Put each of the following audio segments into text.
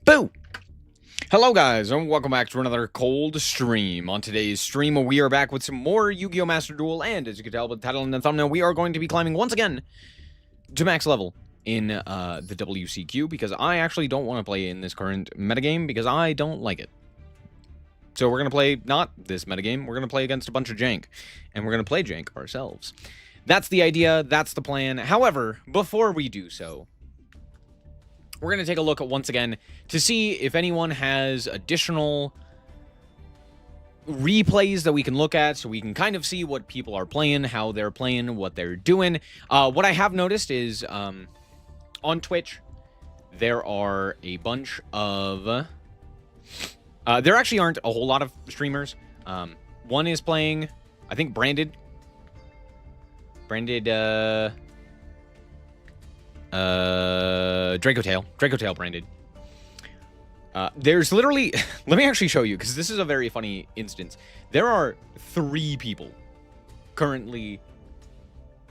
Boo! Hello guys, and welcome back to another cold stream. On today's stream, we are back with some more Yu-Gi-Oh! Master Duel, and as you can tell by the title and the thumbnail, we are going to be climbing once again to max level in the WCQ, because I actually don't want to play in this current metagame, because I don't like it. So we're going to play not this metagame, we're going to play against a bunch of Jank, and we're going to play Jank ourselves. That's the idea, that's the plan. However, before we do so, we're going to take a look at once again to see if anyone has additional replays that we can look at, so we can kind of see what people are playing, how they're playing, what they're doing. What I have noticed is on Twitch, there are a bunch of... there actually aren't a whole lot of streamers. One is playing, I think, Branded, Draco Tail branded. There's literally, let me actually show you, because this is a very funny instance. There are 3 people currently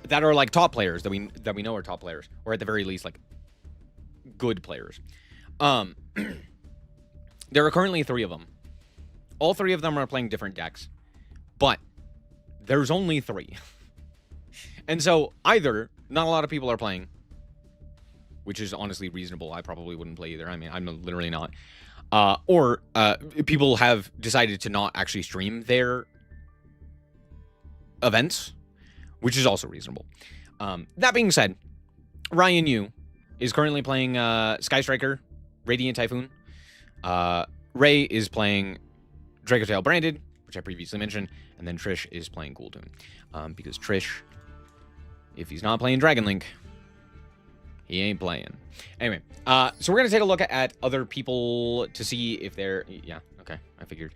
that are like top players that we know are top players, or at the very least like good players. There are currently 3 of them. All 3 of them are playing different decks, but there's only 3. And so either not a lot of people are playing, which is honestly reasonable. I probably wouldn't play either. I mean, I'm literally not. Or people have decided to not actually stream their events, which is also reasonable. That being said, Ryan Yu is currently playing Sky Striker, Radiant Typhoon. Ray is playing Draco Tail Branded, which I previously mentioned. And then Trish is playing Cool Tune. Because Trish, if he's not playing Dragon Link, he ain't playing. Anyway, so we're going to take a look at other people to see if they're... Yeah, okay, I figured.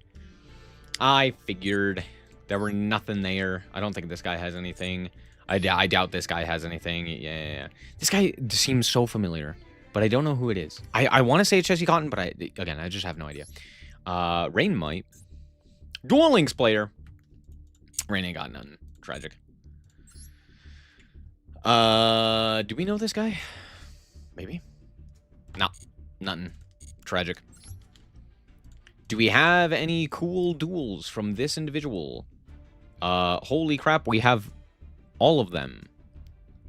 There were nothing there. I don't think this guy has anything. I doubt this guy has anything. Yeah. This guy seems so familiar, but I don't know who it is. I want to say it's Jesse Cotton, but I just have no idea. Rain might. Duel Links player. Rain ain't got none. Tragic. Do we know this guy? Maybe? No, nothing. Tragic. Do we have any cool duels from this individual? Holy crap, we have all of them.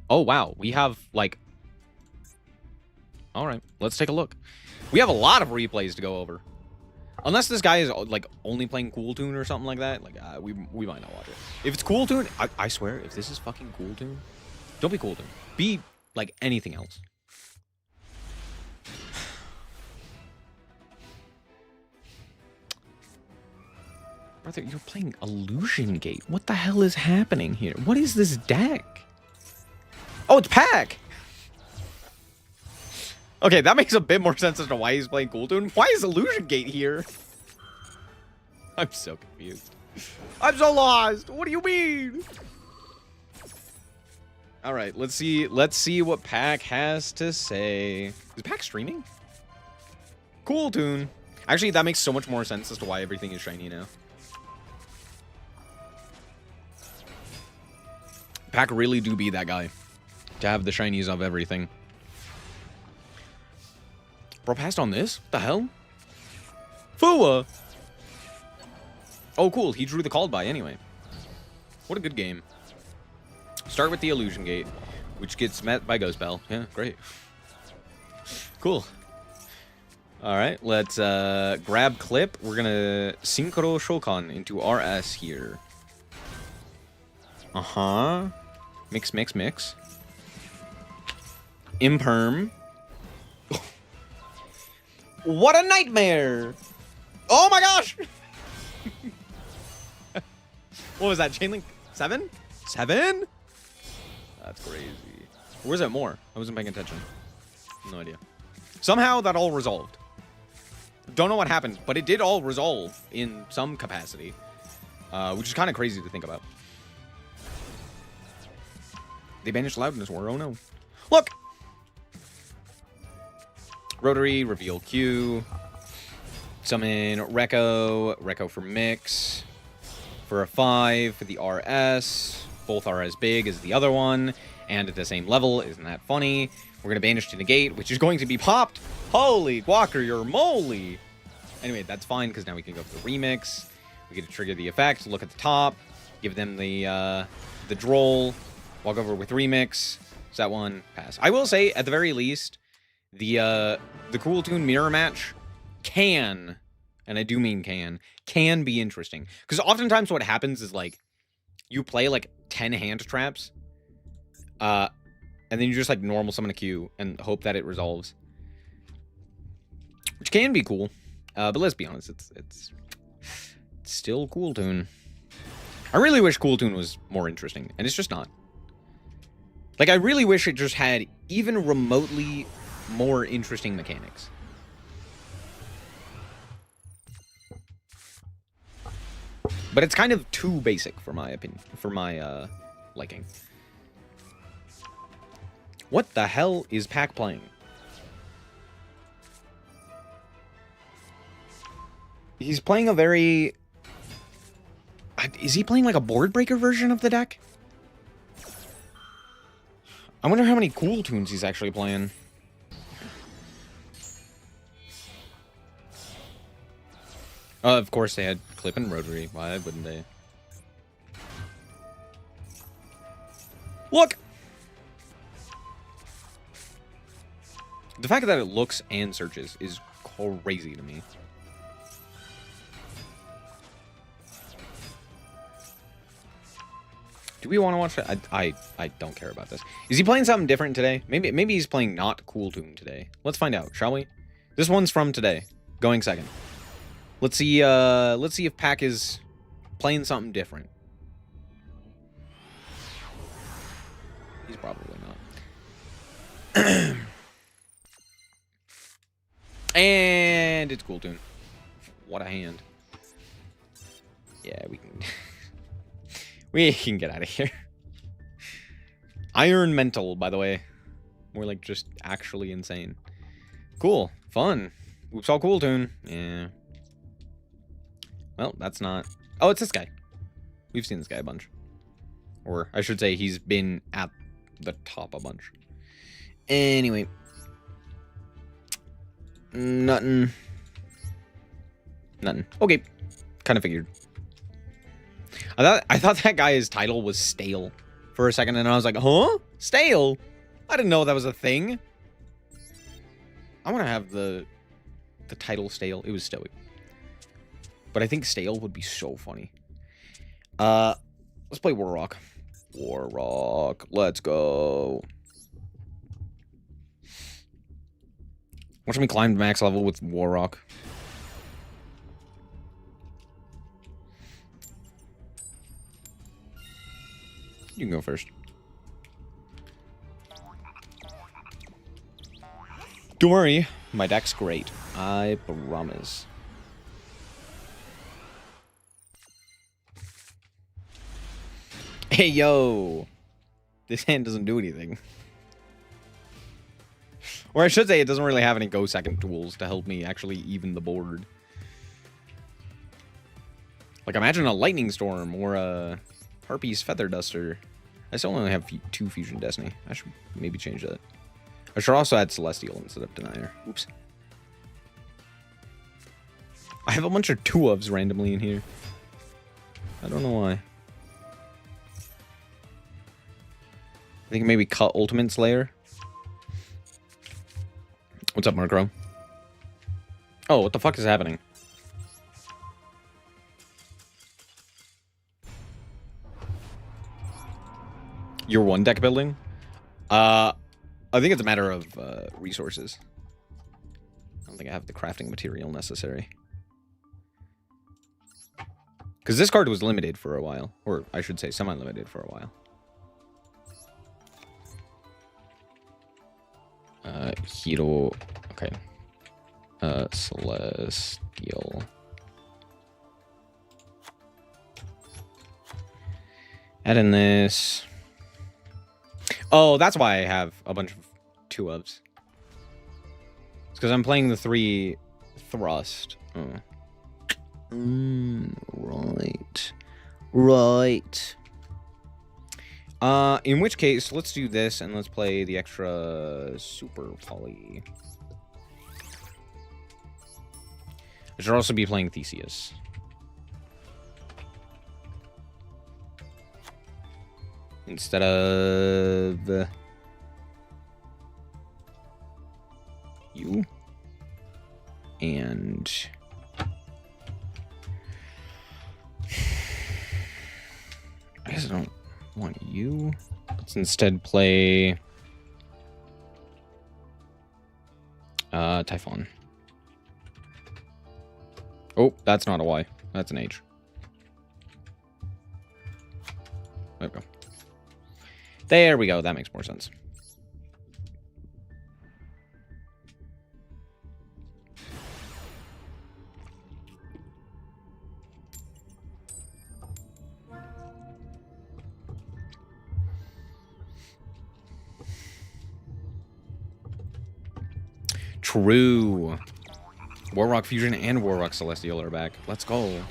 Oh, wow, we have, like... Alright, let's take a look. We have a lot of replays to go over. Unless this guy is, like, only playing Cool Tune or something like that, like, we might not watch it. If it's Cool Tune, I swear, if this is fucking Cool Tune, don't be Cool Tune. Be, like, anything else. Brother, you're playing Illusion Gate. What the hell is happening here? What is this deck? Oh, it's Pack! Okay, that makes a bit more sense as to why he's playing Cool Tune. Why is Illusion Gate here? I'm so confused. I'm so lost! What do you mean? Alright, let's see what Pack has to say. Is Pack streaming? Cool Tune. Actually, that makes so much more sense as to why everything is shiny now. Pack really do be that guy to have the shinies of everything. Bro passed on this? What the hell? Fua! Oh, cool. He drew the called by anyway. What a good game. Start with the Illusion Gate, which gets met by Ghost Bell. Yeah, great. Cool. Alright, let's grab Clip. We're gonna Synchro Shokan into RS here. Uh-huh. Mix. Imperm. What a nightmare! Oh my gosh! What was that? Chain Link 7? 7? That's crazy. Where's that more? I wasn't paying attention. No idea. Somehow that all resolved. Don't know what happened, but it did all resolve in some capacity. Which is kind of crazy to think about. They banished Loudness War. Oh no. Look! Rotary, reveal Q. Summon Rekko for mix. For a 5 for the RS. Both are as big as the other one, and at the same level. Isn't that funny? We're going to banish to negate, which is going to be popped. Holy guacar, your moly. Anyway, that's fine, because now we can go for the remix. We get to trigger the effect, look at the top, give them the droll, walk over with remix. So that one, pass. I will say, at the very least, the Cool Tune mirror match can, and I do mean can be interesting. Because oftentimes what happens is, like, you play, like, 10 hand traps, and then you just, like, normal summon a Q and hope that it resolves. Which can be cool. But let's be honest, it's still Cool Tune. I really wish Cool Tune was more interesting, and it's just not. Like, I really wish it just had even remotely more interesting mechanics. But it's kind of too basic for my opinion, for my liking. What the hell is Pack playing? He's playing a very... Is he playing like a board breaker version of the deck? I wonder how many Cool Tunes he's actually playing. Of course they had Clip and Rotary. Why wouldn't they? Look! The fact that it looks and searches is crazy to me. Do we want to watch that? I don't care about this. Is he playing something different today? Maybe he's playing not Cool Tune today. Let's find out, shall we? This one's from today. Going second. Let's see if Pack is playing something different. He's probably not. And it's Cool Tune. What a hand. Yeah, we can... we can get out of here. Iron Mental, by the way. More like just actually insane. Cool. Fun. Oops, all Cool Tune. Yeah. Well, that's not... Oh, it's this guy. We've seen this guy a bunch. Or, I should say, he's been at the top a bunch. Anyway. Nothing. Okay. Kind of figured. I thought that guy's title was Stale for a second, and I was like, huh? Stale? I didn't know that was a thing. I want to have the title Stale. It was Stoic. But I think Stale would be so funny. Let's play Warrock. Warrock. Let's go. Watch me climb to max level with Warrock. You can go first. Don't worry, my deck's great. I promise. Hey, yo! This hand doesn't do anything. Or I should say, it doesn't really have any go second tools to help me actually even the board. Like, imagine a Lightning Storm or a Harpy's Feather Duster. I still only have 2 Fusion Destiny. I should maybe change that. I should also add Celestial instead of Denier. Oops. I have a bunch of 2-ofs randomly in here. I don't know why. I think maybe cut Ultimate Slayer. What's up, Murkrow? Oh, what the fuck is happening? Your one deck building? I think it's a matter of resources. I don't think I have the crafting material necessary. Because this card was limited for a while. Or I should say semi-limited for a while. Hero... Okay. Celestial... Add in this... Oh, that's why I have a bunch of 2-ofs. It's because I'm playing the 3 Thrust. Oh. Right. Right. In which case, let's do this and let's play the extra super poly. I should also be playing Theseus. Instead of you and I guess I don't want you. Let's instead play Typhon. Oh, that's not a Y. That's an H. There we go. There we go. That makes more sense. True. Warrock Fusion and Warrock Celestial are back. Let's go.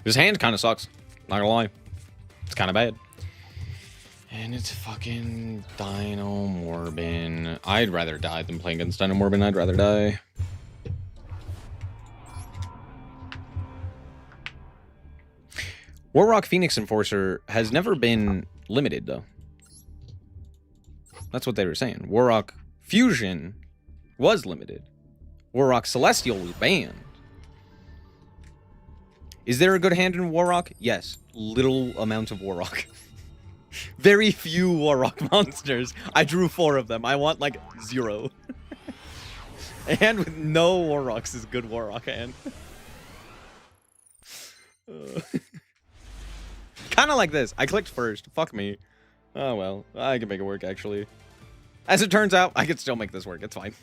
This hand kind of sucks. Not gonna lie. It's kind of bad. And it's fucking Dino Morbin. I'd rather die than play against Dino Morbin. I'd rather die. Warrock Phoenix Enforcer has never been limited, though. That's what they were saying. Warrock Fusion was limited. Warrock Celestial was banned. Is there a good hand in Warrock? Yes. Little amount of Warrock. Very few Warrock monsters. I drew 4 of them. I want, like, 0. A hand with no Warrocks is good Warrock hand. Kind of like this. I clicked first. Fuck me. Oh, well. I can make it work, actually. As it turns out, I can still make this work. It's fine.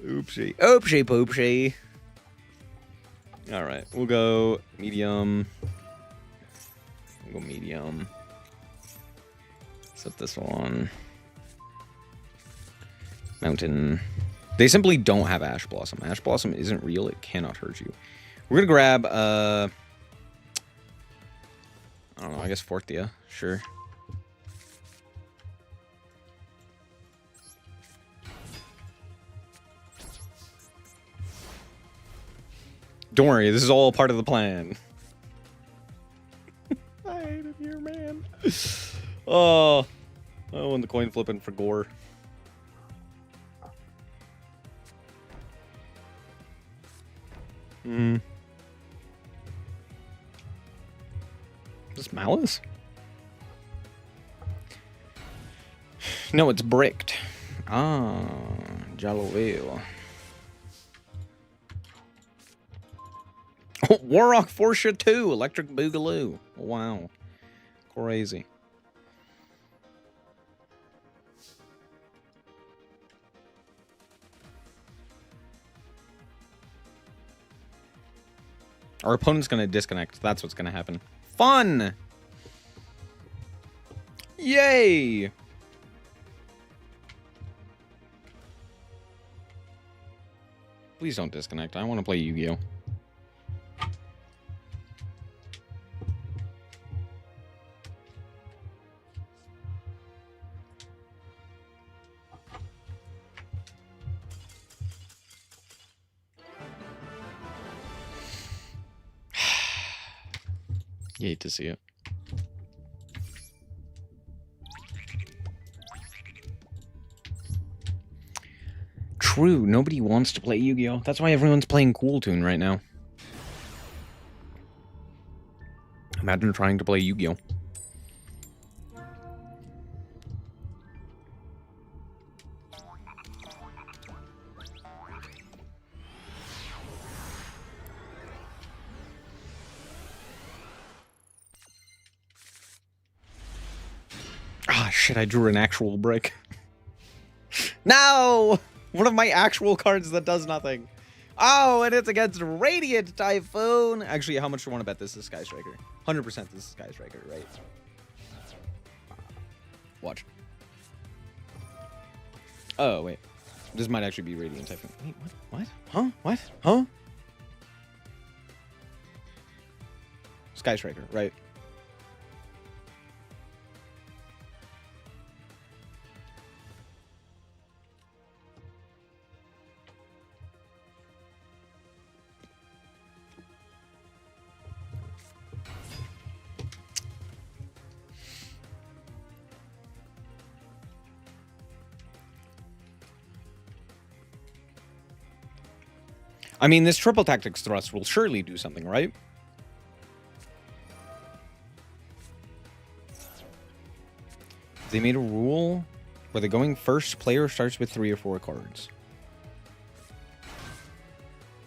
Oopsie. Oopsie poopsie. Alright. We'll go medium. We'll go medium. Set this one. Mountain. They simply don't have Ash Blossom. Ash Blossom isn't real. It cannot hurt you. We're gonna grab, I don't know, I guess Forthia. Sure. Don't worry, this is all part of the plan. I hate it here, man. Oh, I won the coin flipping for gore. Hmm. Is this Malice? No, it's bricked. Ah, DLVL. Oh, Warrock Forsha 2, Electric Boogaloo. Wow. Crazy. Our opponent's going to disconnect. That's what's going to happen. Fun! Yay! Please don't disconnect. I want to play Yu-Gi-Oh! You hate to see it. True, nobody wants to play Yu-Gi-Oh! That's why everyone's playing Cool Tune right now. Imagine trying to play Yu-Gi-Oh! Ah, shit, I drew an actual brick. No! One of my actual cards that does nothing. Oh, and it's against Radiant Typhoon. Actually, how much do you want to bet this is Sky Striker? 100% this is Sky Striker, right? Watch. Oh, wait. This might actually be Radiant Typhoon. Wait, what? What? Huh? What? Huh? Sky Striker, right? I mean, this triple tactics thrust will surely do something, right? They made a rule where the going first player starts with 3 or 4 cards.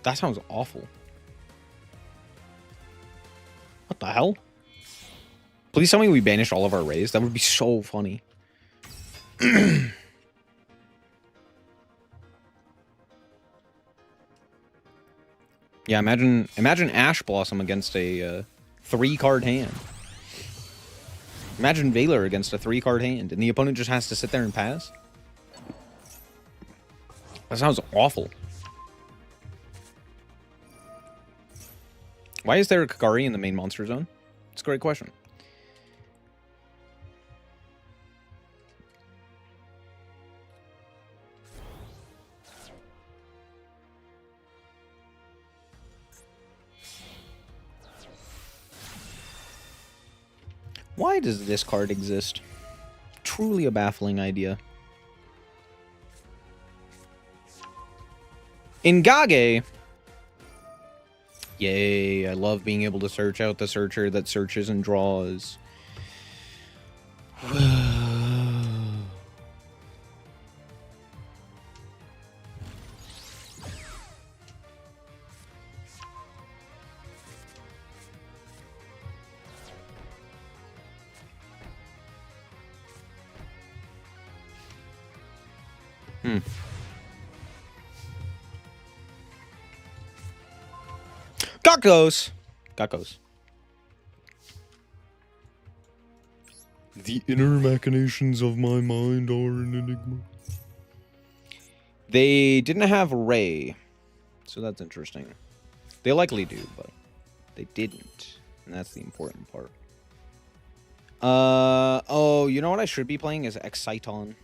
That sounds awful. What the hell? Please tell me we banish all of our rays. That would be so funny. Yeah, imagine Ash Blossom against a 3-card hand. Imagine Valor against a 3-card hand, and the opponent just has to sit there and pass. That sounds awful. Why is there a Kagari in the main monster zone? It's a great question. Why does this card exist? Truly a baffling idea. Ingage. Yay, I love being able to search out the searcher that searches and draws. Geckos. The inner machinations of my mind are an enigma. They didn't have Ray, so that's interesting. They likely do, but they didn't, and that's the important part. Oh, you know what I should be playing is Exciton.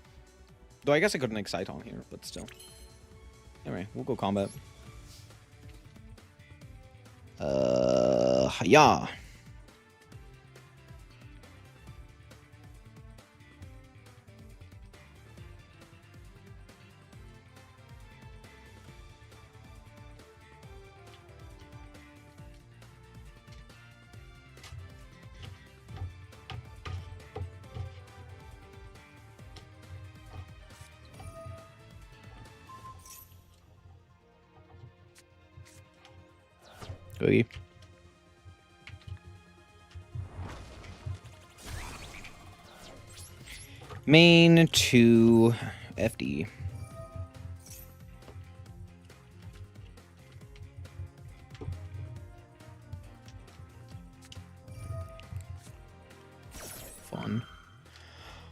Though I guess I couldn't Exciton here, but still. Anyway, we'll go combat. Yeah. Good. Main to FD.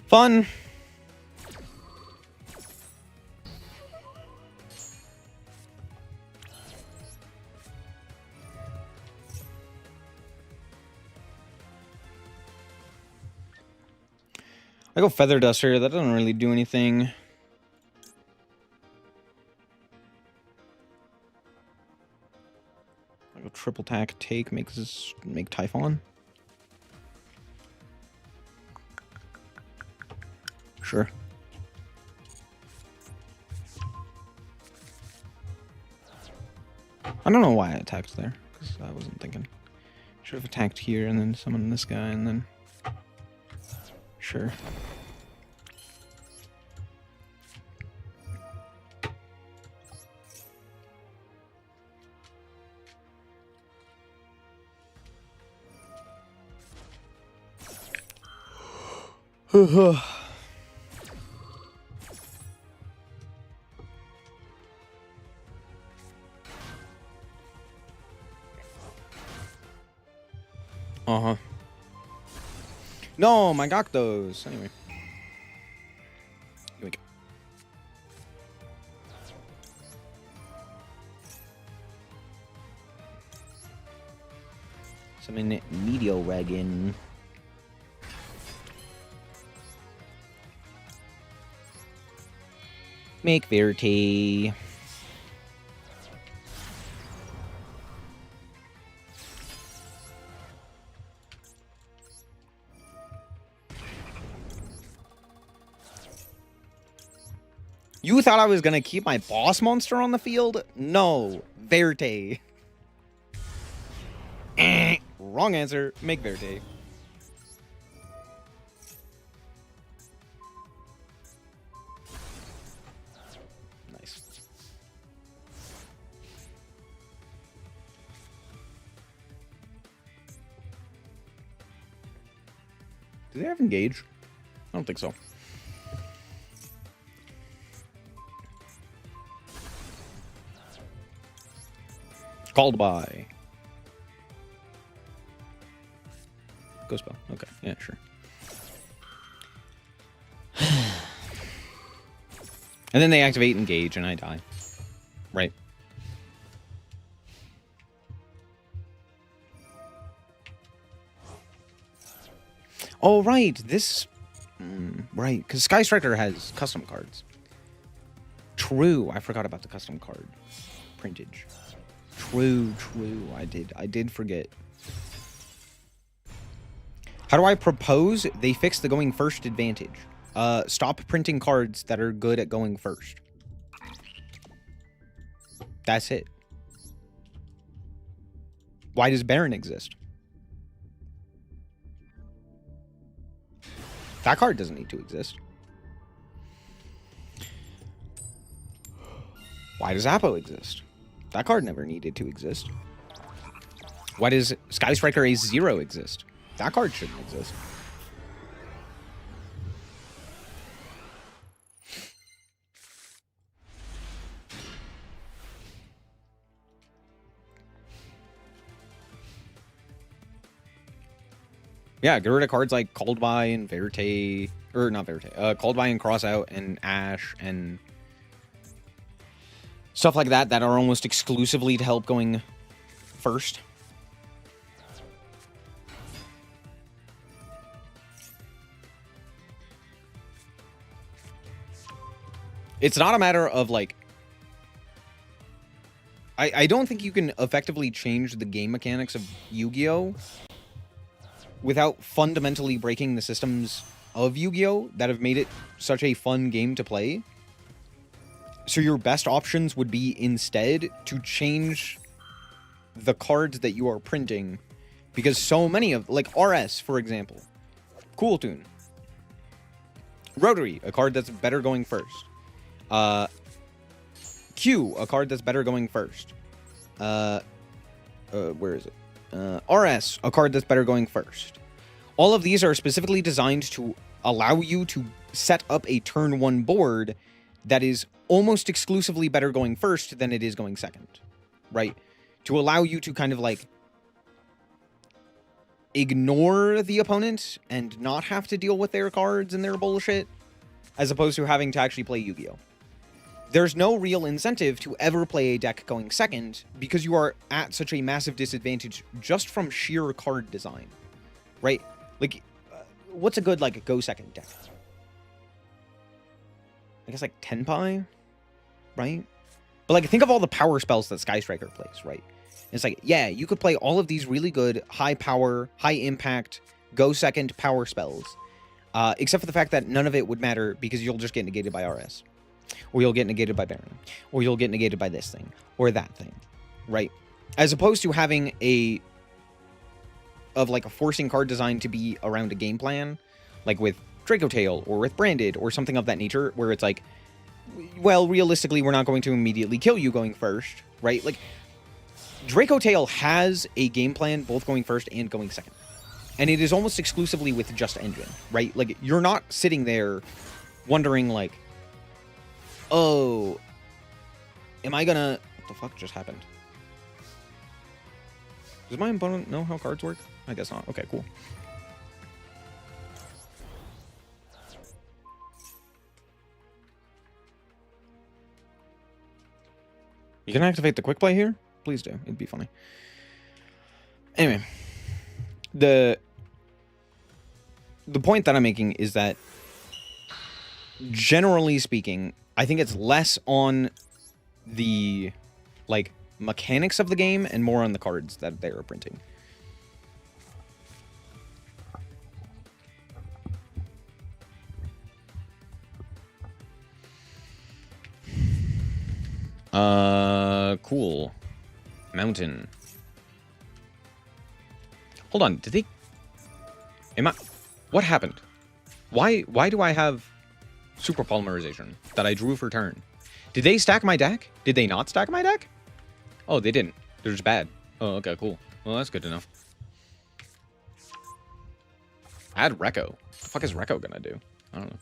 Fun. I go Feather Duster. That doesn't really do anything. I go Triple Tack, take, make Typhon. Sure. I don't know why I attacked there, because I wasn't thinking. Should have attacked here and then summoned this guy and then... Sure. Uh-huh. No, my Gakdos. Anyway. Here we go. Summon Meteor Wagon. Make Verite. You thought I was going to keep my boss monster on the field? No. Verite. Wrong answer. Make Verite. Nice. Do they have engage? I don't think so. Called by. Go spell. Okay. Yeah, sure. And then they activate engage and I die. Right. Oh, right. This... right. Because Sky Striker has custom cards. True. I forgot about the custom card printage. True. I did forget. How do I propose they fix the going first advantage? Stop printing cards that are good at going first. That's it. Why does Baron exist? That card doesn't need to exist. Why does Appo exist? That card never needed to exist. Why does Sky Striker A0 exist? That card shouldn't exist. Yeah, get rid of cards like Called By and Verite, or not Verite, Called By and Crossout and Ash and stuff like that that are almost exclusively to help going first. It's not a matter of like... I don't think you can effectively change the game mechanics of Yu-Gi-Oh! Without fundamentally breaking the systems of Yu-Gi-Oh! That have made it such a fun game to play. So your best options would be instead to change the cards that you are printing. Because so many of... Like RS, for example. Cool Tune. Rotary, a card that's better going first. Q, a card that's better going first. Where is it? RS, a card that's better going first. All of these are specifically designed to allow you to set up a turn 1 board that is almost exclusively better going first than it is going second. Right? To allow you to kind of like ignore the opponent and not have to deal with their cards and their bullshit, as opposed to having to actually play Yu-Gi-Oh! There's no real incentive to ever play a deck going second because you are at such a massive disadvantage just from sheer card design, right? Like, what's a good, like, go second deck? I guess, like, Tenpai, right? But, like, think of all the power spells that Sky Striker plays, right? It's like, yeah, you could play all of these really good, high power, high impact, go second power spells, except for the fact that none of it would matter because you'll just get negated by RS. Or you'll get negated by Baron. Or you'll get negated by this thing. Or that thing. Right? As opposed to having a forcing card design to be around a game plan. Like with Draco Tail. Or with Branded. Or something of that nature. Where it's like, well, realistically, we're not going to immediately kill you going first. Right? Like, Draco Tail has a game plan both going first and going second. And it is almost exclusively with just engine. Right? Like, you're not sitting there wondering, like, oh, am I gonna... What the fuck just happened? Does my opponent know how cards work? I guess not. Okay, cool. You can activate the quick play here? Please do. It'd be funny. Anyway. The point that I'm making is that, generally speaking, I think it's less on the, like, mechanics of the game and more on the cards that they are printing. Cool. Mountain. Hold on, did they... What happened? Why do I have super polymerization that I drew for turn? Did they stack my deck? Did they not stack my deck? Oh, they didn't. They're just bad. Oh, okay, cool. Well, that's good to know. Add Recco. What the fuck is Recco gonna do? I don't know.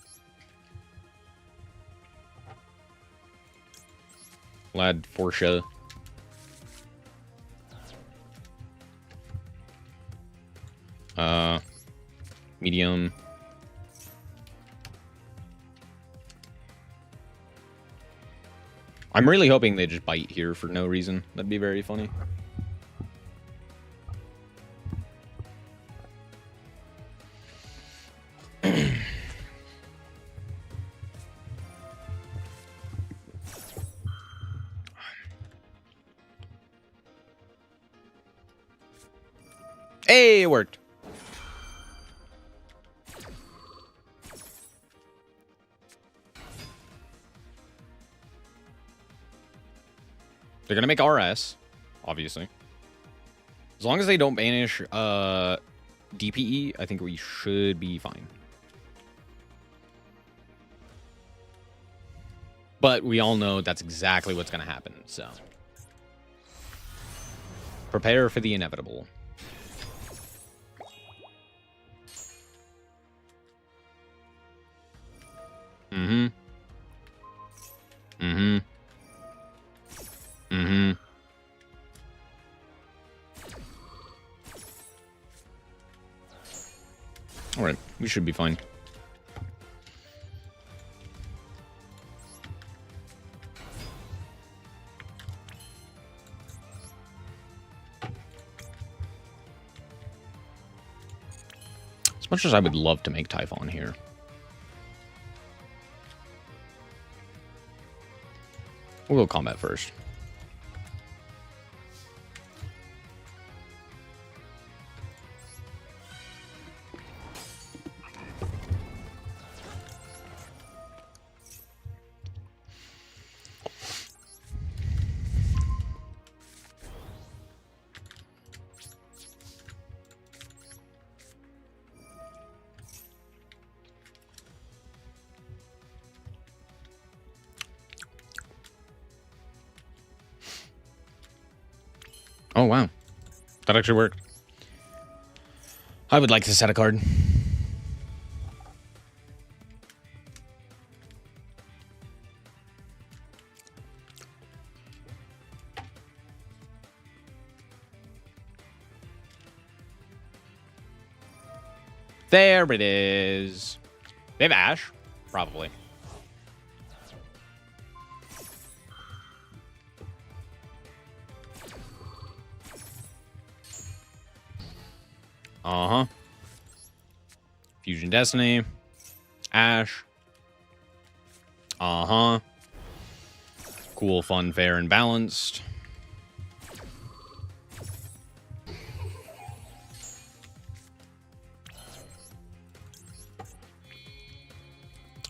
Lad Forsha. Medium. I'm really hoping they just bite here for no reason. That'd be very funny. Hey, it worked. They're gonna make RS, obviously. As long as they don't banish DPE, I think we should be fine. But we all know that's exactly what's gonna happen, so. Prepare for the inevitable. Mm-hmm. Mm-hmm. Mm-hmm. All right, we should be fine. As much as I would love to make Typhon here. We'll go combat first. Oh, wow. That actually worked. I would like to set a card. There it is. They have Ash? Probably. Uh-huh. Fusion Destiny. Ash. Uh-huh. Cool, fun, fair, and balanced.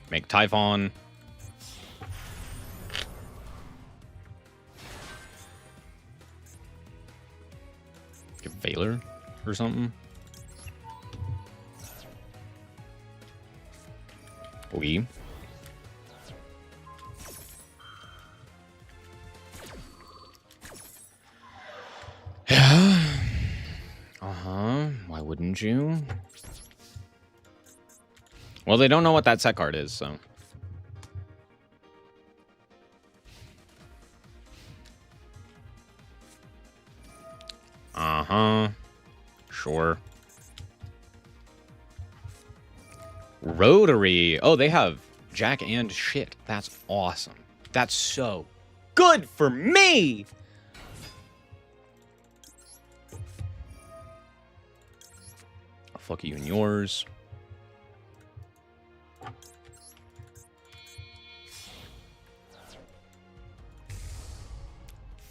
Make Typhon. Give Valor or something. We. Yeah. Uh-huh. Why wouldn't you? Well, they don't know what that set card is, so. Uh-huh. Sure. Rotary. Oh, they have Jack and shit. That's awesome. That's so good for me. I'll fuck you and yours.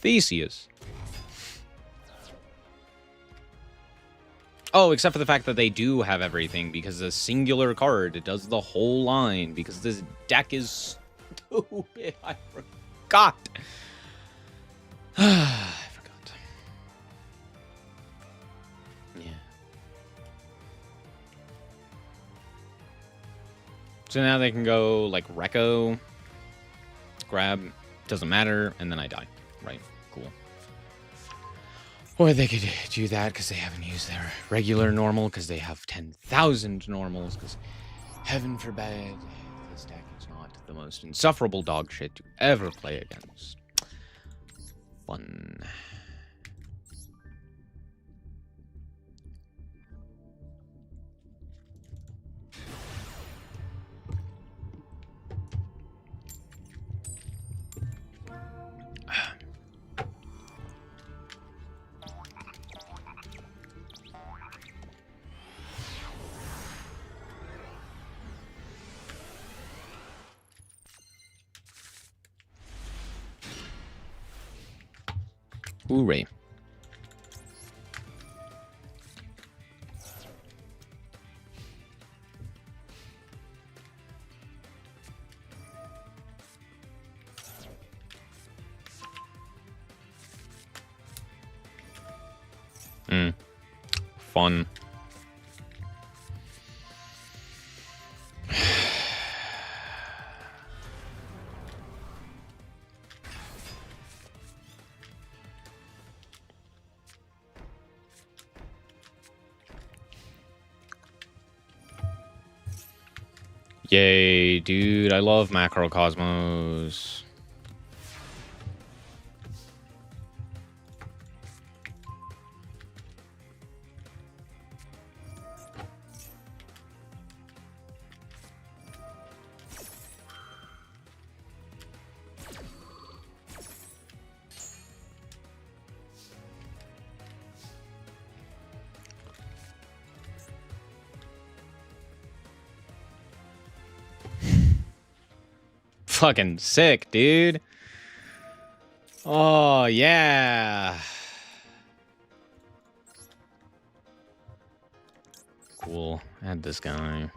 Theseus. Oh, except for the fact that they do have everything, because a singular card does the whole line, because this deck is stupid. I forgot. I forgot. Yeah. So now they can go, like, Recco, grab, doesn't matter, and then I die. Right, cool. Or they could do that because they haven't used their regular normal, because they have 10,000 normals, because heaven forbid, this deck is not the most insufferable dog shit to ever play against. Fun. Hooray. Fun. Yay, dude, I love Macrocosmos. Fucking sick, dude. Oh, yeah. Cool. Add this guy.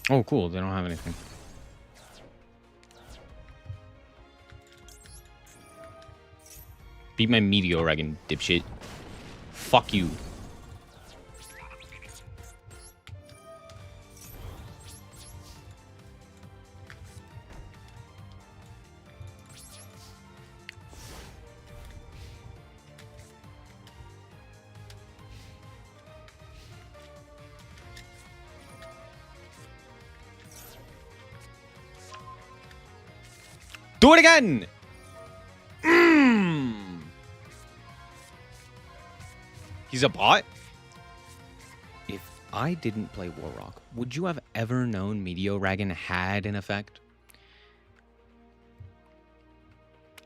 Oh, cool. They don't have anything. Beat my Meteoragon, dipshit. Fuck you. Do it again! He's a bot? If I didn't play Warrock, would you have ever known Meteoragon had an effect?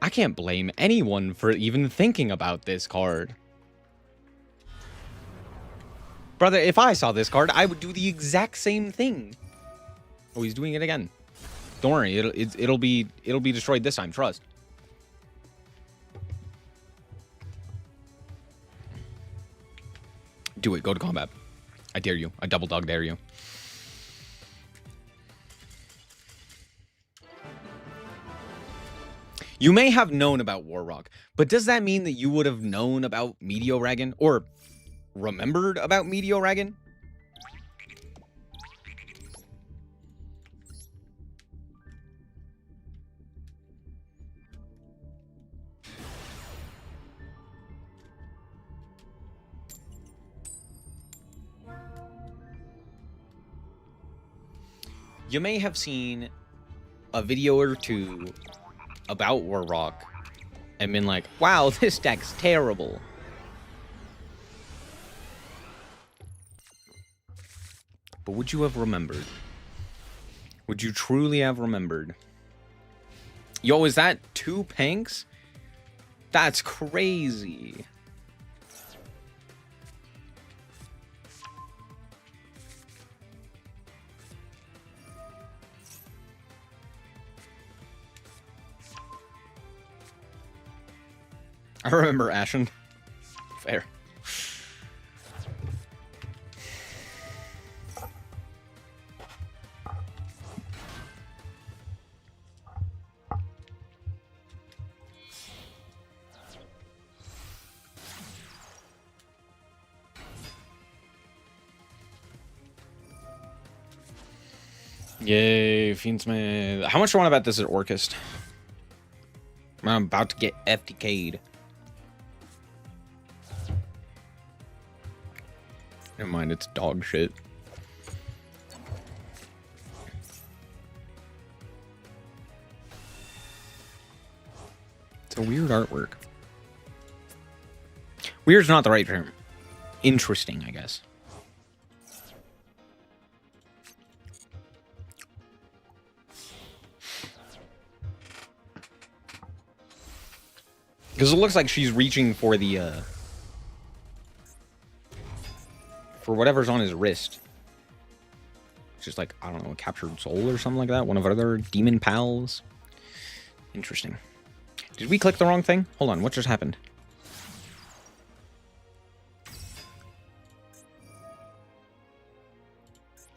I can't blame anyone for even thinking about this card. Brother, if I saw this card, I would do the exact same thing. Oh, he's doing it again. Don't worry, it'll be destroyed this time. Trust. Do it. Go to combat. I dare you. I double dog dare you. You may have known about Warrock, but does that mean that you would have known about Meteoragon or remembered about Meteoragon? You may have seen a video or two about Warrock and been like, wow, this deck's terrible. But would you have remembered? Would you truly have remembered? Yo, is that 2 Pinks? That's crazy. I remember Ashen. Fair. Yay, Fiendsmith. How much do you want to bet this is Orcust? I'm about to get FTK'd. Never mind, it's dog shit. It's a weird artwork. Weird's not the right term. Interesting, I guess. Because it looks like she's reaching for the, for whatever's on his wrist. It's just like, I don't know, a captured soul or something like that. One of our other demon pals. Interesting. Did we click the wrong thing? Hold on, what just happened?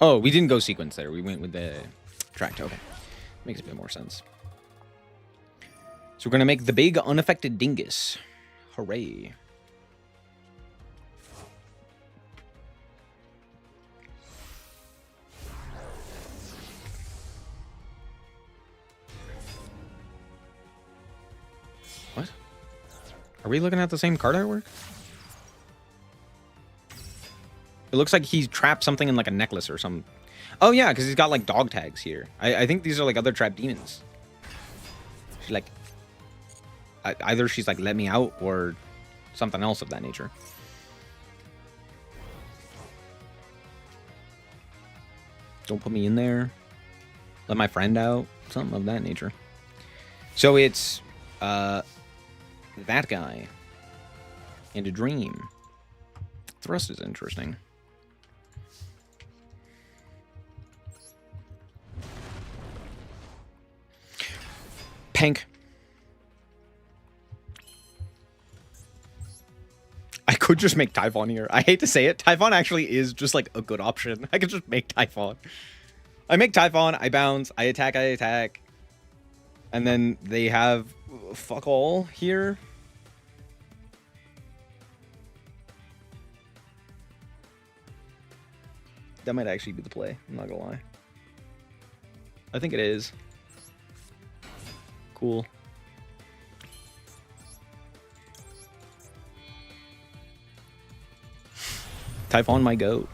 Oh, we didn't go sequence there. We went with the track. Okay. Makes a bit more sense. So we're going to make the big unaffected dingus. Hooray. What? Are we looking at the same card artwork? It looks like he's trapped something in like a necklace or something. Oh yeah, because he's got like dog tags here. I think these are like other trapped demons. She's like... either she's like, let me out, or something else of that nature. Don't put me in there. Let my friend out. Something of that nature. So it's that guy. And a dream. Thrust is interesting. Pink. I could just make Typhon here. I hate to say it. Typhon actually is just like a good option. I could just make Typhon. I make Typhon, I bounce, I attack. And then they have fuck all here. That might actually be the play. I'm not gonna lie. I think it is. Cool. Typhon my goat.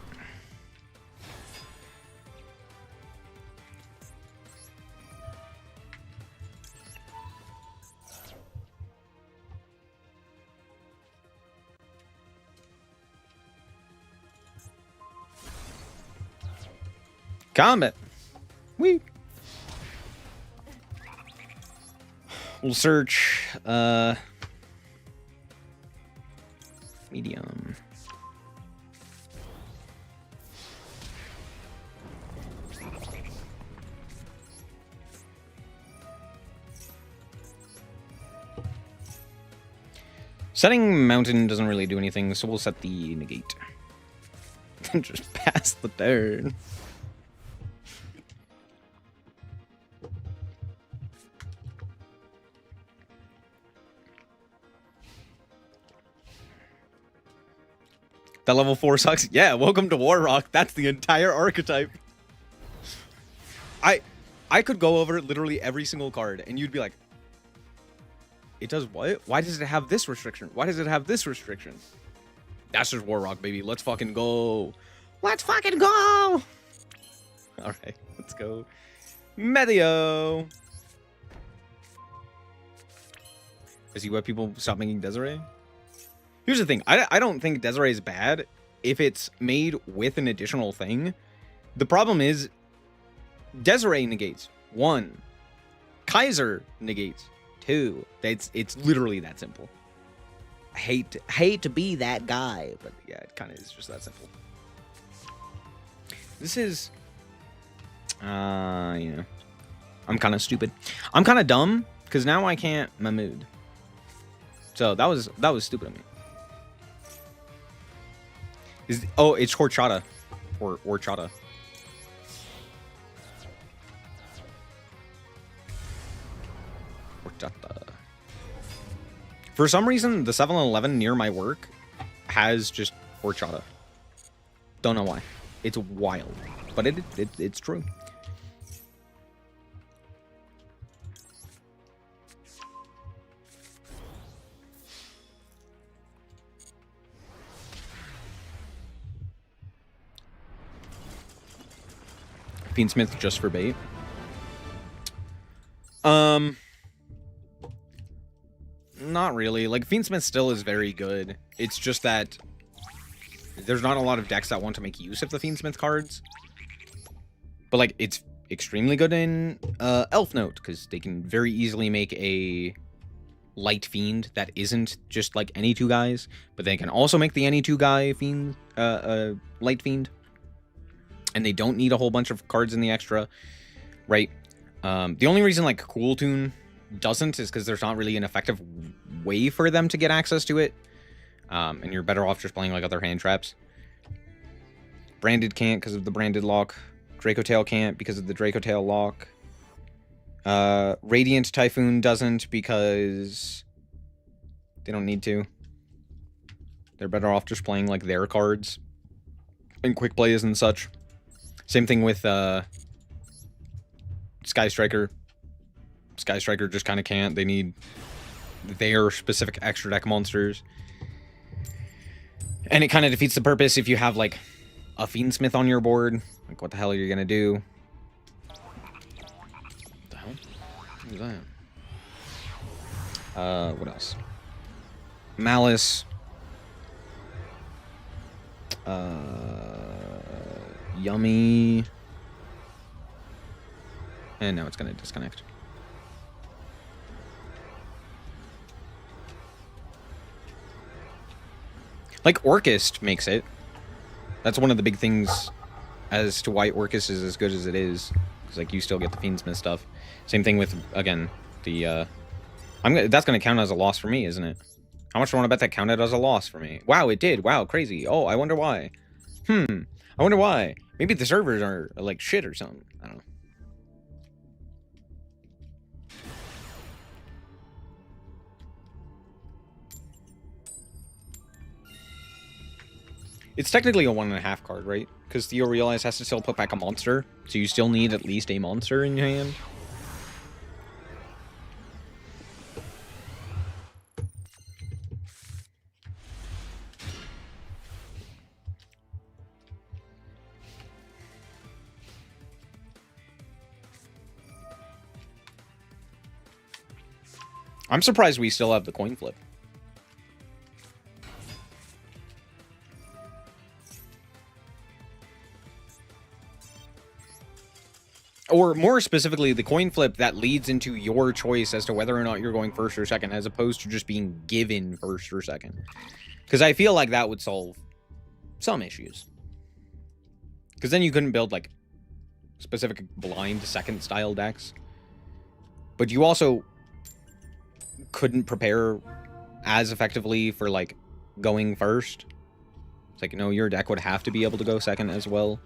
Combat. Wee. We'll search medium. Setting mountain doesn't really do anything, so we'll set the negate. Just pass the turn. That level 4 sucks. Yeah, welcome to Warrock. That's the entire archetype. I could go over literally every single card, and you'd be like, it does what? Why does it have this restriction? Why does it have this restriction? That's just Warrock, baby. Let's fucking go. Let's fucking go. All right, let's go. Medio. Is he why people stop making Desiree? Here's the thing. I don't think Desiree is bad if it's made with an additional thing. The problem is Desiree negates 1. Kaiser negates 2. It's literally that simple. I hate to be that guy, but yeah, it kind of is just that simple. This is yeah. I'm kind of stupid. I'm kind of dumb because now I can't Mahmood. So that was stupid of me. Oh, it's horchata or horchata. Horchata. For some reason, the 7-Eleven near my work has just horchata. Don't know why. It's wild, but it's true. Fiendsmith just for bait. Not really. Like, Fiendsmith still is very good. It's just that there's not a lot of decks that want to make use of the Fiendsmith cards. But, like, it's extremely good in Elf Note, because they can very easily make a Light Fiend that isn't just, like, any 2 guys. But they can also make the any 2 guy Fiend, Light Fiend. And they don't need a whole bunch of cards in the extra, right? The only reason, like, Cool Tune doesn't is because there's not really an effective way for them to get access to it. And you're better off just playing, like, other hand traps. Branded can't because of the Branded lock. Draco Tail can't because of the Draco Tail lock. Radiant Typhoon doesn't because they don't need to. They're better off just playing, like, their cards and quick plays and such. Same thing with Sky Striker. Sky Striker just kind of can't. They need their specific extra deck monsters. And it kind of defeats the purpose if you have, like, a Fiendsmith on your board. Like, what the hell are you going to do? What the hell? What was that? What else? Malice. Yummy. And now it's going to disconnect. Like, Orchist makes it. That's one of the big things as to why Orchist is as good as it is. Because, like, you still get the Fiendsmith stuff. Same thing with, again, the, that's going to count as a loss for me, isn't it? How much do I want to bet that counted as a loss for me? Wow, it did. Wow, crazy. Oh, I wonder why. I wonder why. Maybe the servers are like shit or something. I don't know. It's technically a 1.5 card, right? Because Theo Realize has to still put back a monster. So you still need at least a monster in your hand. I'm surprised we still have the coin flip. Or more specifically, the coin flip that leads into your choice as to whether or not you're going first or second, as opposed to just being given first or second. Because I feel like that would solve some issues. Because then you couldn't build, like, specific blind second style decks. But you also couldn't prepare as effectively for, like, going first. It's like, no, your deck would have to be able to go second as well.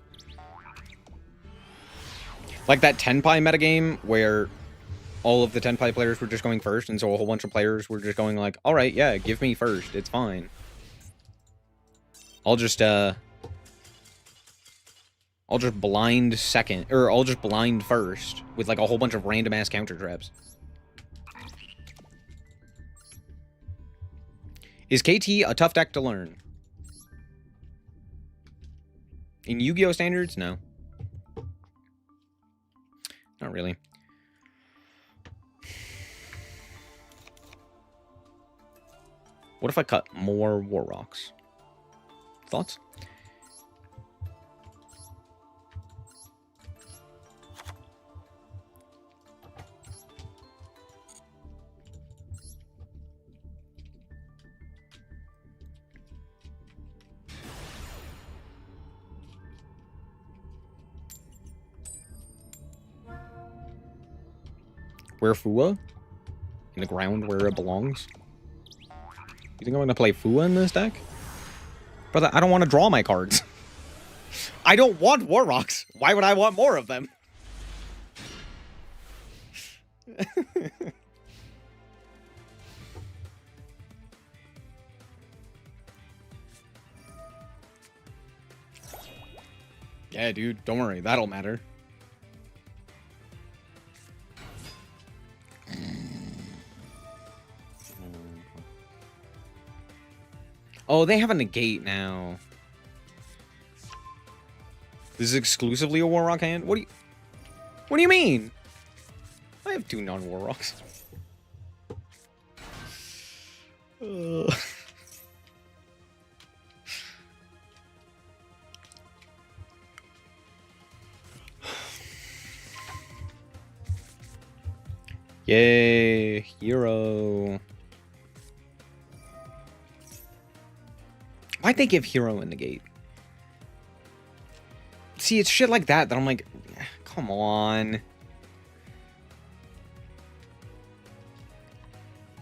Like that Tenpai metagame where all of the Tenpai players were just going first, and so a whole bunch of players were just going like, alright, yeah, give me first, it's fine. I'll just blind second, or I'll just blind first with like a whole bunch of random ass counter traps. Is KT a tough deck to learn? In Yu-Gi-Oh! Standards? No. Not really. What if I cut more War Rocks? Thoughts? Where Fua? In the ground where it belongs? You think I'm gonna play Fua in this deck? Brother, I don't want to draw my cards. I don't want War Rocks. Why would I want more of them? Yeah, dude, don't worry. That'll matter. Oh, they have a negate now. This is exclusively a War Rock hand? What do you mean? I have 2 non-War Rocks. Yay, hero. Why'd they give hero in the gate? See, it's shit like that I'm like, come on.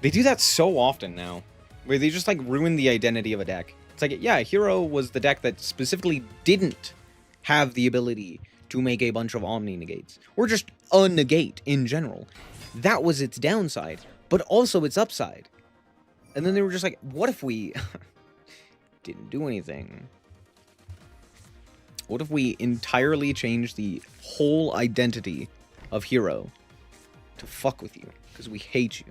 They do that so often now, where they just like ruin the identity of a deck. It's like, yeah, hero was the deck that specifically didn't have the ability to make a bunch of Omni negates, or just a negate in general. That was its downside, but also its upside. And then they were just like, what if we didn't do anything? What if we entirely changed the whole identity of hero to fuck with you because we hate you?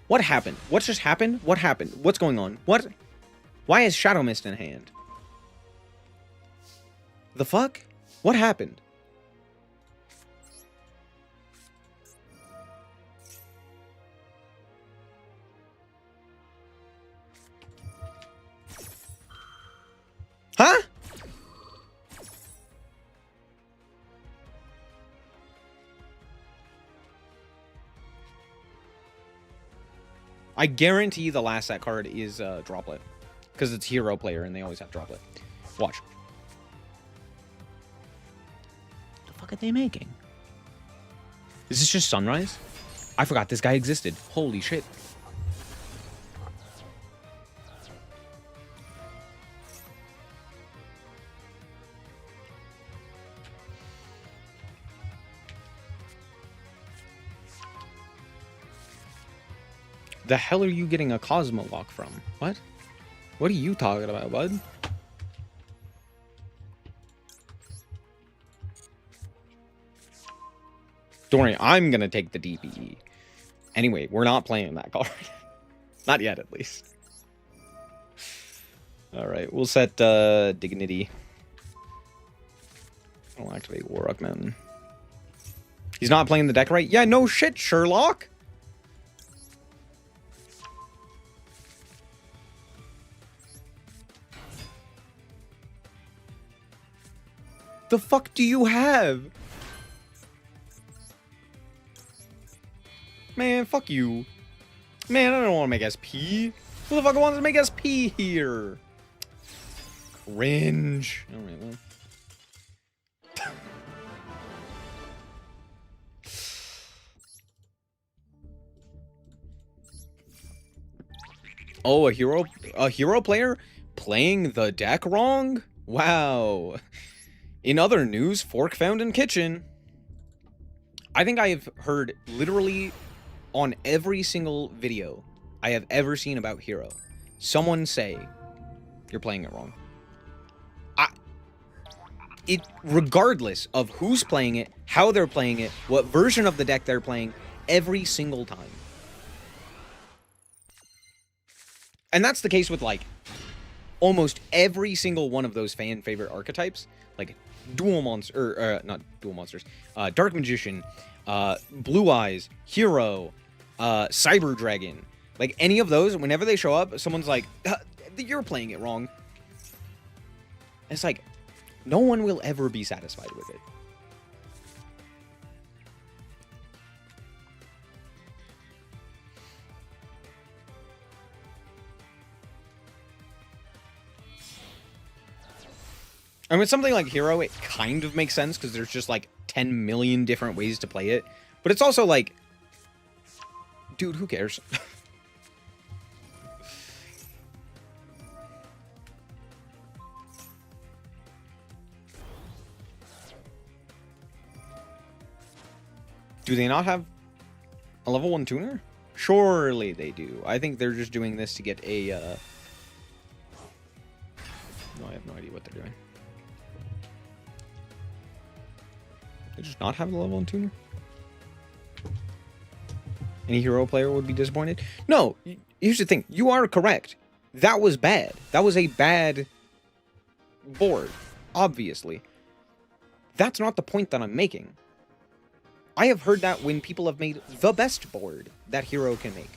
What happened? What just happened? What happened? What's going on? What? Why is Shadow Mist in hand? The fuck? What happened? Huh? I guarantee the last set card is Droplet. Because it's hero player and they always have Droplet. Watch. What the fuck are they making? Is this just Sunrise? I forgot this guy existed. Holy shit. The hell are you getting a Cosmo Lock from? What? What are you talking about, bud? Don't worry, I'm gonna take the DPE. Anyway, we're not playing that card. Not yet, at least. Alright, we'll set Dignity. I'll activate Warrock Mountain. He's not playing the deck right? Yeah, no shit, Sherlock! The fuck do you have? Man, fuck you. Man, I don't want to make SP. Who the fuck wants to make SP here? Cringe. Alright, well. Oh, a hero player playing the deck wrong? Wow. In other news, fork found in kitchen. I think I have heard literally on every single video I have ever seen about hero, someone say, you're playing it wrong. regardless of who's playing it, how they're playing it, what version of the deck they're playing, every single time. And that's the case with, like, almost every single one of those fan favorite archetypes, like Dual Monster, not Dual Monsters, Dark Magician, Blue Eyes, Hero, Cyber Dragon. Like, any of those, whenever they show up, someone's like, you're playing it wrong. It's like, no one will ever be satisfied with it. And with something like Hero, it kind of makes sense because there's just like 10 million different ways to play it. But it's also like, dude, who cares? Do they not have a level 1 tuner? Surely they do. I think they're just doing this to get a... No, I have no idea what they're doing. They just not have a level 1 tuner? Any Hero player would be disappointed? No, here's the thing. You are correct. That was bad. That was a bad board, obviously. That's not the point that I'm making. I have heard that when people have made the best board that Hero can make.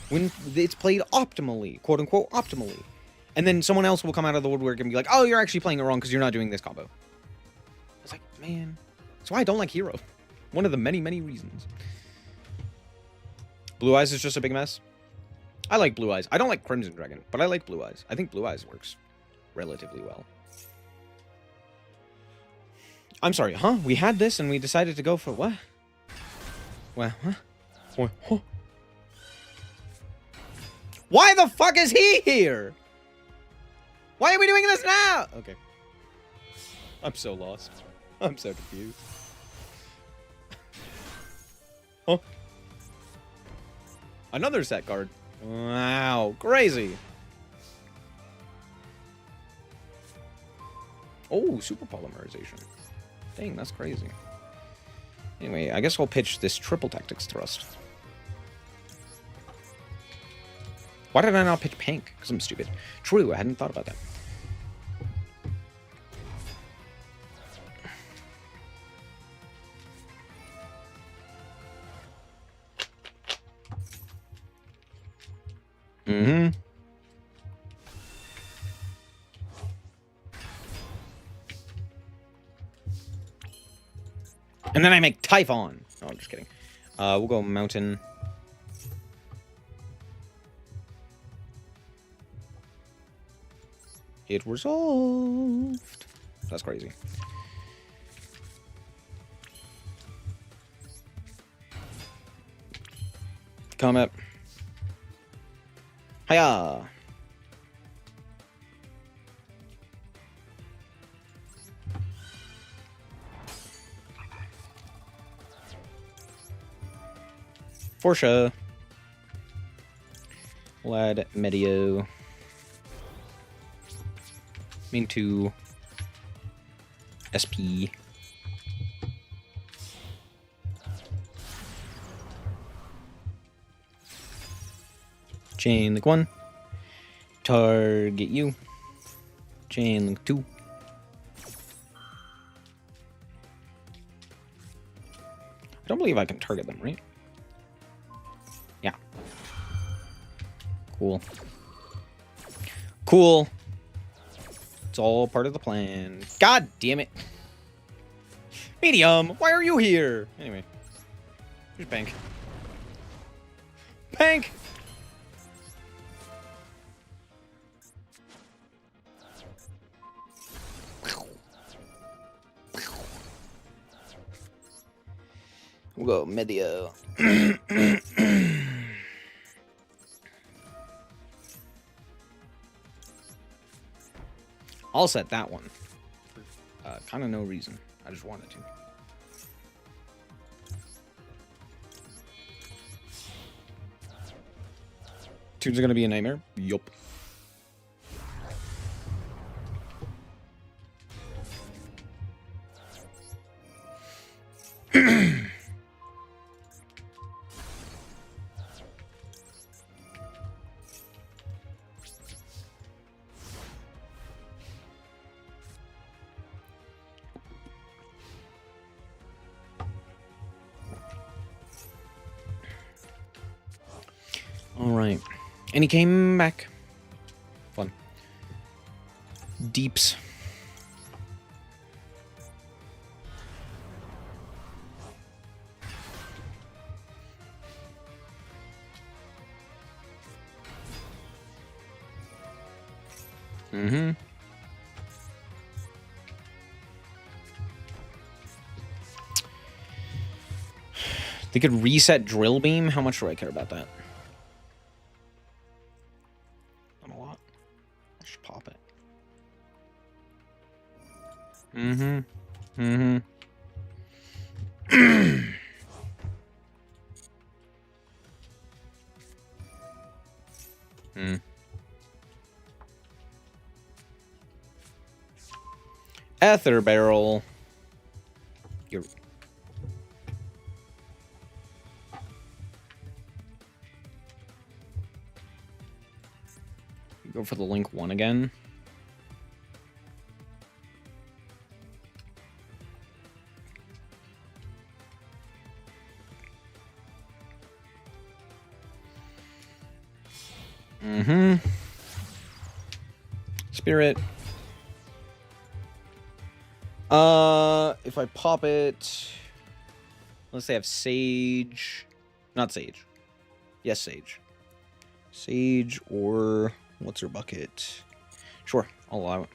When it's played optimally, quote-unquote optimally. And then someone else will come out of the woodwork and be like, oh, you're actually playing it wrong because you're not doing this combo. It's like, man... That's why I don't like Hero. One of the many, many reasons. Blue Eyes is just a big mess. I like Blue Eyes. I don't like Crimson Dragon, but I like Blue Eyes. I think Blue Eyes works relatively well. I'm sorry, huh? We had this and we decided to go for what? Well, huh? What? Huh? Why the fuck is he here? Why are we doing this now? Okay. I'm so lost. I'm so confused. Huh? Another set card. Wow, crazy. Oh, super polymerization. Dang, that's crazy. Anyway, I guess I'll pitch this triple tactics thrust. Why did I not pitch pink? Because I'm stupid. True, I hadn't thought about that. Mm-hmm. And then I make Typhon. Oh, I'm just kidding. We'll go Mountain. It resolved. That's crazy. Come up. Hiya! For sure. We'll add Medio. Into SP. Chain link 1. Target you. Chain link 2. I don't believe I can target them, right? Yeah. Cool. Cool. It's all part of the plan. God damn it. Medium, why are you here? Anyway. Here's Bank. Bank! We'll go Medio. I'll set that one. For kind of no reason. I just wanted to. Tunes are going to be a nightmare? Yup. Alright. And he came back. Fun. Deeps. Mm-hmm. They could reset Drill Beam. How much do I care about that? Not a lot. I'll just pop it. Mm-hmm. Mm-hmm. Hmm. Ether Barrel. You're... Go for the Link 1 again. Mm-hmm. Spirit. If I pop it... Let's say I have Sage... Not Sage. Yes, Sage. Sage or... What's her bucket? Sure, I'll allow it.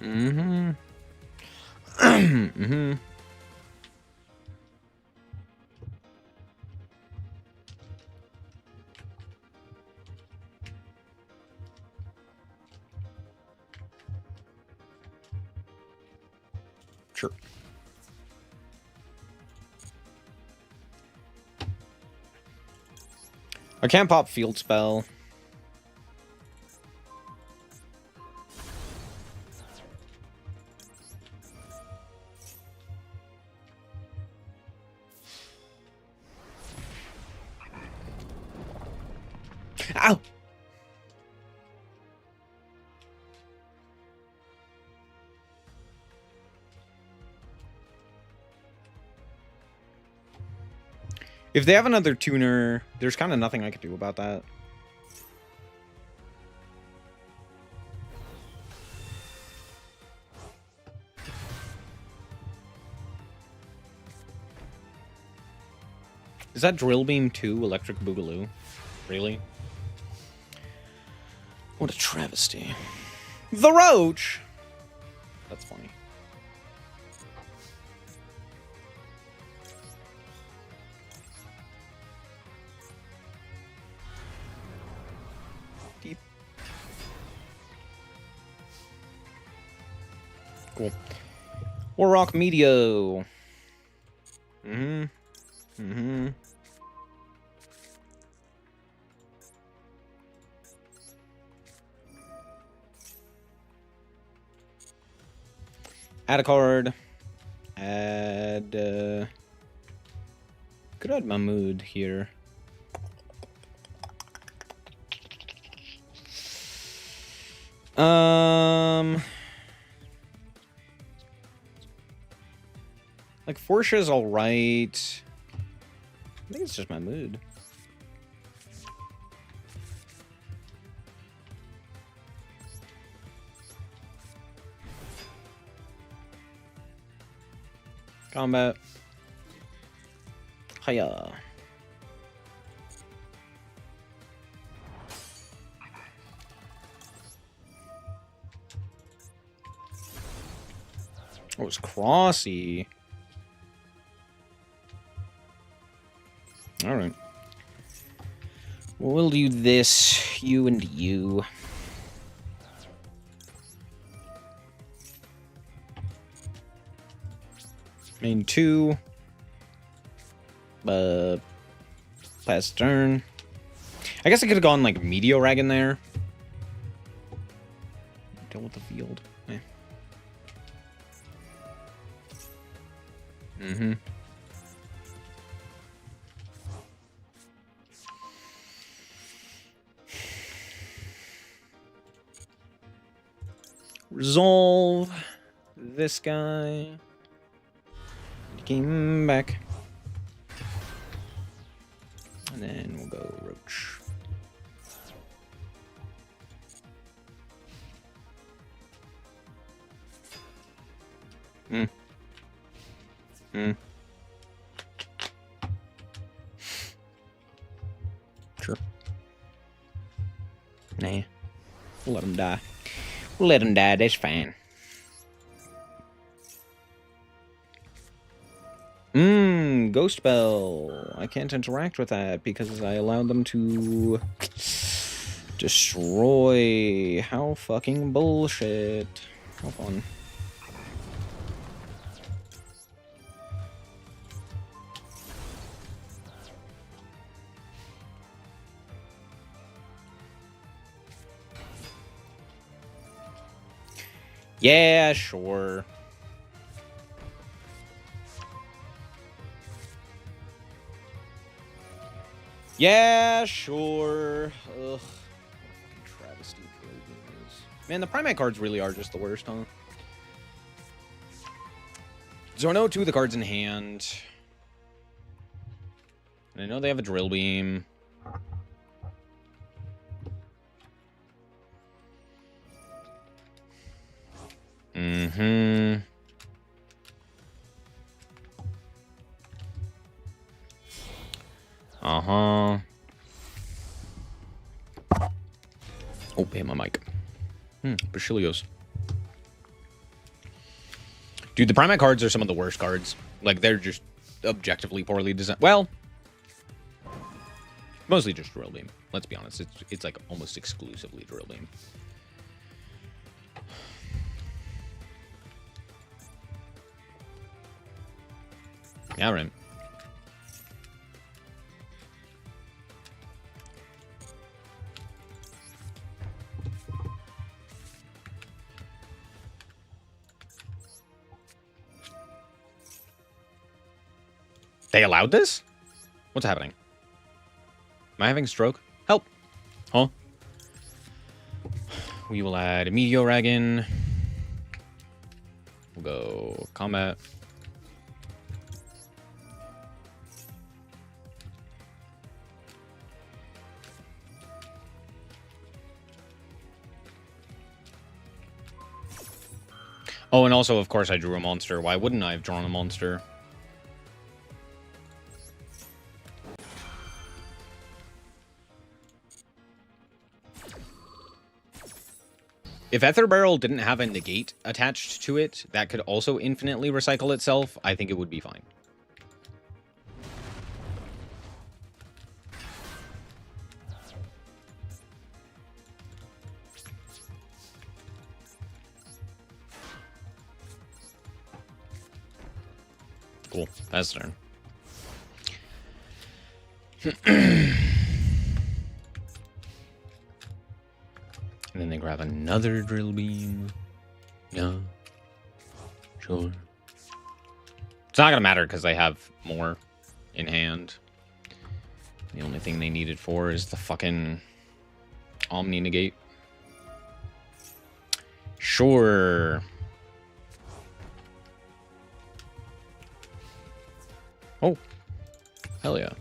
Mm-hmm. Mm-hmm. Sure. I can't pop Field Spell. Ow! If they have another tuner, there's kind of nothing I could do about that. Is that Drill Beam 2 Electric Boogaloo? Really? What a travesty. The Roach! That's funny. Deep. Cool. Warrock Medio. Mm-hmm. Mm-hmm. Add a card. Add... Could add Mahmood here. Like, Forsha's alright. I think it's just Mahmood. Combat. Hiya. Oh, it's Crossy. Alright. We'll do this, you and you. Main 2. Pass turn. I guess I could have gone like Meteorag in there. Deal with the field. Mm-hmm. Resolve this guy. Came back. And then we'll go Roach. Sure. Nah. We'll let him die. We'll let him die. That's fine. Ghost Spell. I can't interact with that because I allowed them to destroy. How fucking bullshit. How fun. Yeah, sure. Yeah, sure. Ugh. Travesty. Man, the Primate cards really are just the worst, huh? So I know 2 of the cards in hand. And I know they have a Drill Beam. Mm-hmm. Uh-huh. Oh, hit my mic. Basileos. Dude, the Primate cards are some of the worst cards. Like, they're just objectively poorly designed. Well, mostly just Drill Beam. Let's be honest. It's like almost exclusively Drill Beam. Yeah, right. They allowed this? What's happening? Am I having a stroke? Help! Huh? We will add a Meteoragon. We'll go combat. Oh, and also, of course, I drew a monster. Why wouldn't I have drawn a monster? If Ether Barrel didn't have a negate attached to it that could also infinitely recycle itself, I think it would be fine. Cool. That's turn. And then they grab another Drill Beam. Yeah. Sure. It's not gonna matter because they have more in hand. The only thing they needed for is the fucking Omni Negate. Sure. Oh. Hell yeah.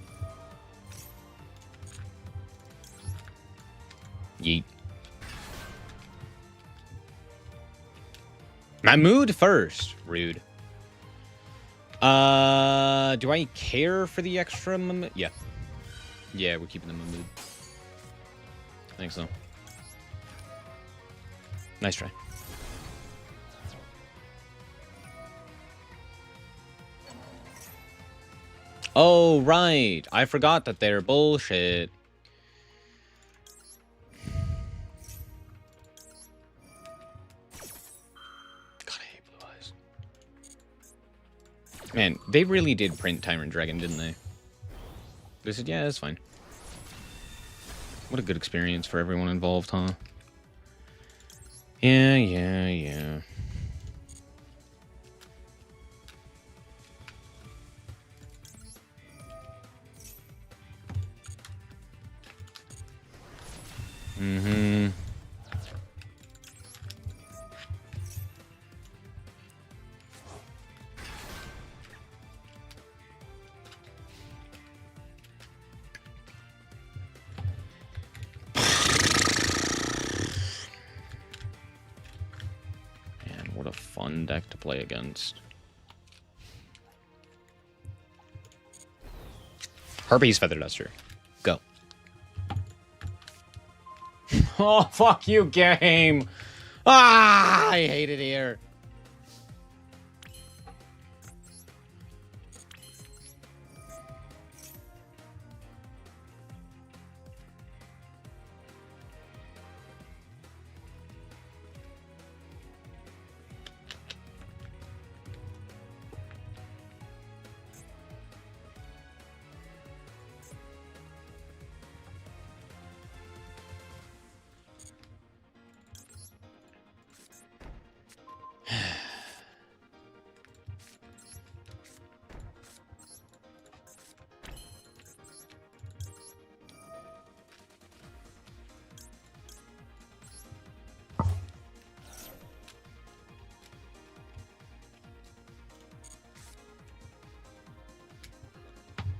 Yeet. Mahmood first. Rude. Do I care for the extra Mahmood? Yeah. Yeah, we're keeping the Mahmood. I think so. Nice try. Oh, right. I forgot that they're bullshit. God, I hate Blue Eyes. Man, they really did print Tyrant Dragon, didn't they? They said, yeah, that's fine. What a good experience for everyone involved, huh? Yeah, yeah, yeah. Mm-hmm. Man, what a fun deck to play against. Harpy's Feather Duster. Go. Oh, fuck you, game! Ah, I hate it here.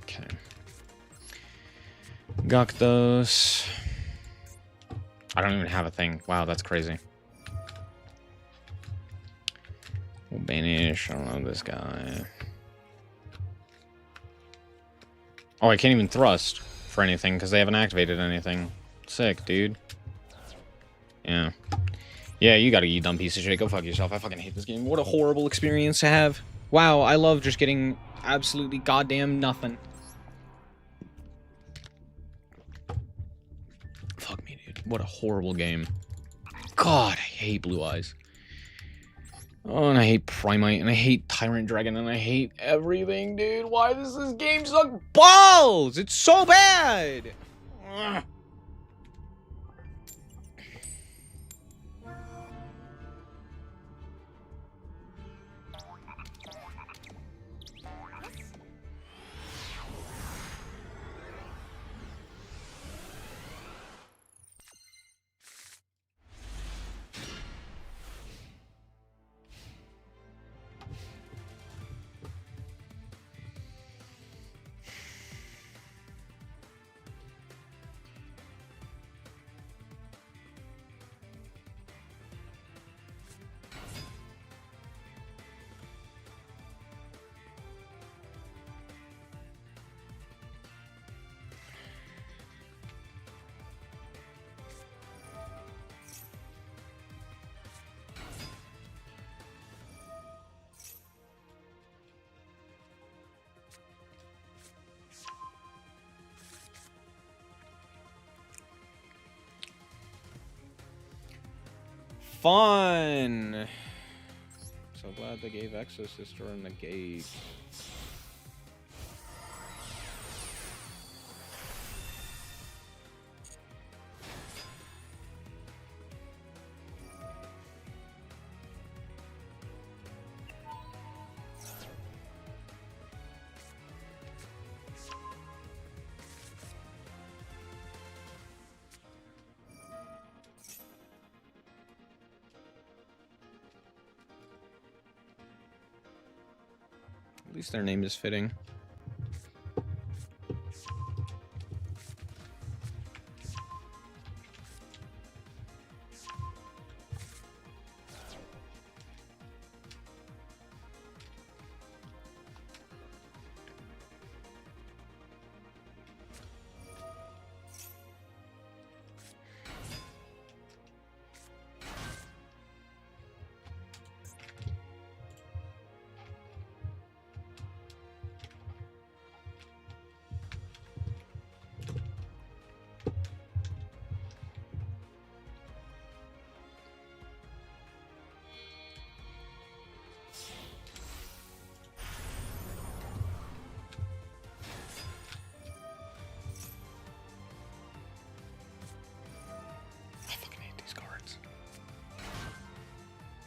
Okay. Gakdos. I don't even have a thing. Wow, that's crazy. We'll banish. I don't know this guy. Oh, I can't even thrust for anything because they haven't activated anything. Sick, dude. Yeah. Yeah, you gotta, you dumb piece of shit. Go fuck yourself. I fucking hate this game. What a horrible experience to have. Wow, I love just getting absolutely goddamn nothing. Fuck me, dude. What a horrible game. God, I hate Blue Eyes. Oh, and I hate Primite, and I hate Tyrant Dragon, and I hate everything, dude. Why does this game suck balls? It's so bad! Ugh. Fun! So glad they gave Exosister a negate. At least their name is fitting.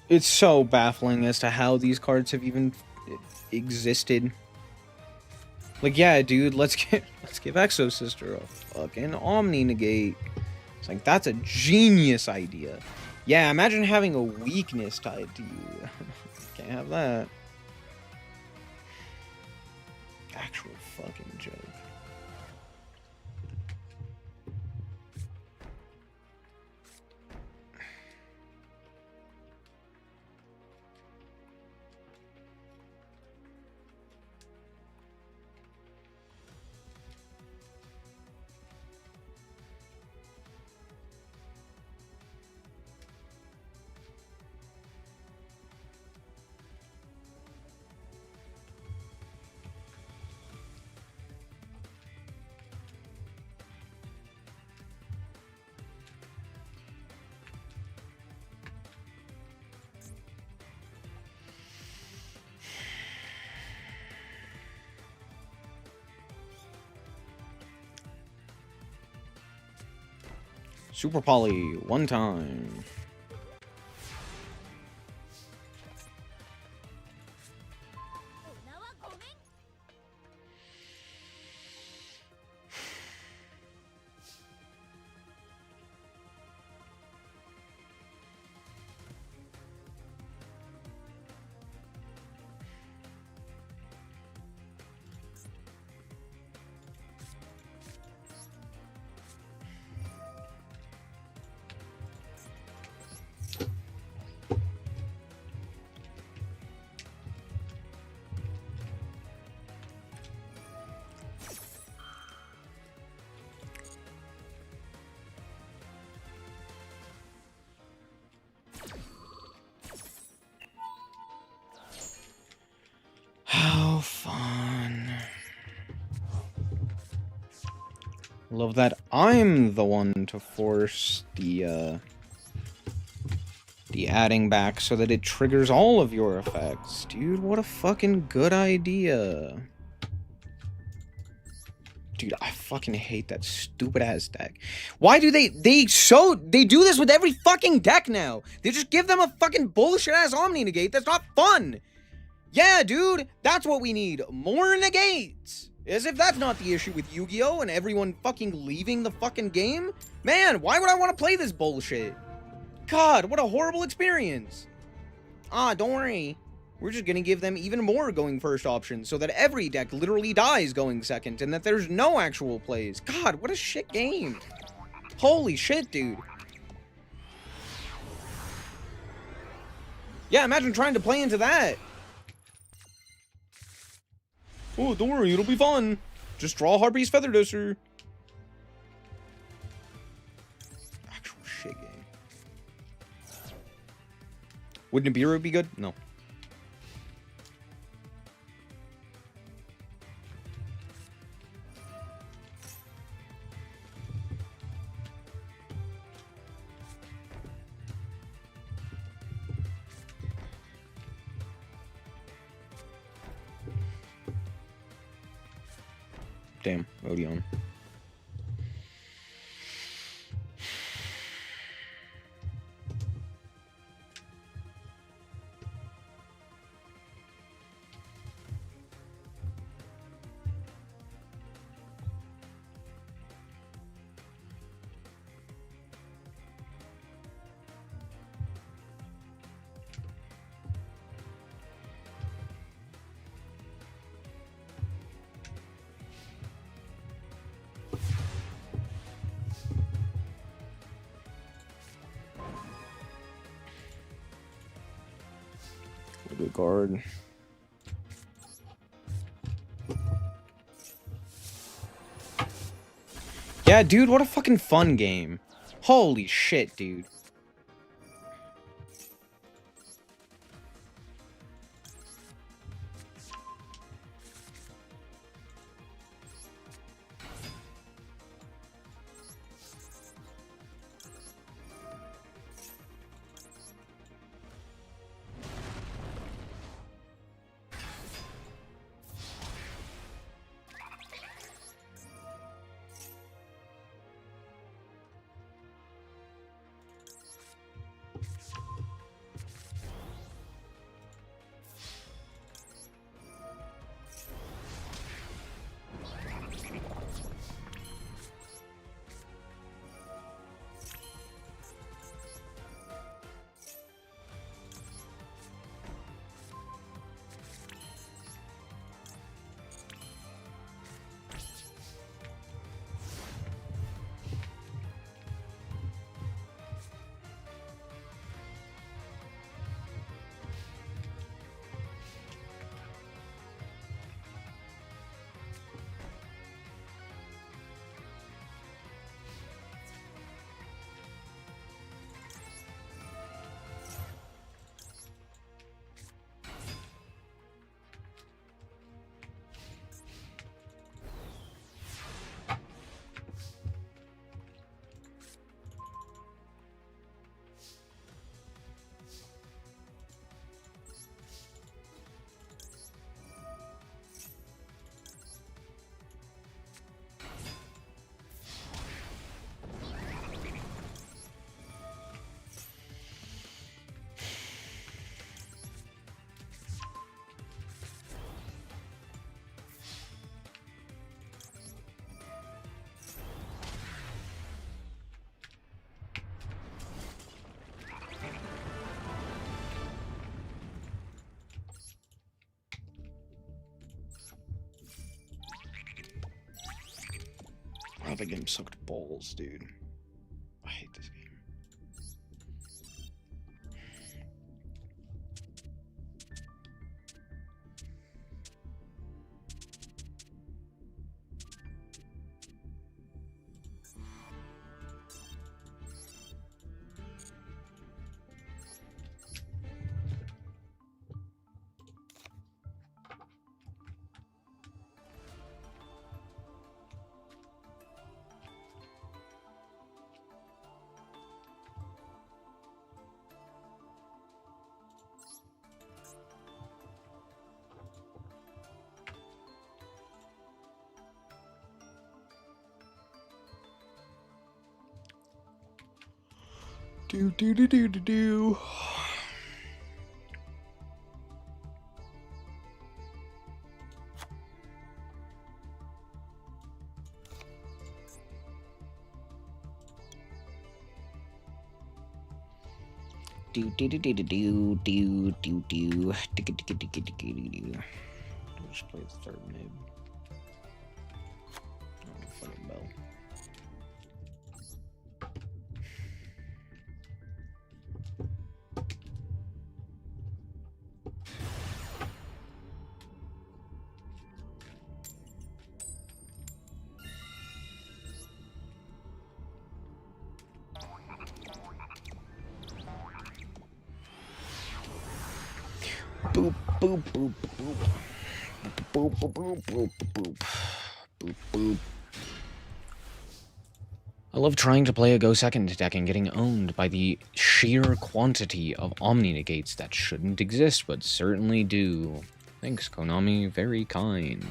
It's so baffling as to how these cards have even existed. Like, yeah, dude, let's give Exosister a fucking Omni negate. It's like, that's a genius idea. Yeah, imagine having a weakness tied to you. Can't have that. Actual fucking joke. Super Poly, one time. How fun. Love that I'm the one to force the adding back so that it triggers all of your effects. Dude, what a fucking good idea. Dude, I fucking hate that stupid ass deck. Why do they do this with every fucking deck now? They just give them a fucking bullshit ass Omni negate that's not fun. Yeah, dude, that's what we need. More negates. As if that's not the issue with Yu-Gi-Oh! And everyone fucking leaving the fucking game. Man, why would I want to play this bullshit? God, what a horrible experience. Ah, don't worry. We're just gonna give them even more going first options so that every deck literally dies going second and that there's no actual plays. God, what a shit game. Holy shit, dude. Yeah, imagine trying to play into that. Oh, don't worry, it'll be fun. Just draw Harpy's Feather Duster. Actual shit game. Would Nibiru be good? No. Damn, Odeon. Good guard. Yeah, dude, what a fucking fun game. Holy shit, dude. God, that game sucked balls, dude. I hate this game. Do. Just play the third mid. Oh, fucking bell. Boop, boop, boop, boop. Boop, boop, boop, boop, boop. Boop, boop. I love trying to play a Go Second deck and getting owned by the sheer quantity of Omni negates that shouldn't exist, but certainly do. Thanks, Konami. Very kind.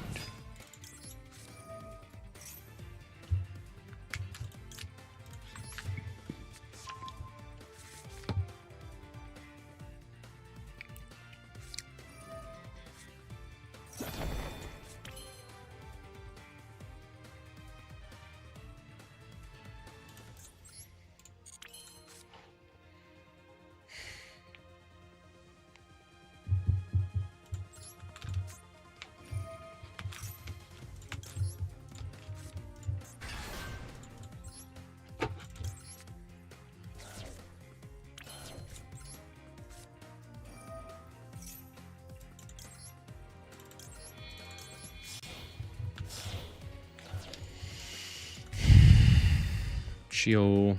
Shio.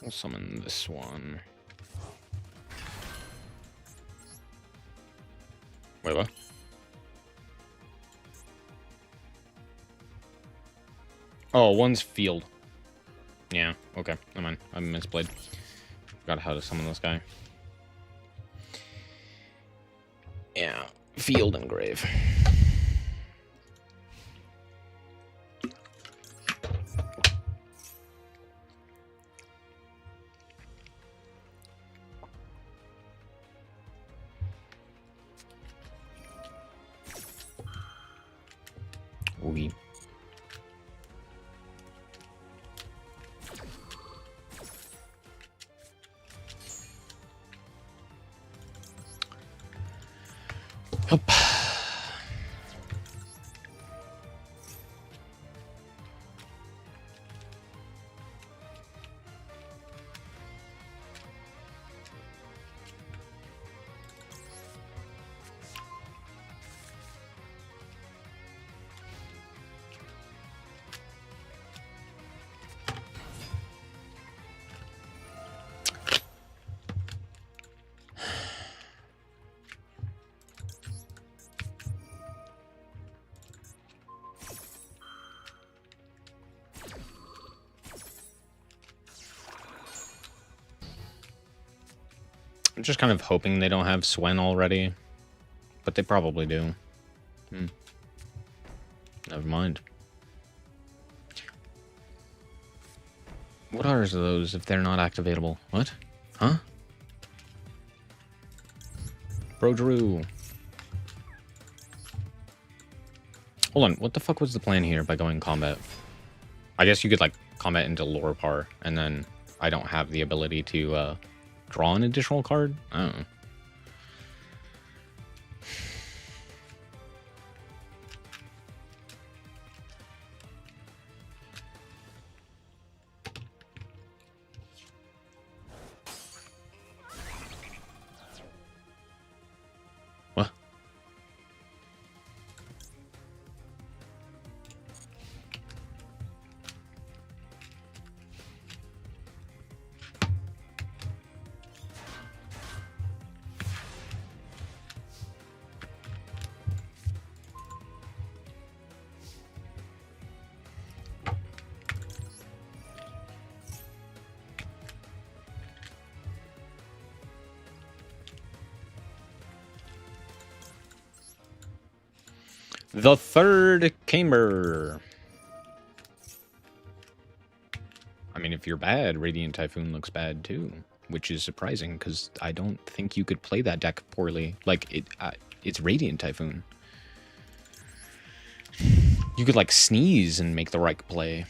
We'll summon this one. Wait, what? Oh, one's field. Yeah, okay. Never mind. I misplayed. Forgot how to summon this guy. Yeah, field and grave. Oogie. Up. I'm just kind of hoping they don't have Swen already, but they probably do. Never mind. What are those if they're not activatable? What? Huh? Bro Drew. Hold on, what the fuck was the plan here by going combat? I guess you could, like, combat into lore par, and then I don't have the ability to, draw an additional card? I don't know. What? The third chamber. I mean, if you're bad, Radiant Typhoon looks bad too, which is surprising because I don't think you could play that deck poorly. Like, it's Radiant Typhoon. You could, like, sneeze and make the right play.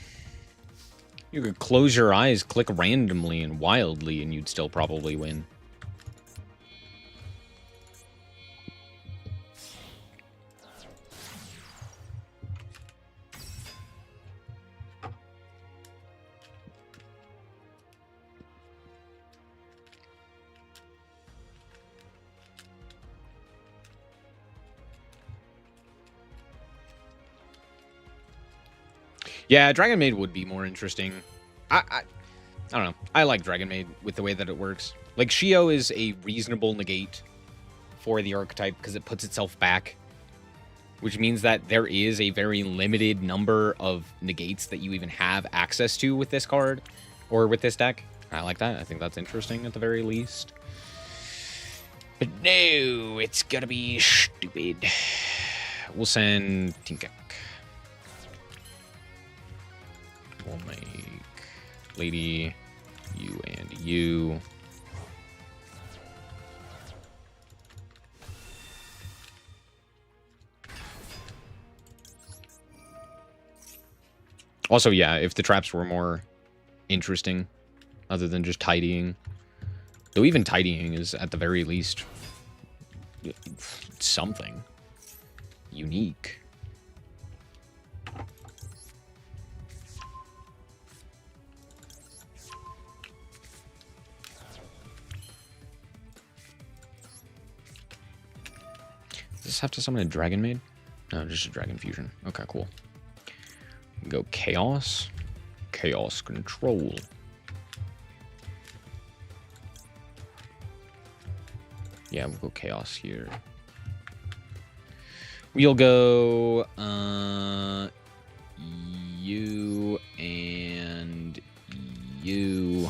You could close your eyes, click randomly and wildly, and you'd still probably win. Yeah, Dragon Maid would be more interesting. I don't know. I like Dragon Maid with the way that it works. Like, Shio is a reasonable negate for the archetype because it puts itself back, which means that there is a very limited number of negates that you even have access to with this card or with this deck. I like that. I think that's interesting at the very least. But no, it's gonna be stupid. We'll send Tinkek. We'll make Lady, you and you. Also, yeah, if the traps were more interesting, other than just tidying. Though even tidying is, at the very least, something unique. Does this have to summon a Dragon Maid? No, just a Dragon Fusion. Okay, cool. Go Chaos. Chaos Control. Yeah, we'll go Chaos here. We'll go you and you.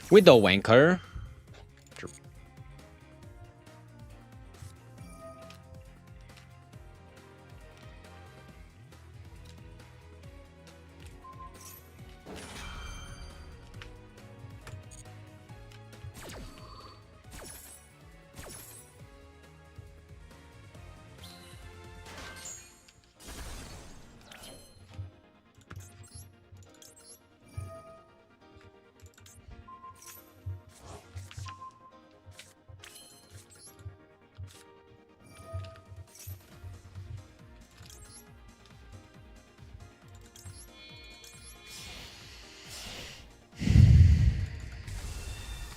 With the wanker. Sure.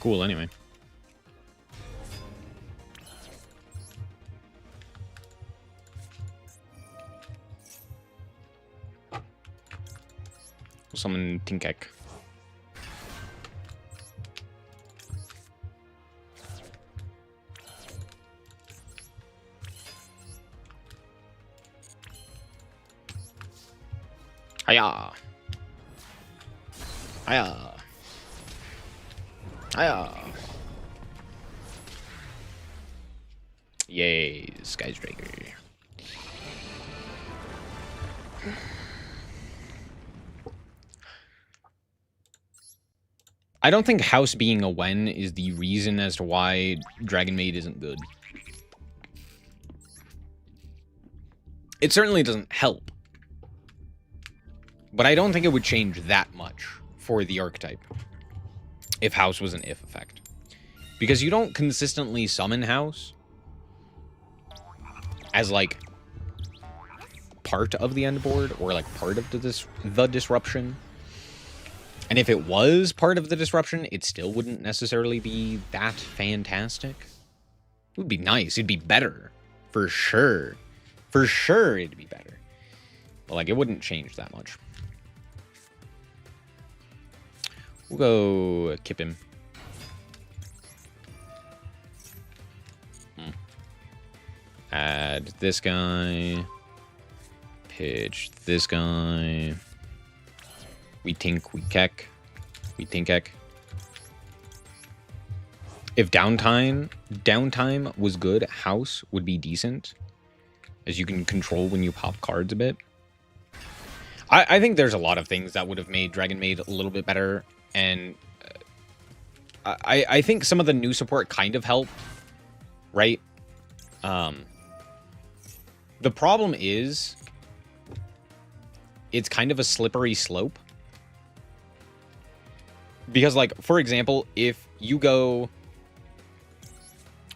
Cool, anyway. We'll summon Tinkek. Hiya! Hiya! Hiya! Yay, Sky Striker. I don't think House being a Wen is the reason as to why Dragon Maid isn't good. It certainly doesn't help. But I don't think it would change that much for the archetype if House was an if effect. Because you don't consistently summon House as, like, part of the end board or, like, part of the disruption. And if it was part of the disruption, it still wouldn't necessarily be that fantastic. It would be nice. It'd be better. For sure. For sure it'd be better. But, like, it wouldn't change that much. We'll go kip him. Add this guy. Pitch this guy. We tink, we keck. We tinkek. If downtime was good, House would be decent. As you can control when you pop cards a bit. I think there's a lot of things that would have made Dragon Maid a little bit better. And I think some of the new support kind of help. Right? The problem is it's kind of a slippery slope. Because, like, for example, if you go...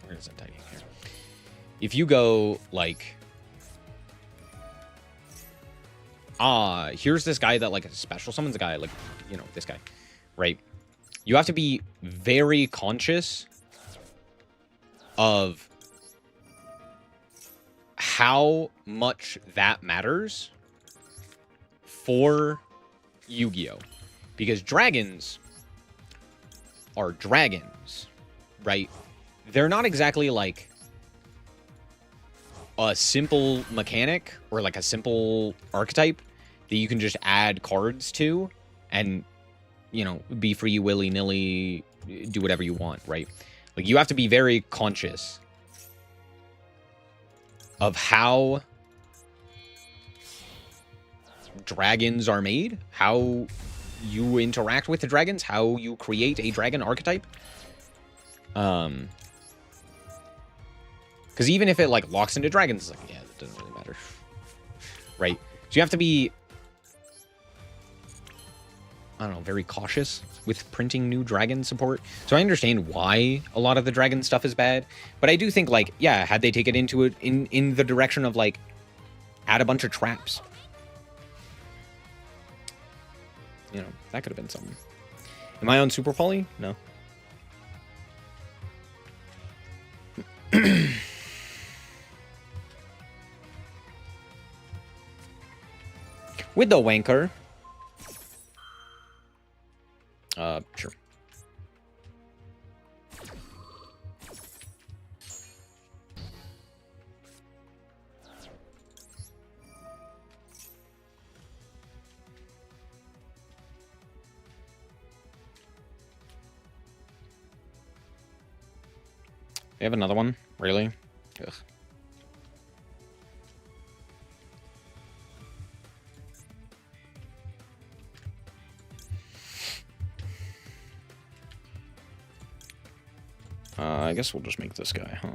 Where is that tagging here? If you go, like... here's this guy that, like, special summons a guy, like, you know, this guy, right? You have to be very conscious of how much that matters for Yu-Gi-Oh! Because dragons are dragons, right? They're not exactly like a simple mechanic or like a simple archetype that you can just add cards to and, you know, be free willy-nilly, do whatever you want, right? Like, you have to be very conscious of how dragons are made, how you interact with the dragons, how you create a dragon archetype. Because even if it, like, locks into dragons, it's like, yeah, that doesn't really matter. Right? So you have to be, I don't know, very cautious with printing new dragon support. So I understand why a lot of the dragon stuff is bad, but I do think, like, yeah, had they taken into it in the direction of, like, add a bunch of traps, you know, that could have been something. Am I on Super Poly? No. With the wanker. Sure. We have another one? Really? Ugh. I guess we'll just make this guy, huh?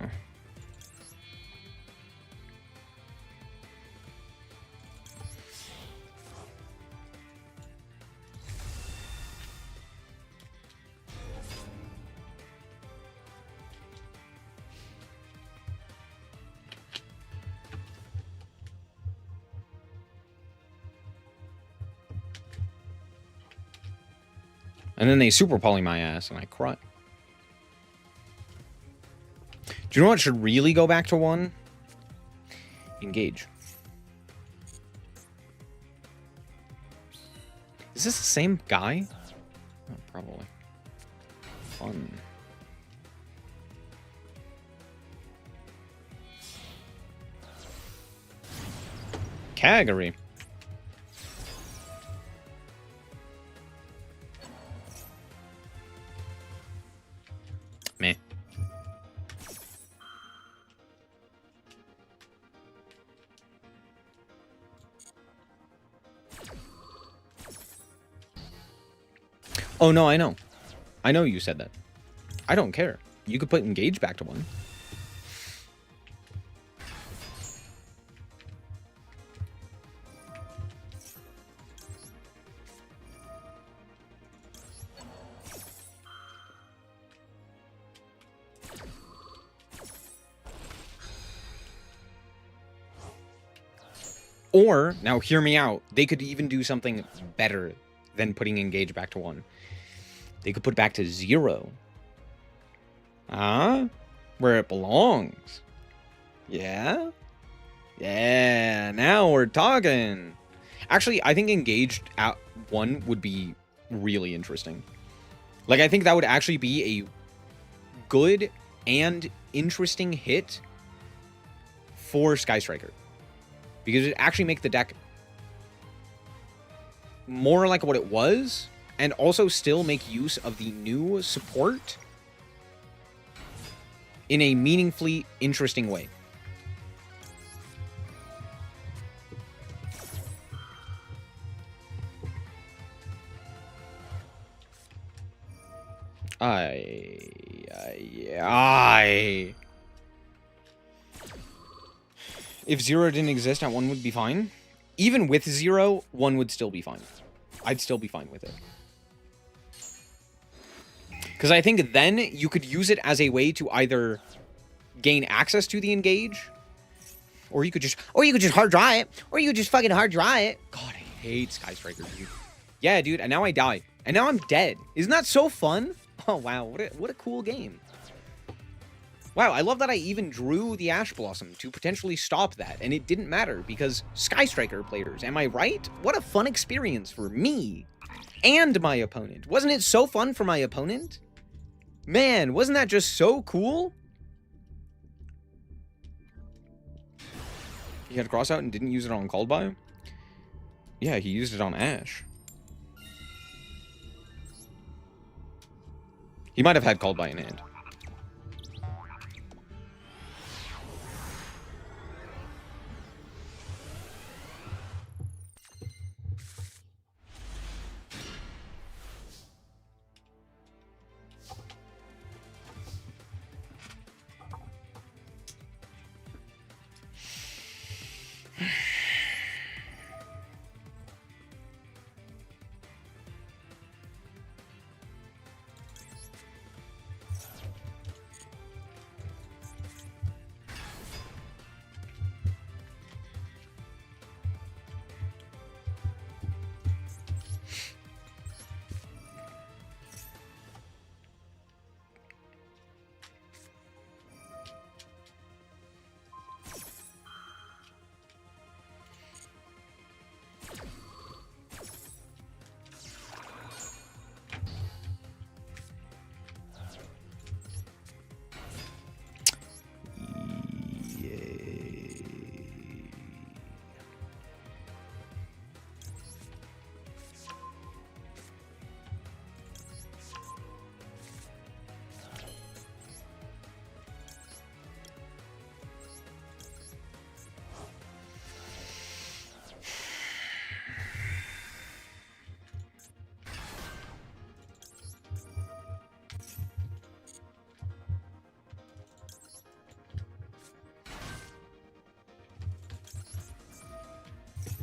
And then they super poly my ass, and I cry. Do you know what should really go back to 1? Engage. Is this the same guy? Oh, probably. Fun. Kagari. Meh. Oh, no, I know. I know you said that. I don't care. You could put engage back to 1. Or, now hear me out, they could even do something better than putting engage back to 1. They could put it back to 0. Huh? Where it belongs. Yeah? Yeah, now we're talking. Actually, I think engaged at 1 would be really interesting. Like, I think that would actually be a good and interesting hit for Sky Striker. Because it actually make the deck more like what it was, and also still make use of the new support in a meaningfully interesting way. If 0 didn't exist, at 1 would be fine. Even with 0, 1 would still be fine. I'd still be fine with it. Because I think then you could use it as a way to either gain access to the engage, or you could just hard draw it, or you could just fucking hard draw it. God, I hate Sky Striker, dude. Yeah, dude, and now I die. And now I'm dead. Isn't that so fun? Oh, wow, what a cool game. Wow, I love that I even drew the Ash Blossom to potentially stop that, and it didn't matter because Sky Striker players, am I right? What a fun experience for me and my opponent. Wasn't it so fun for my opponent? Man, wasn't that just so cool? He had cross out and didn't use it on Called By? Yeah, he used it on Ash. He might have had Called By in hand.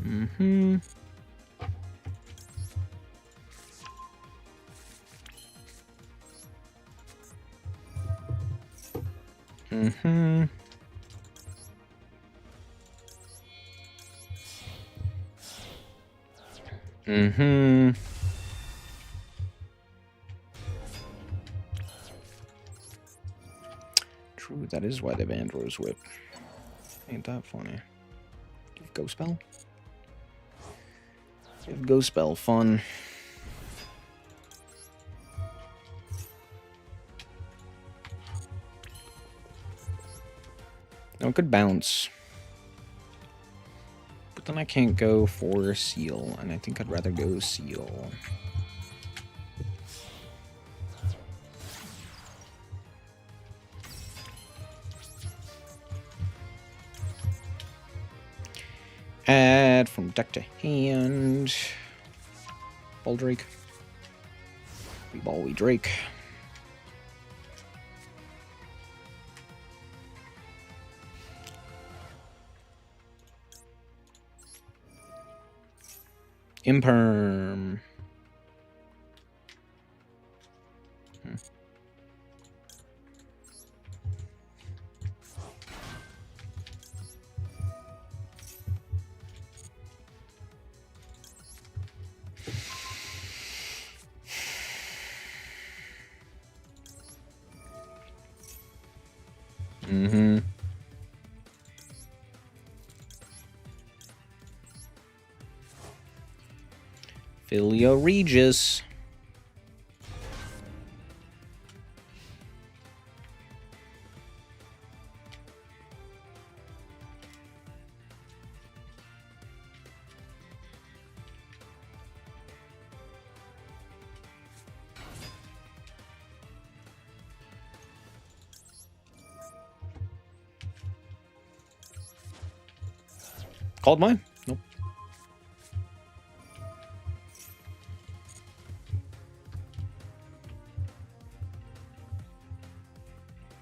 Mm-hmm. Mm-hmm. Mm-hmm. True, that is why they banned Rose Whip. Ain't that funny? Give Ghost Spell? Give Ghost Spell fun. No, it could bounce. But then I can't go for Seal, and I think I'd rather go Seal. Add from deck to hand. Baldrake. We ball, we Drake. Imperm. Mm-hmm. Filio Regis. Called mine. Nope.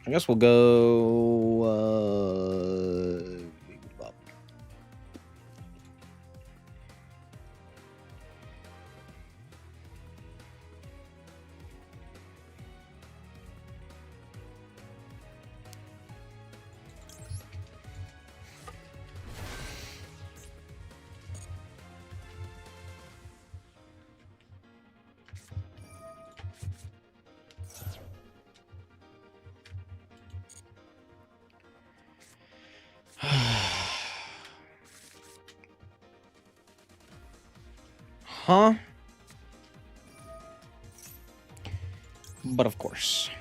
I guess we'll go. Huh? But of course.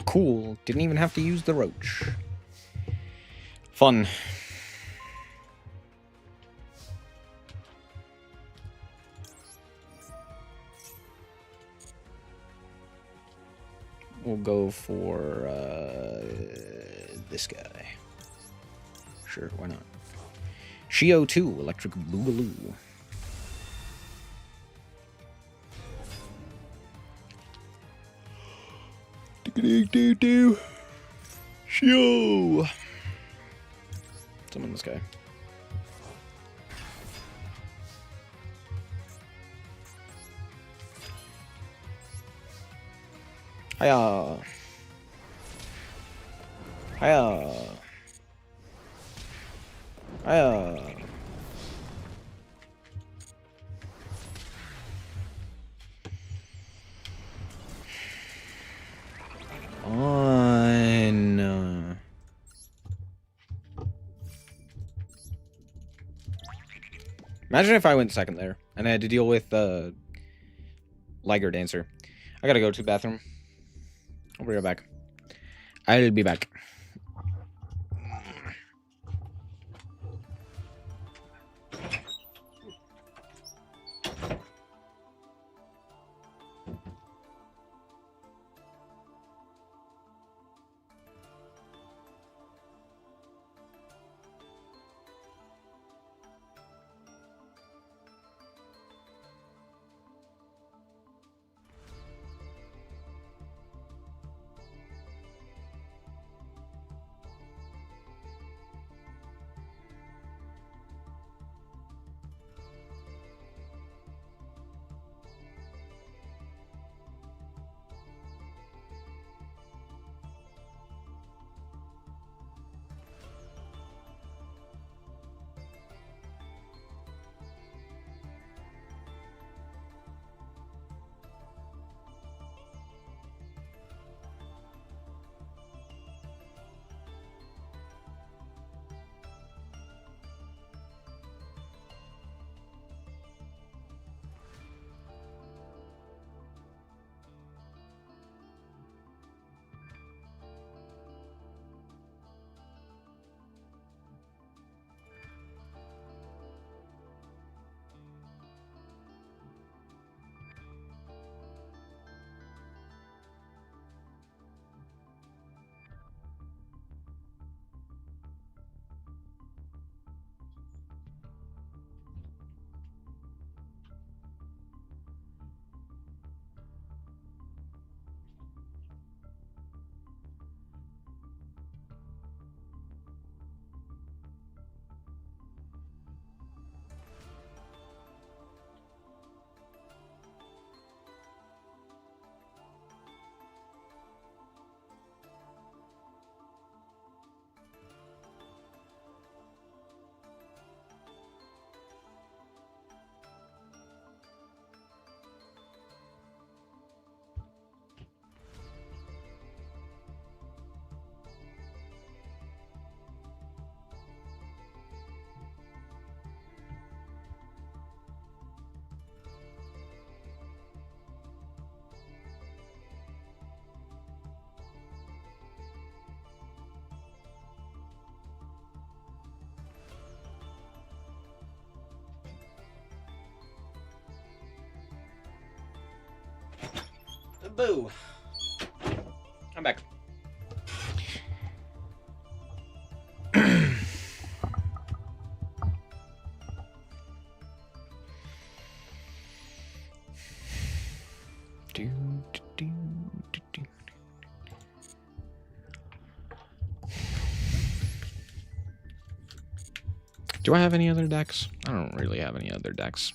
Cool. Didn't even have to use the roach. Fun. We'll go for this guy. Sure, why not? Shio 2, Electric Boogaloo. Do. Shio. Summon this guy. Hiya. Hiya. Hiya. On. Imagine if I went second there and I had to deal with Liger Dancer. I gotta go to the bathroom. I'll be right back. I'll be back. Boo. I'm back. Do I have any other decks? I don't really have any other decks.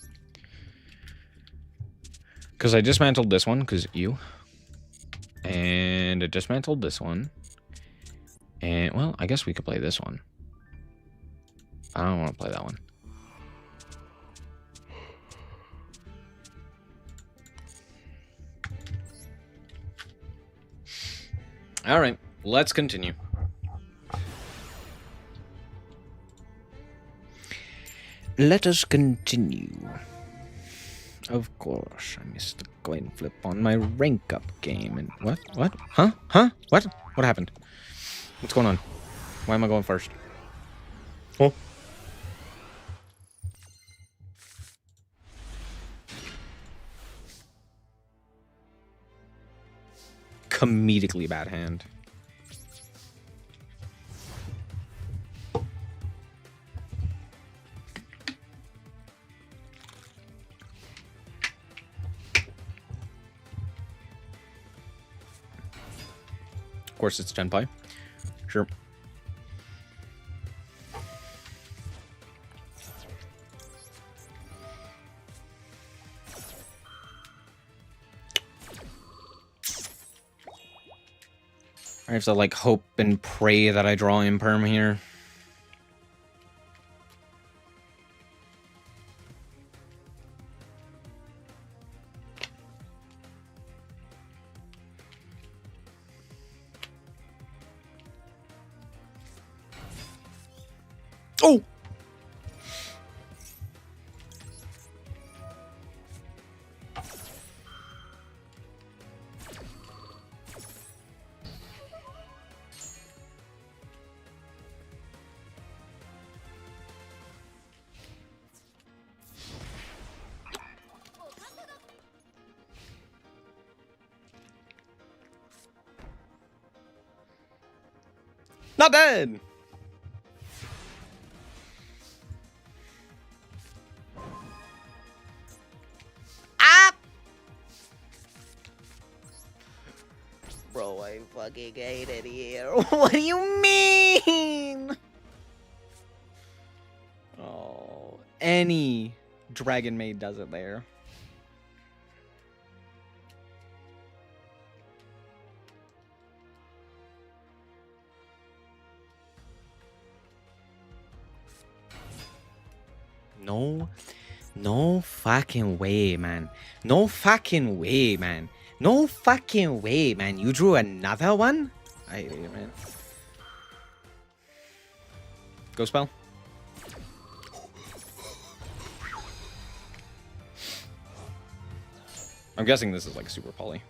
Because I dismantled this one, because you. And I dismantled this one. And, well, I guess we could play this one. I don't want to play that one. Alright, let's continue. Let us continue. Of course, I missed the coin flip on my rank up game. And what? Huh? What happened? What's going on? Why am I going first? Oh. Comedically bad hand. Of course, it's Genpai. Sure. I have to, like, hope and pray that I draw Imperm here. Oh! Not dead! Bro, I fucking hate it here. What do you mean? Oh, any Dragon Maid does it there. No fucking way, man. No fucking way, man. No fucking way, man. You drew another one? I hate you, man. Go spell. I'm guessing this is like super poly.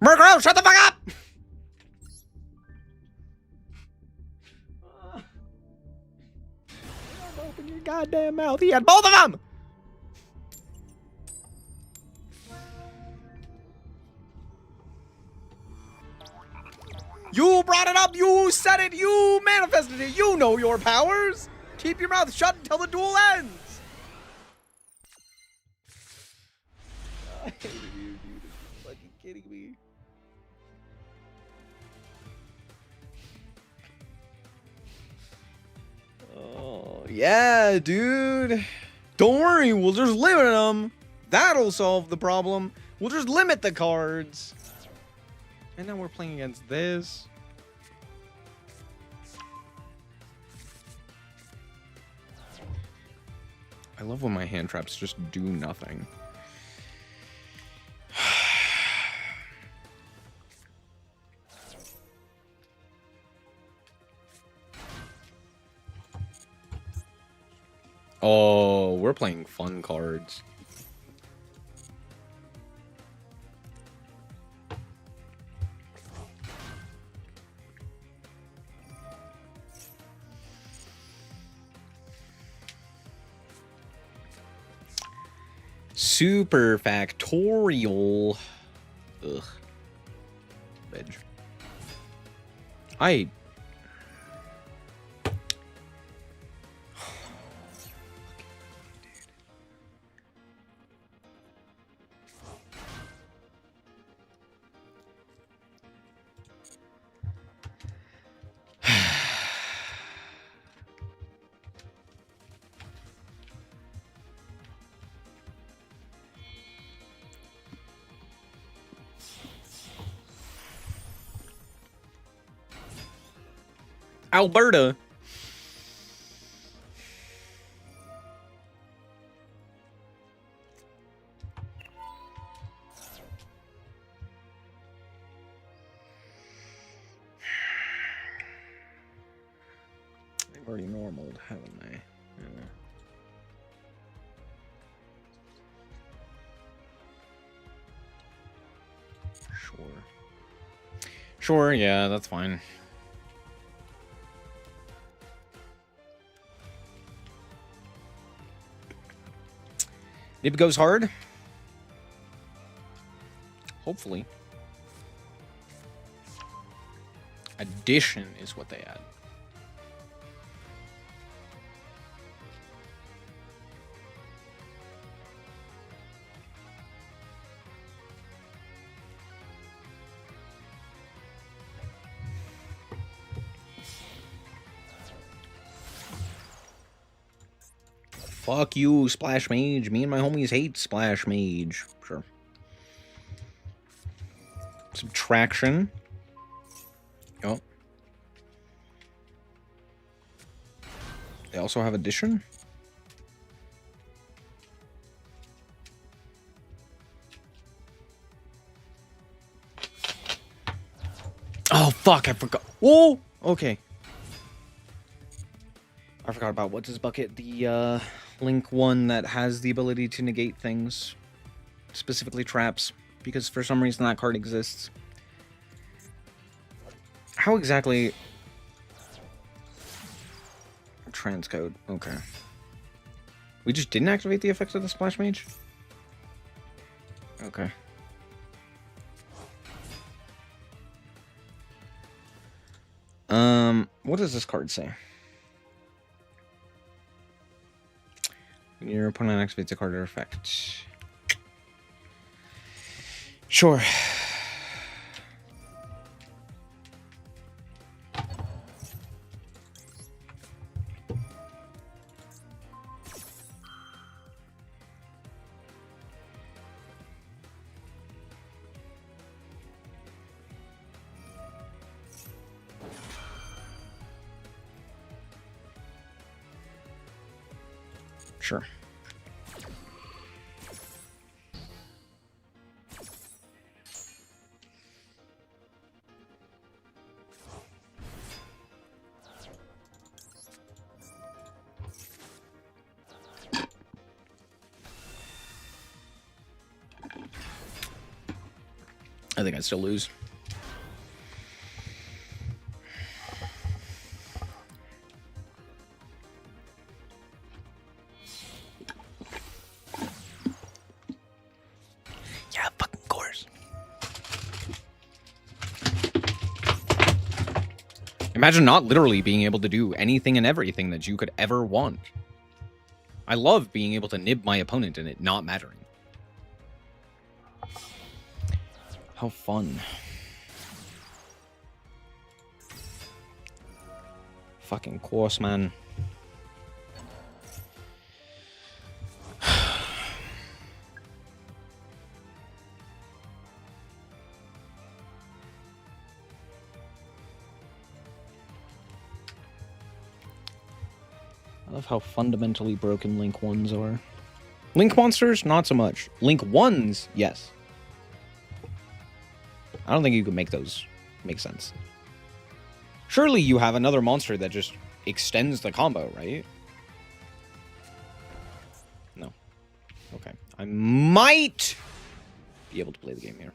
Murkrow, shut the fuck up! Open your goddamn mouth. He had both of them! You brought it up, you said it, you manifested it, you know your powers! Keep your mouth shut until the duel ends! I hate you, dude. Are you fucking kidding me? Oh, yeah, dude. Don't worry, we'll just limit them. That'll solve the problem. We'll just limit the cards. And now we're playing against this. I love when my hand traps just do nothing. Oh, we're playing fun cards. Super Factorial. Ugh. Veg. I... Alberta. I've already normaled, haven't I? Yeah. Sure. Sure, yeah, that's fine. Nib goes hard. Hopefully. Addition is what they add. Fuck you, Splash Mage. Me and my homies hate Splash Mage. Sure. Subtraction. Oh. They also have addition? Oh, fuck, I forgot. Whoa! Okay. I forgot about what's his bucket. The, Link one that has the ability to negate things. Specifically traps. Because for some reason that card exists. How exactly... Transcode. Okay. We just didn't activate the effects of the Splash Mage? Okay. What does this card say? When your opponent activates a card or effect. Sure. Sure. I think I'd still lose. Yeah, fucking course. Imagine not literally being able to do anything and everything that you could ever want. I love being able to nib my opponent and it not mattering. How fun. Fucking course, man. I love how fundamentally broken Link 1s are. Link monsters, not so much. Link 1s, yes. I don't think you can make those make sense. Surely you have another monster that just extends the combo, right? I might be able to play the game here.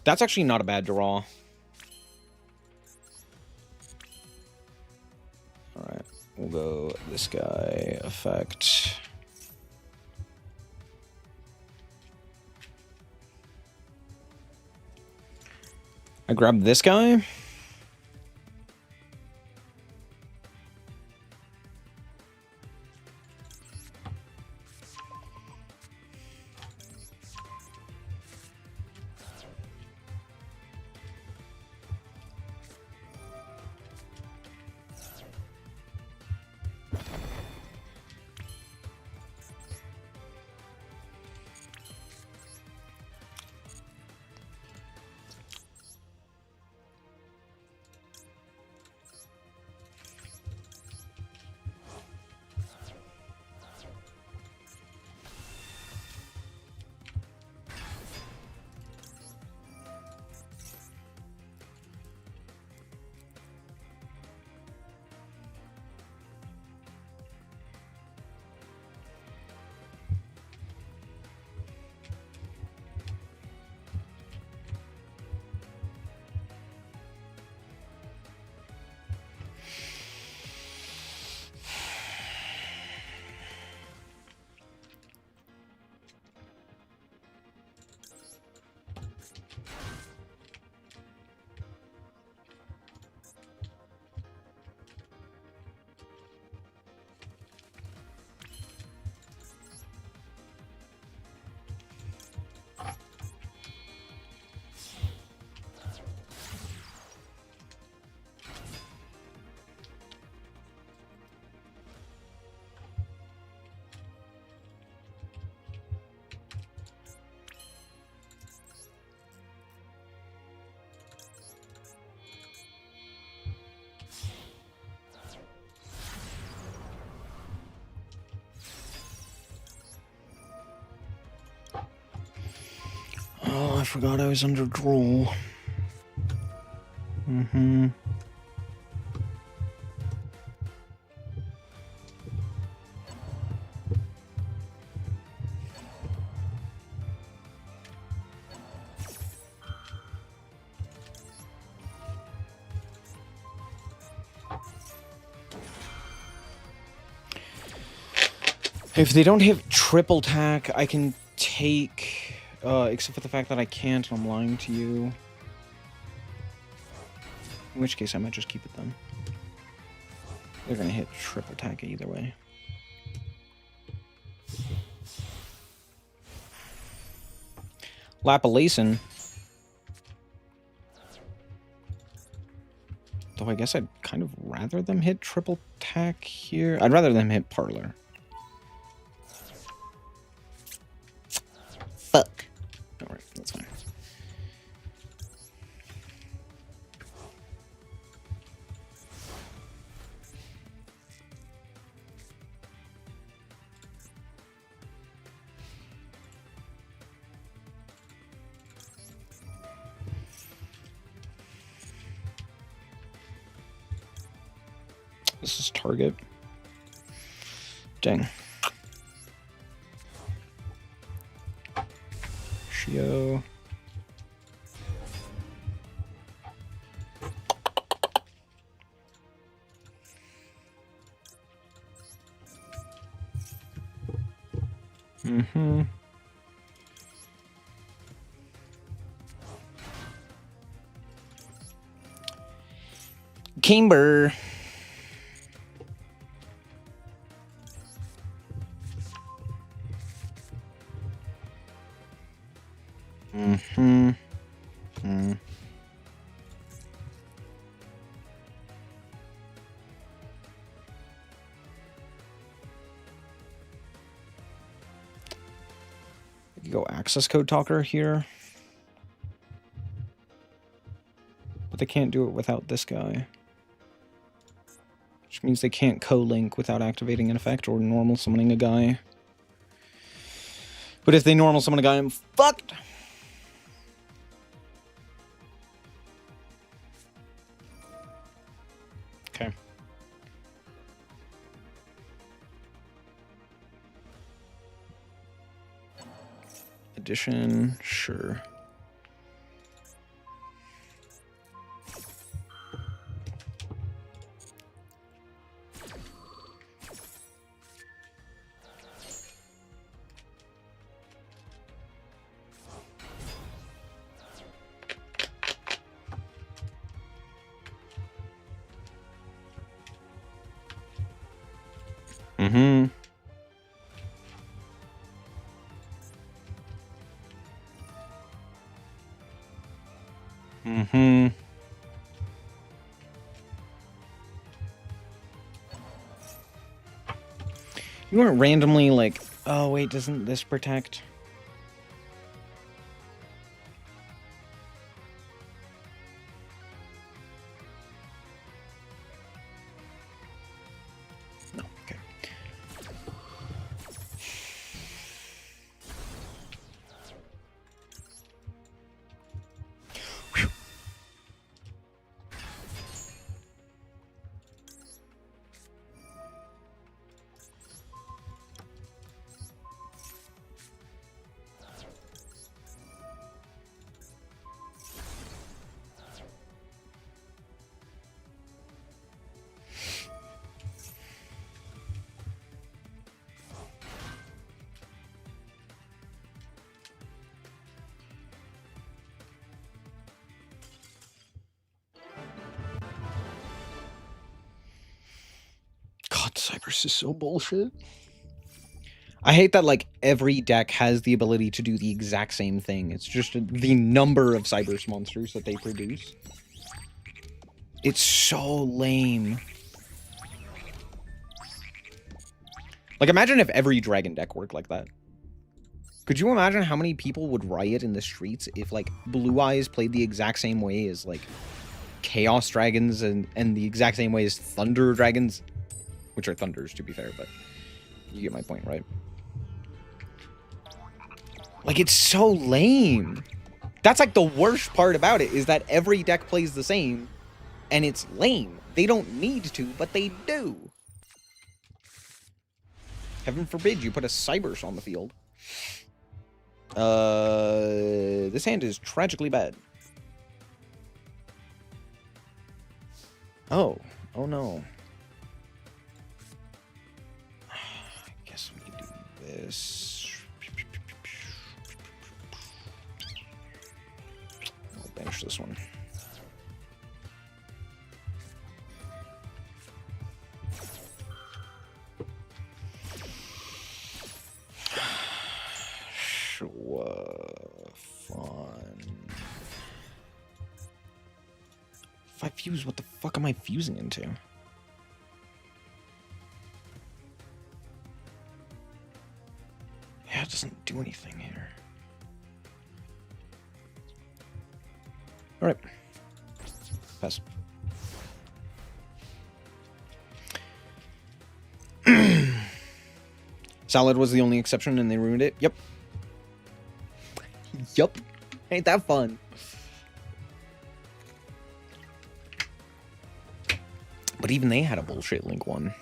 That's actually not a bad draw. Alright, we'll go this guy, effect. I grab this guy. Oh, I forgot I was under draw. If they don't hit triple tack, I can take... except for the fact that I can't, and I'm lying to you. In which case, I might just keep it then. They're gonna hit triple tack either way. Lapalaisen. Though I guess I'd kind of rather them hit triple tack here. I'd rather them hit Parlor. Fuck. Alright, that's fine. This is target. Dang. Shio. Camber. Go access code talker here. But they can't do it without this guy. Which means they can't co-link without activating an effect or normal summoning a guy. But if they normal summon a guy, I'm fucked! Okay. Addition, sure. Mm-hmm. Mm-hmm. You weren't randomly like, oh wait, doesn't this protect? No, okay. Whew. God, Cypress is so bullshit. I hate that, like, every deck has the ability to do the exact same thing. It's just the number of Cypress monsters that they produce. It's so lame. Like, imagine if every dragon deck worked like that. Could you imagine how many people would riot in the streets if, like, Blue Eyes played the exact same way as, like, Chaos Dragons and the exact same way as Thunder Dragons? Which are Thunders, to be fair, but you get my point, right? Like, it's so lame. That's, like, the worst part about it, is that every deck plays the same, and it's lame. They don't need to, but they do. Heaven forbid you put a Cybers on the field. This hand is tragically bad. Oh. Oh, no. I guess we can do this. I'll bench this one. Fun. If I fuse, what the fuck am I fusing into? Yeah, it doesn't do anything here. Alright. Pass. Salad was the only exception and they ruined it. Yep. Yup. Ain't that fun? But even they had a bullshit Link one.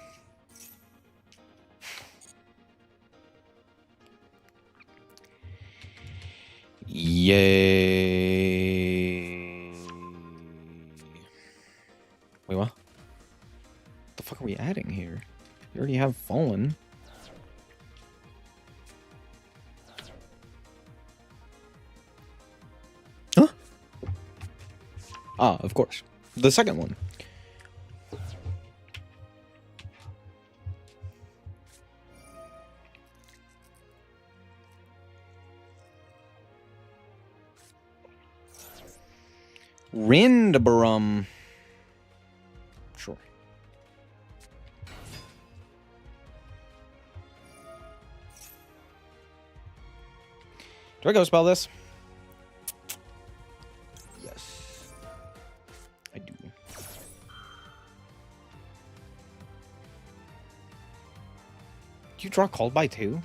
Yay. Wait, what? What the fuck are we adding here? You already have Fallen. Huh? Ah, of course. The second one. Rindbarum. Sure. Do I go spell this? Yes. I do. Do you draw called by 2?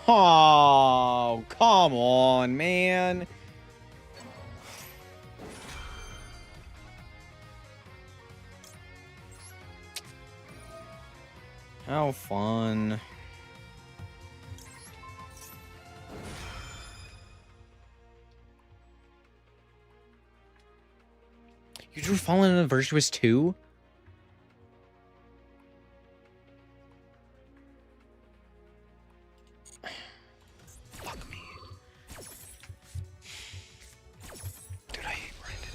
Oh, come on, man. How fun. You drew Fallen in a Virtuous too? Fuck me. Dude, I hate Brandon.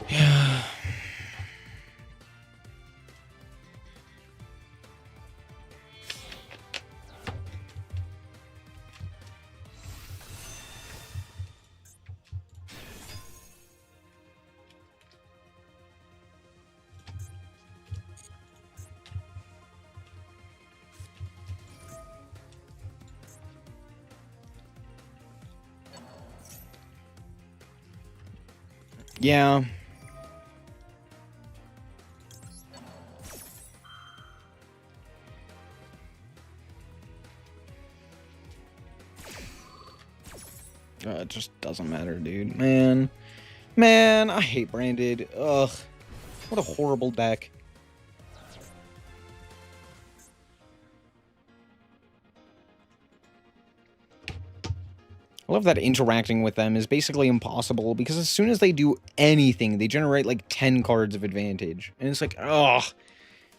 Yeah. Yeah. It just doesn't matter, dude. Man, I hate Branded. Ugh. What a horrible deck. I love that interacting with them is basically impossible because as soon as they do anything, they generate like 10 cards of advantage. And it's like, ugh.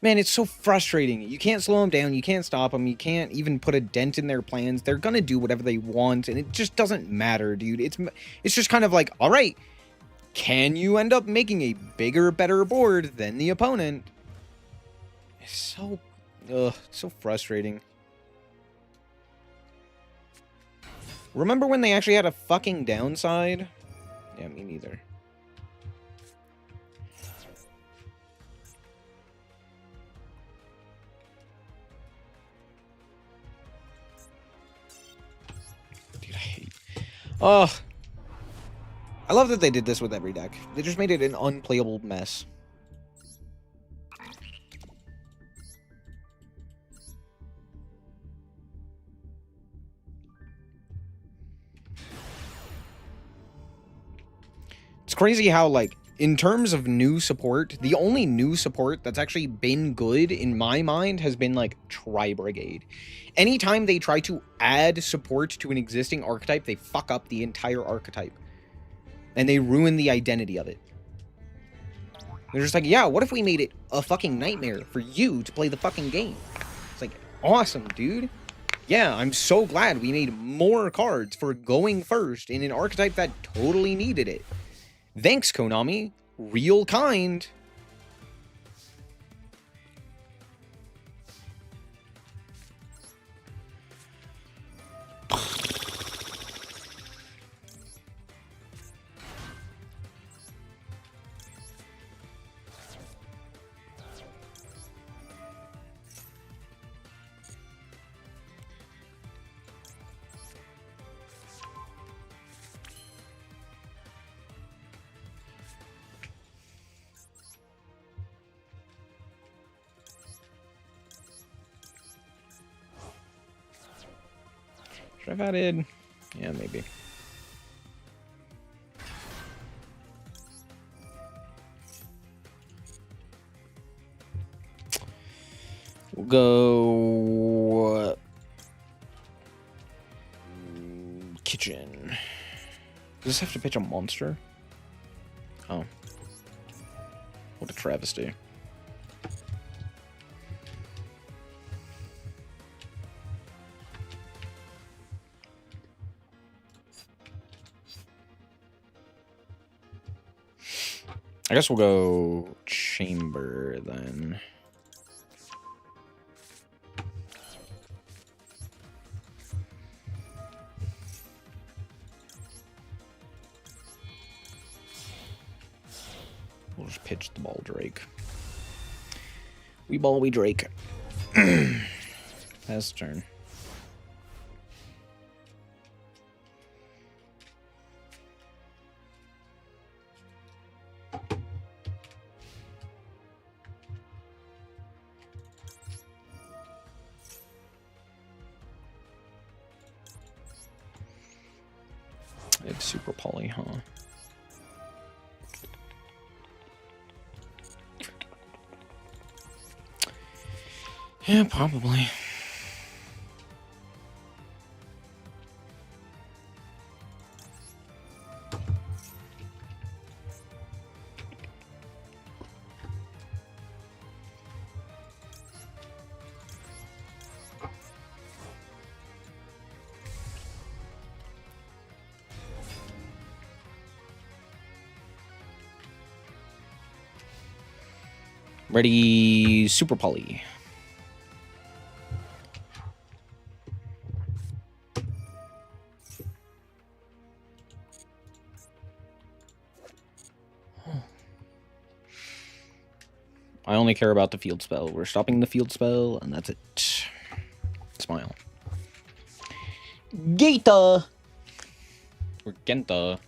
Man, it's so frustrating. You can't slow them down. You can't stop them. You can't even put a dent in their plans. They're going to do whatever they want, and it just doesn't matter, dude. It's just kind of like, all right, can you end up making a bigger, better board than the opponent? It's so frustrating. Remember when they actually had a fucking downside? Yeah, me neither. Dude, I hate... Ugh. I love that they did this with every deck. They just made it an unplayable mess. It's crazy how, like, in terms of new support, the only new support that's actually been good in my mind has been, like, Tri-Brigade. Anytime they try to add support to an existing archetype, they fuck up the entire archetype. And they ruin the identity of it. They're just like, yeah, what if we made it a fucking nightmare for you to play the fucking game? It's like, awesome, dude. Yeah, I'm so glad we made more cards for going first in an archetype that totally needed it. Thanks, Konami. Real kind. Should I have added? Yeah, maybe. We'll go... kitchen. Does this have to pitch a monster? Oh. What a travesty. I guess we'll go chamber then. We'll just pitch the ball Drake. We ball, we Drake. Pass turn. It's super poly, huh? Yeah, probably. Ready, super poly. I only care about the field spell. We're stopping the field spell, and that's it. Smile. Geta! Or Genta.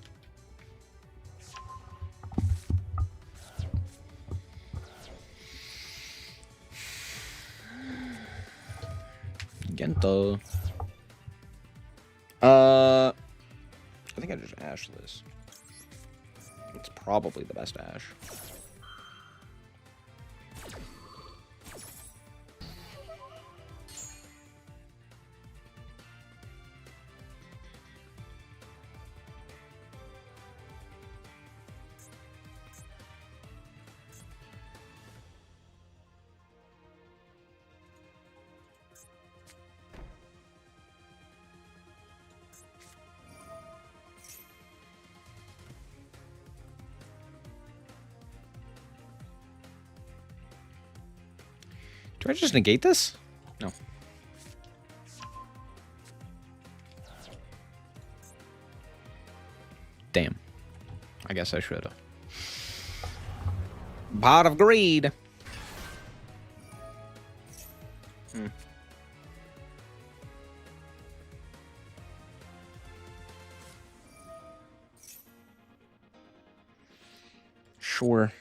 Genta. I think I just ash this. It's probably the best ash. Do I just negate this? No. Damn. I guess I should have. Pot of greed. Sure.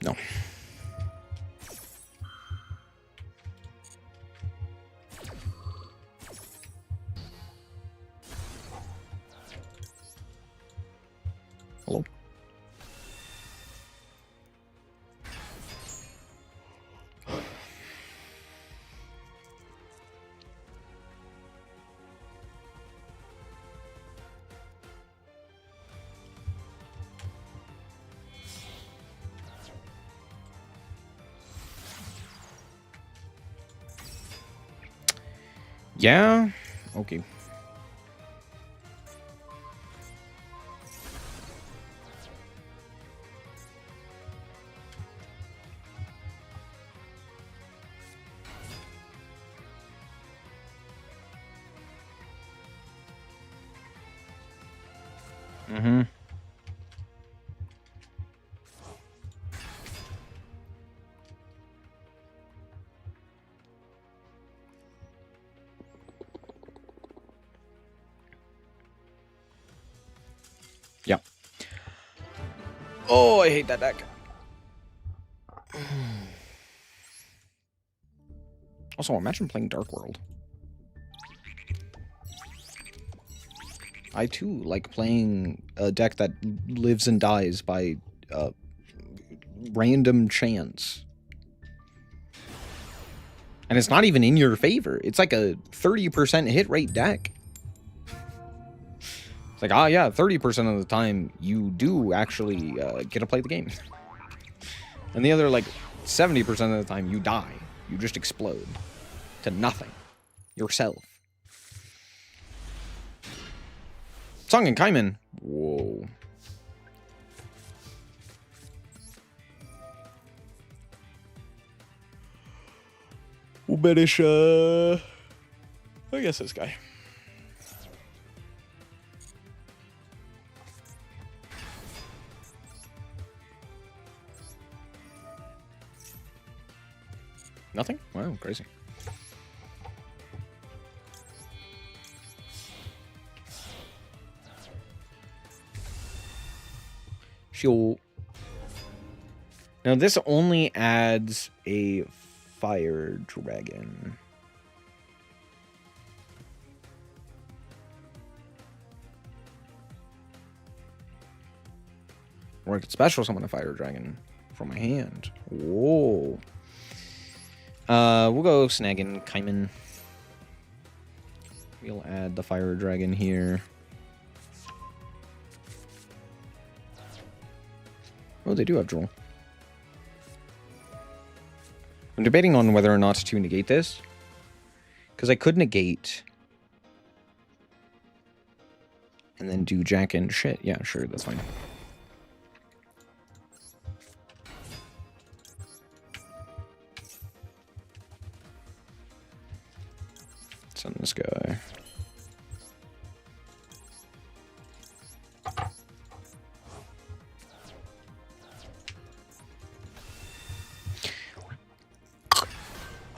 No. Hello? Yeah? Okay. Mm-hmm. Yeah. Oh, I hate that deck. Also, imagine playing Dark World. I too like playing a deck that lives and dies by random chance. And it's not even in your favor. It's like a 30% hit rate deck. It's like, ah, yeah, 30% of the time you do actually get to play the game. And the other, like, 70% of the time you die. You just explode to nothing. Yourself. Song and Kaiman. Whoa. Uberish, I guess this guy. Nothing? Wow, crazy. Sure. Now this only adds a fire dragon. Or I could special summon a fire dragon from my hand. Whoa. We'll go Snaggin, Kaiman. We'll add the fire dragon here. Oh, they do have Droll. I'm debating on whether or not to negate this. Because I could negate. And then do Jank and shit. Yeah, sure, that's fine. Send this guy.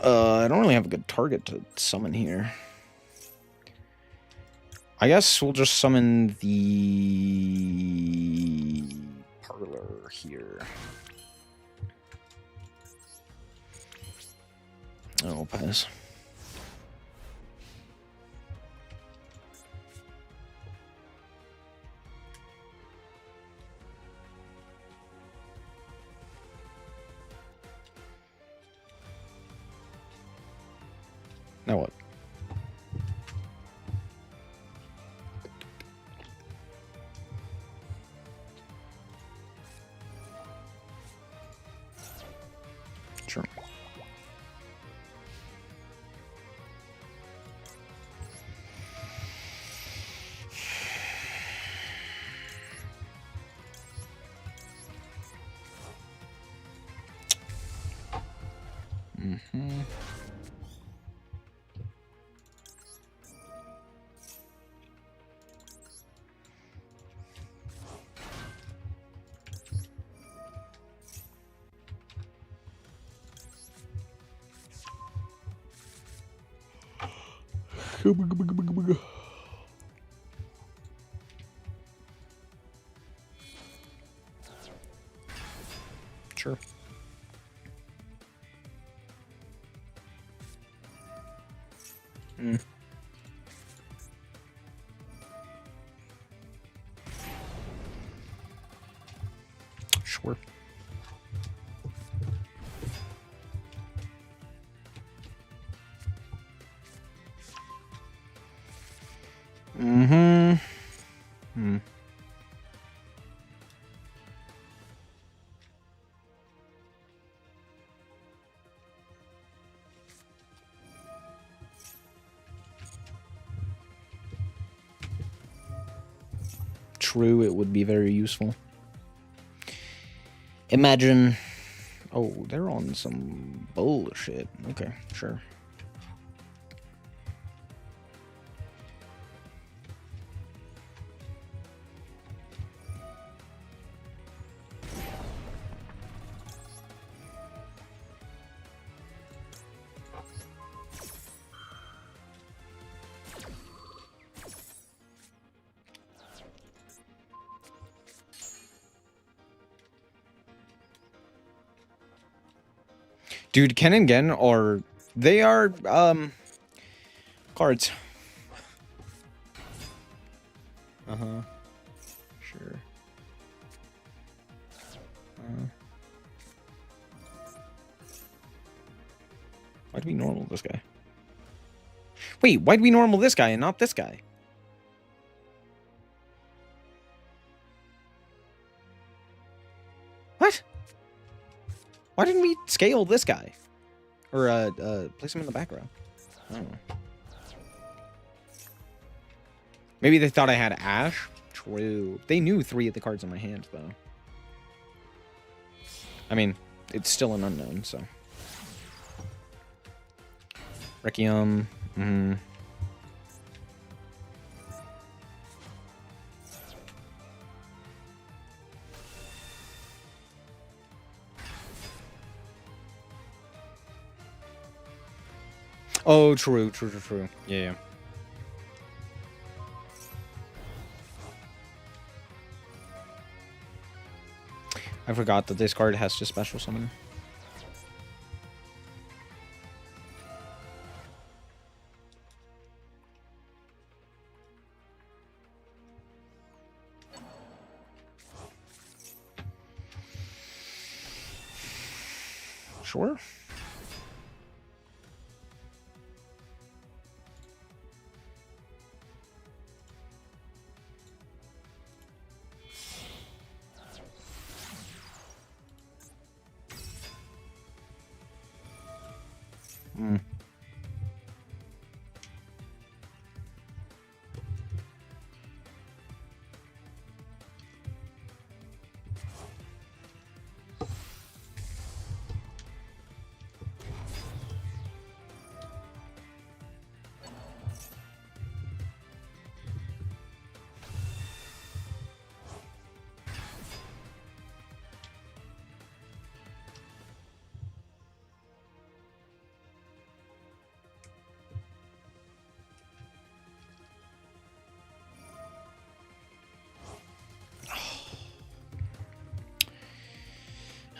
I don't really have a good target to summon here. I guess we'll just summon the Parlor here. Oh, pass. Now what? Sure. Mm-hmm. Sure. Hmm. Sure. Mm-hmm. Hmm. True, it would be very useful. Imagine... Oh, they're on some bullshit. Okay, sure. Dude, Ken and Gen are... They are, cards. Uh-huh. Sure. Why'd we normal this guy? Wait, why'd we normal this guy and not this guy? What? Why didn't we scale this guy? Or, place him in the background? I don't know. Maybe they thought I had Ash? True. They knew 3 of the cards in my hand, though. I mean, it's still an unknown, so. Requiem. Mm-hmm. Oh, true, true, true, true. Yeah, yeah. I forgot that this card has to special summon. Sure. Hmm.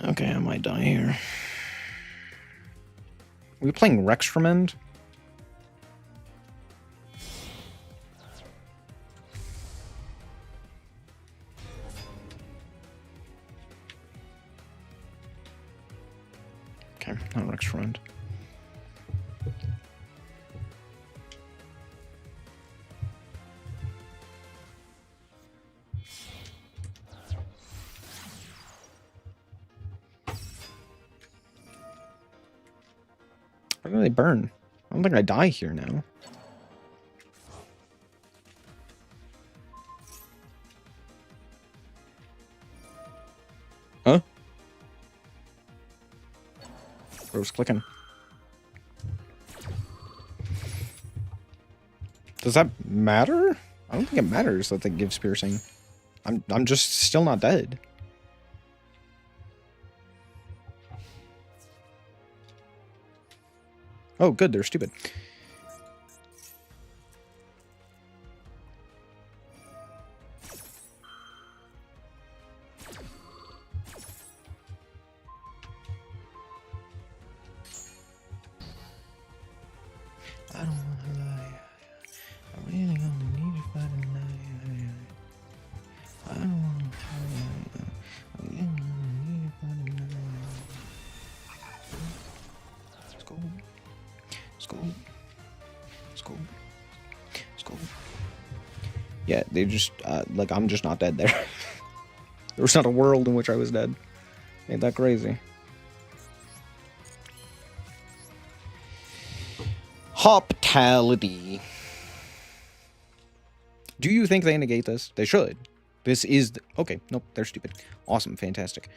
Okay, I might die here. Are we playing Rextremend? Okay, not Rextremend. Why do they burn? I don't think I die here now. Huh? Where was clicking? Does that matter? I don't think it matters that it gives piercing. I'm just still not dead. Oh, good, they're stupid. I don't wanna lie. I really only need you for the night. I don't wanna lie. I really only need you for the night. Let's go. Let's go. Let's go. Let's go. Yeah, they just, like, I'm just not dead there. There was not a world in which I was dead. Ain't that crazy? Hospitality. Do you think they negate this? They should. This is... Okay, nope, they're stupid. Awesome, fantastic.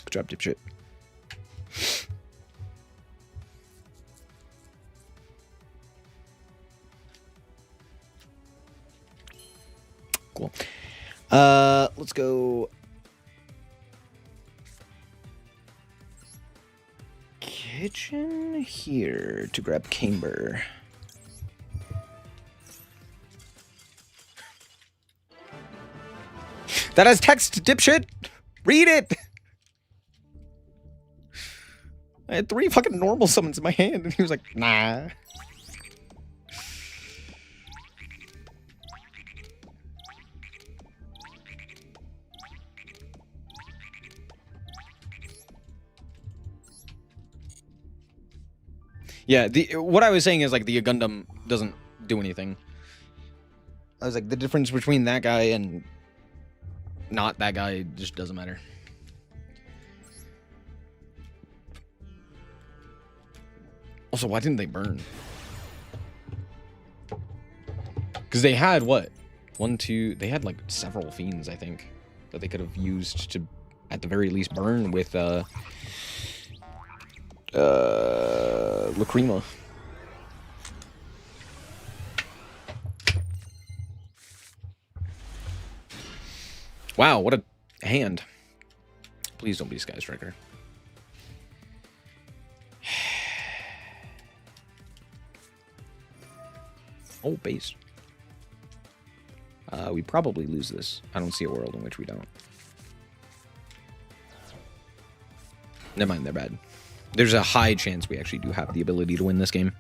Good job, dipshit. Cool. Let's go. Kitchen here to grab Camber. That has text, dipshit! Read it! I had 3 fucking normal summons in my hand, and he was like, nah. Yeah, what I was saying is, like, the Gundam doesn't do anything. I was like, the difference between that guy and not that guy just doesn't matter. Also, why didn't they burn? Because they had, what? 1, 2... They had, like, several fiends, I think, that they could have used to, at the very least, burn with, Lacrima. Wow, what a hand. Please don't be Sky Striker. Oh, base. We probably lose this. I don't see a world in which we don't. Never mind, they're bad. There's a high chance we actually do have the ability to win this game.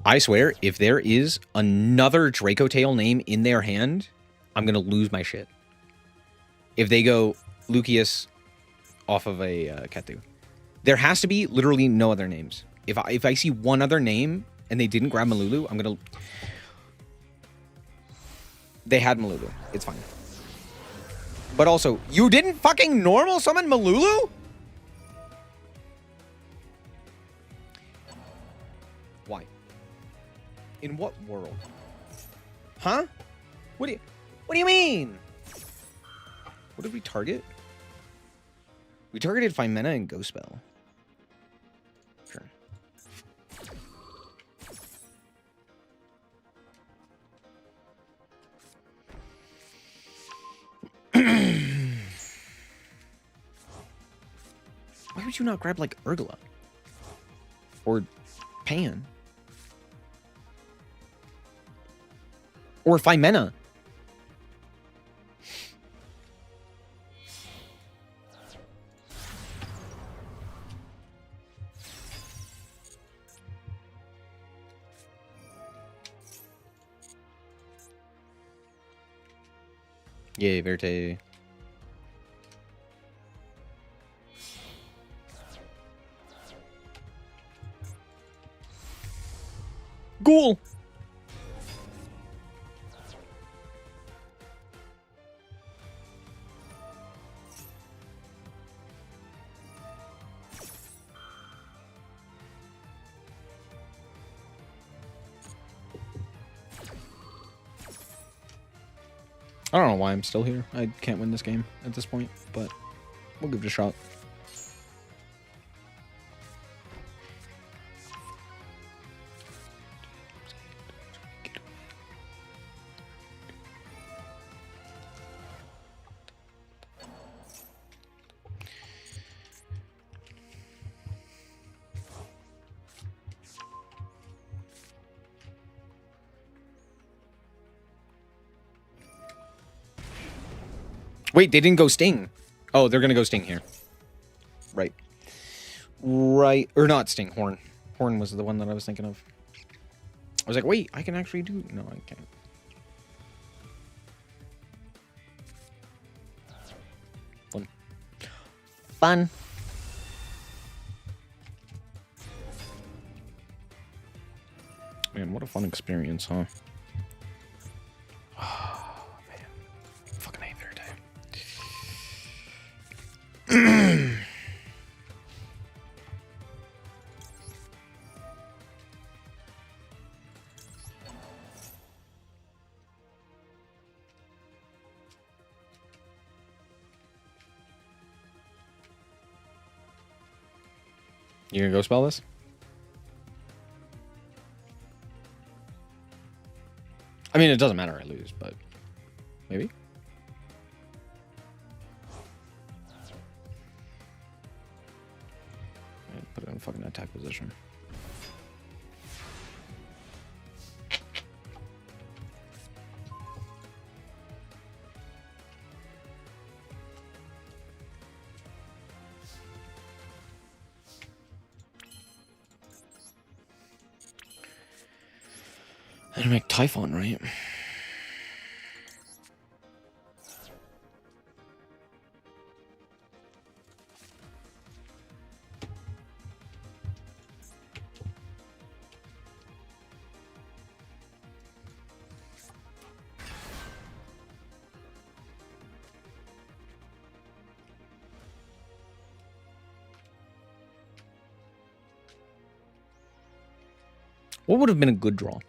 I swear, if there is another Draco Tail name in their hand, I'm going to lose my shit. If they go Lucius off of a Ketu. There has to be literally no other names. If I see one other name and they didn't grab Malulu, I'm going to... They had Malulu. It's fine. But also, you didn't fucking normal summon Malulu? Why? In what world? Huh? What do you mean? What did we target? We targeted Fimena and Ghost Spell. Sure. Why would you not grab, like, Urgla? Or Pan? Or Fimena? Yay, Verte. Ghoul! I don't know why I'm still here. I can't win this game at this point, but we'll give it a shot. Wait, they didn't go Sting. Oh, they're going to go Sting here. Right. Right. Or not Sting, Horn. Horn was the one that I was thinking of. I was like, wait, I can actually do... No, I can't. Fun. Fun. Man, what a fun experience, huh? You gonna go spell this? I mean, it doesn't matter I lose, but maybe. Put it in fucking attack position. I didn't make Typhon, right? What would have been a good draw?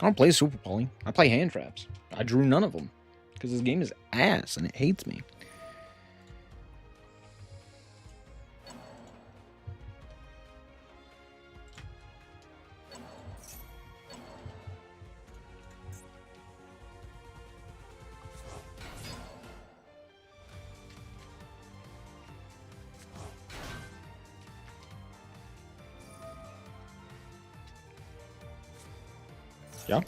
I don't play Super Poly. I play hand traps. I drew none of them. Because this game is ass and it hates me. Yeah.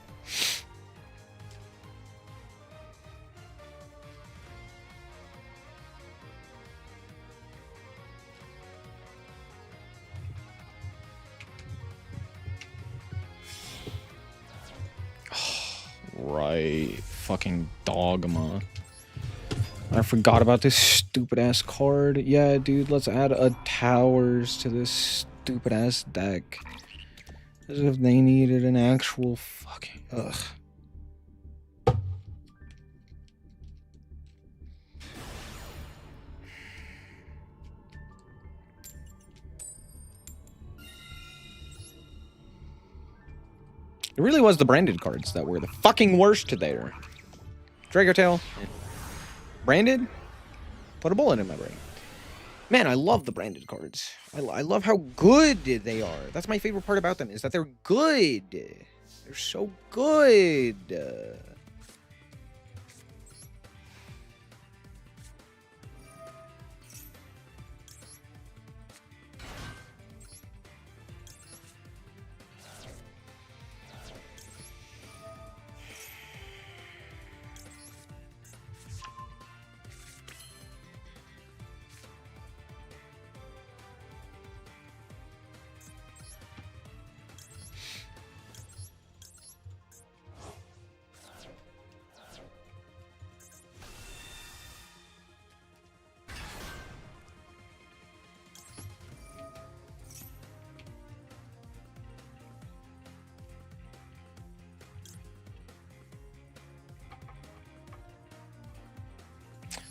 Right. Fucking Dogma. I forgot about this stupid ass card. Yeah, dude, let's add a towers to this stupid ass deck. As if they needed an actual fucking ugh. It really was the branded cards that were the fucking worst there. Draco Tail. Branded? Put a bullet in my brain. Man, I love the branded cards. I love how good they are. That's my favorite part about them, is that they're good. They're so good.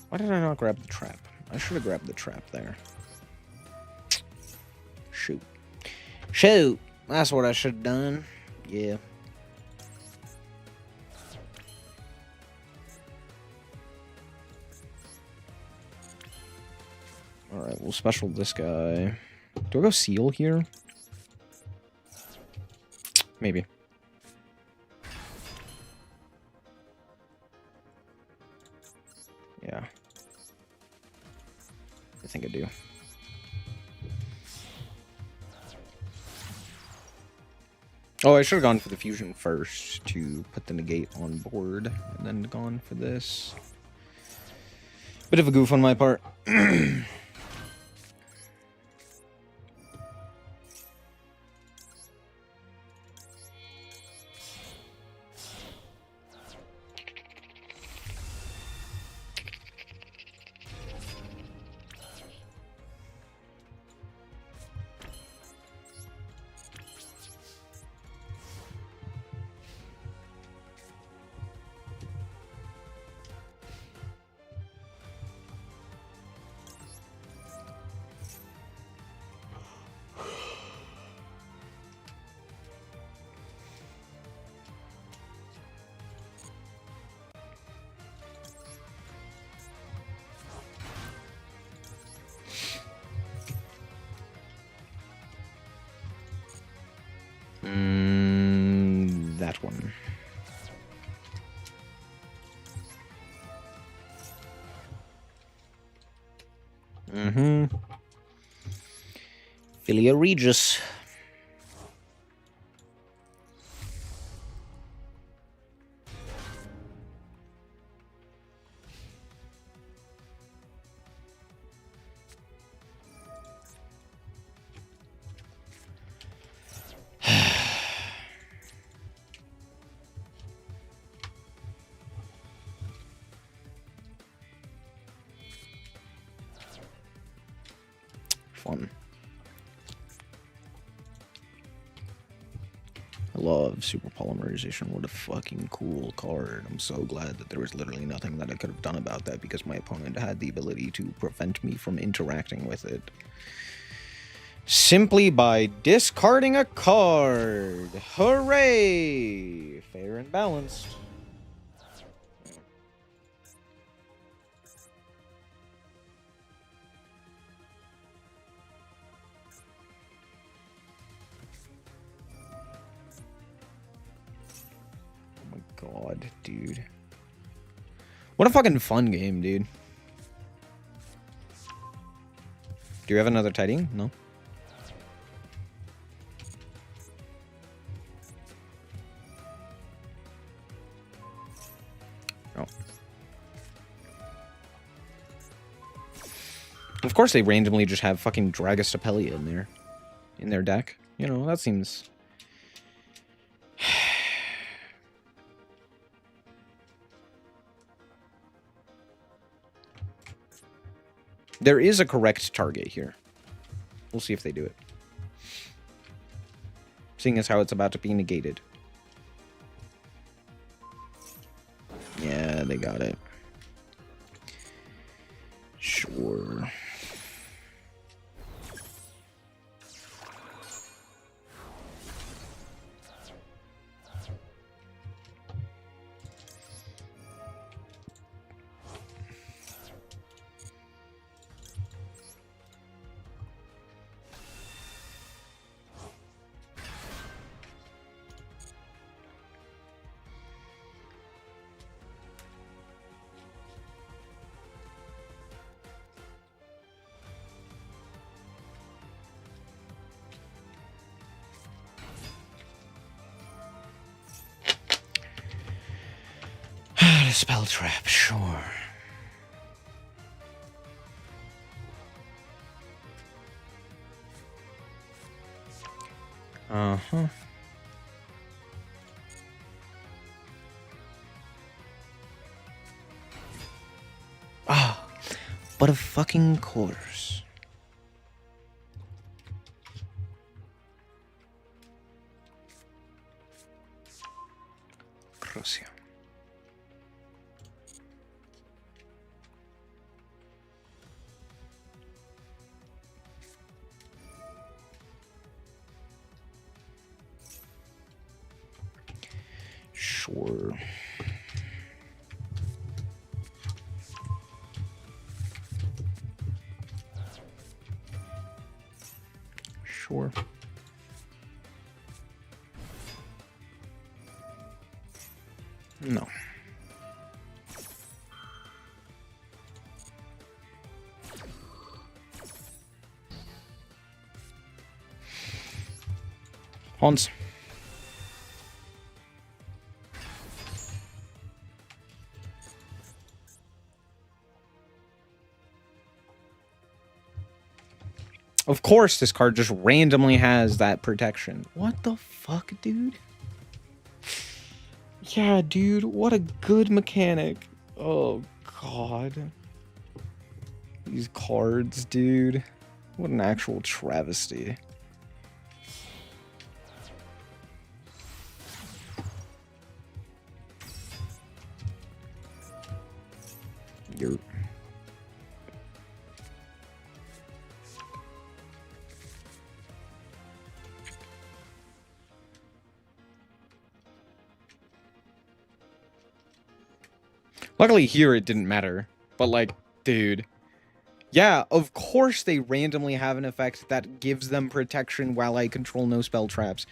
Why did I not grab the trap? I should have grabbed the trap there. Shoot. Shoot! That's what I should have done. Yeah. Alright, we'll special this guy. Do I go seal here? Maybe. Yeah. I think I do. Oh, I should have gone for the fusion first to put the negate on board, and then gone for this. Bit of a goof on my part. That one. Philia Regis. Fun. I love super polymerization. What a fucking cool card. I'm so glad that there was literally nothing that I could have done about that because my opponent had the ability to prevent me from interacting with it. Simply by discarding a card. Hooray! Fair and balanced. God, dude. What a fucking fun game, dude. Do you have another tidying? No? Oh. Of course they randomly just have fucking Dragastapelia in their deck. You know, that seems... There is a correct target here. We'll see if they do it. Seeing as how it's about to be negated. Yeah, they got it. Sure. Spell trap, sure. Uh-huh. Ah, but of fucking course. Crucia. Sure. Sure. No. Hans. Of course, this card just randomly has that protection. What the fuck, dude? Yeah, dude, what a good mechanic. Oh, God. These cards, dude. What an actual travesty. You're... Luckily here it didn't matter, but like, dude. Yeah, of course they randomly have an effect that gives them protection while I control no spell traps.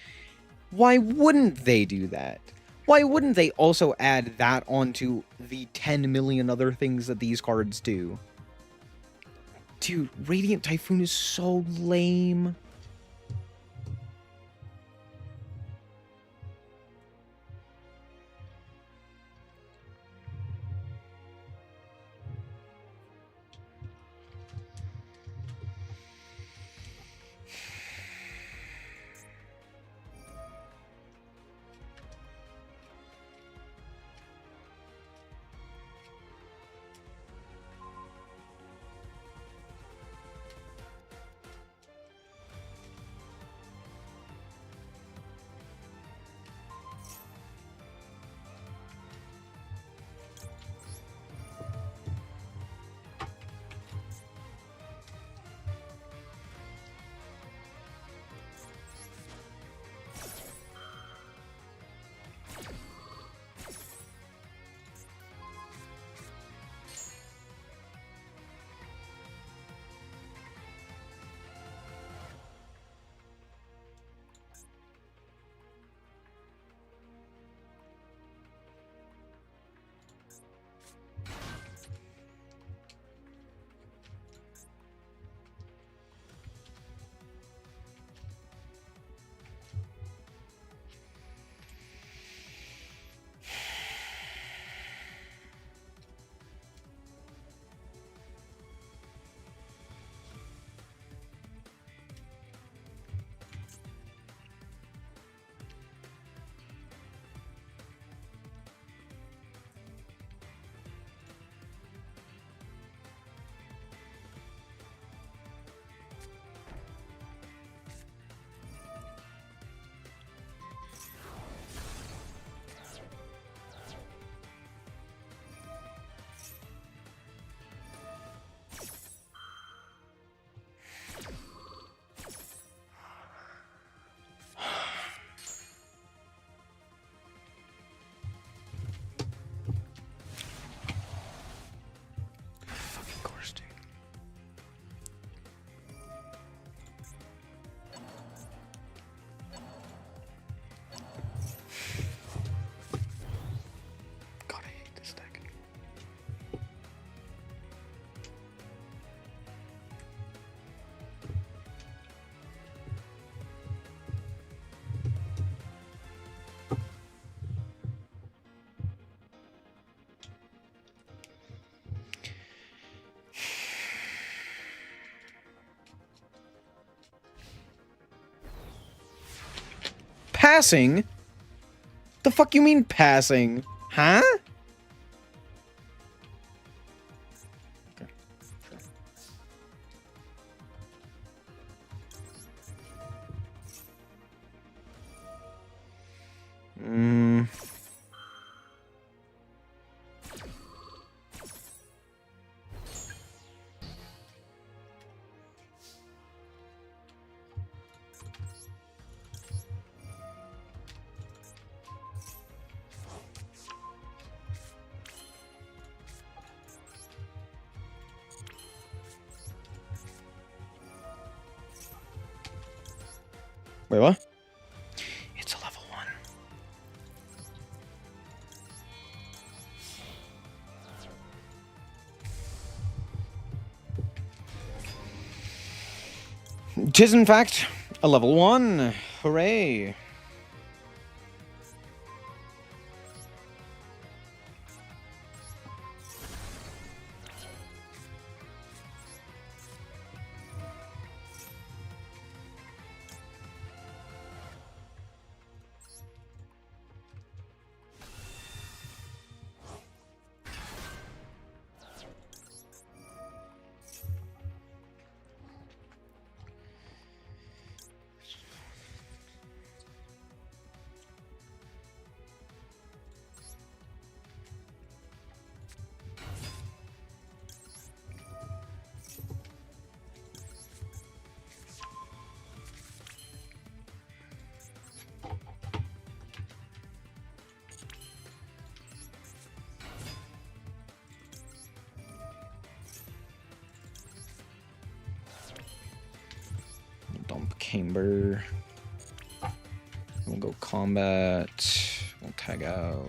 Why wouldn't they do that? Why wouldn't they also add that onto the 10 million other things that these cards do? Dude, Radiant Typhoon is so lame. passing? The fuck you mean passing? Huh? Okay. Sure. Wait, what? It's a level 1. Tis in fact a level 1. Hooray. Dump Camber. We'll go combat. We'll tag out.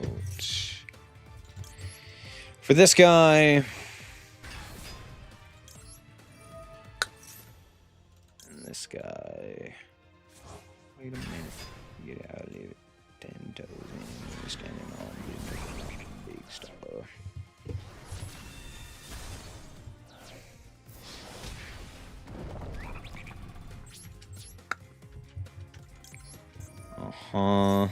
For this guy. And this guy. Wait a minute. Get out of it. 10 toes in. Standing on big stuff. Uh-huh.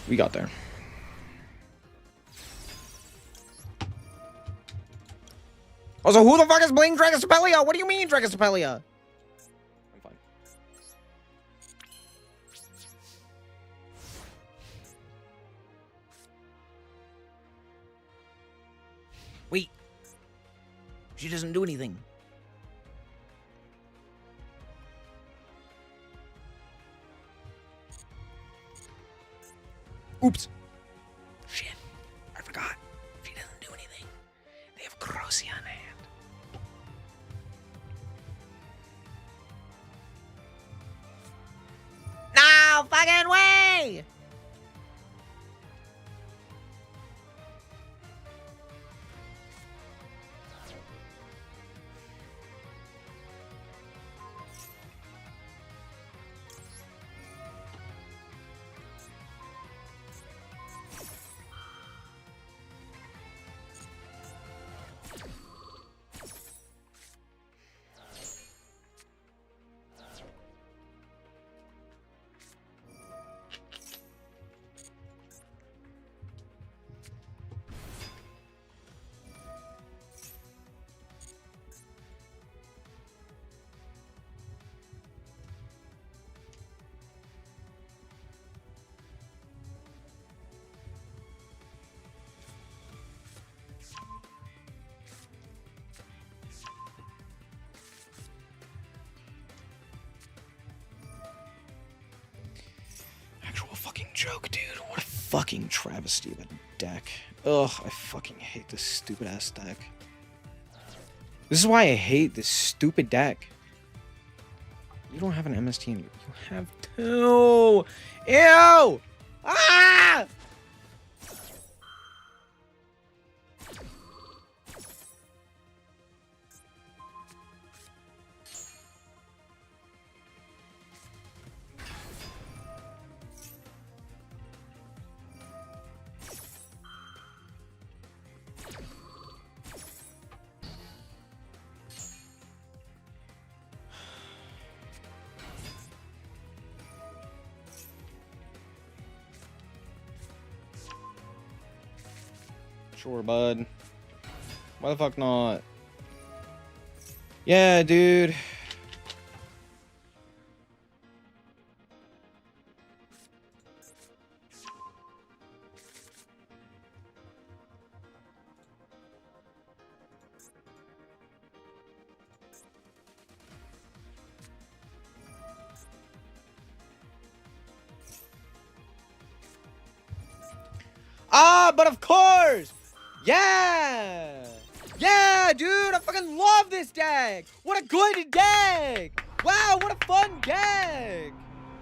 We got there. Also, who the fuck is playing Dragosapelia? What do you mean, Dragosapelia? I'm fine. Wait. She doesn't do anything. Oops. Shit. I forgot. She doesn't do anything. They have Grossi on hand. No fucking way! Joke, dude. What a fucking travesty of a deck. Ugh, I fucking hate this stupid ass deck. This is why I hate this stupid deck. You don't have an MST in you. You have two. Ew! Ah! Sure, bud. Why the fuck not? Yeah, dude. Ah, but of course! Yeah! Yeah, dude! I fucking love this deck! What a good deck! Wow, what a fun deck!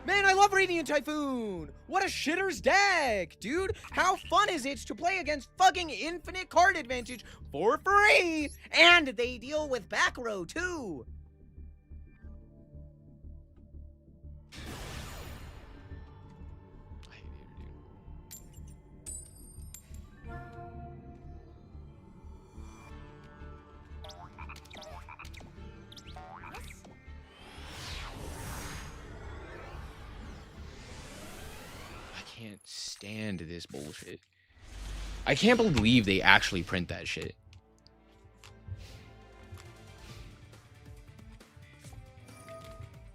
Man, I love Radiant Typhoon! What a shitter's deck, dude! How fun is it to play against fucking infinite card advantage for free? And they deal with back row, too! Can't stand this bullshit. I can't believe they actually print that shit.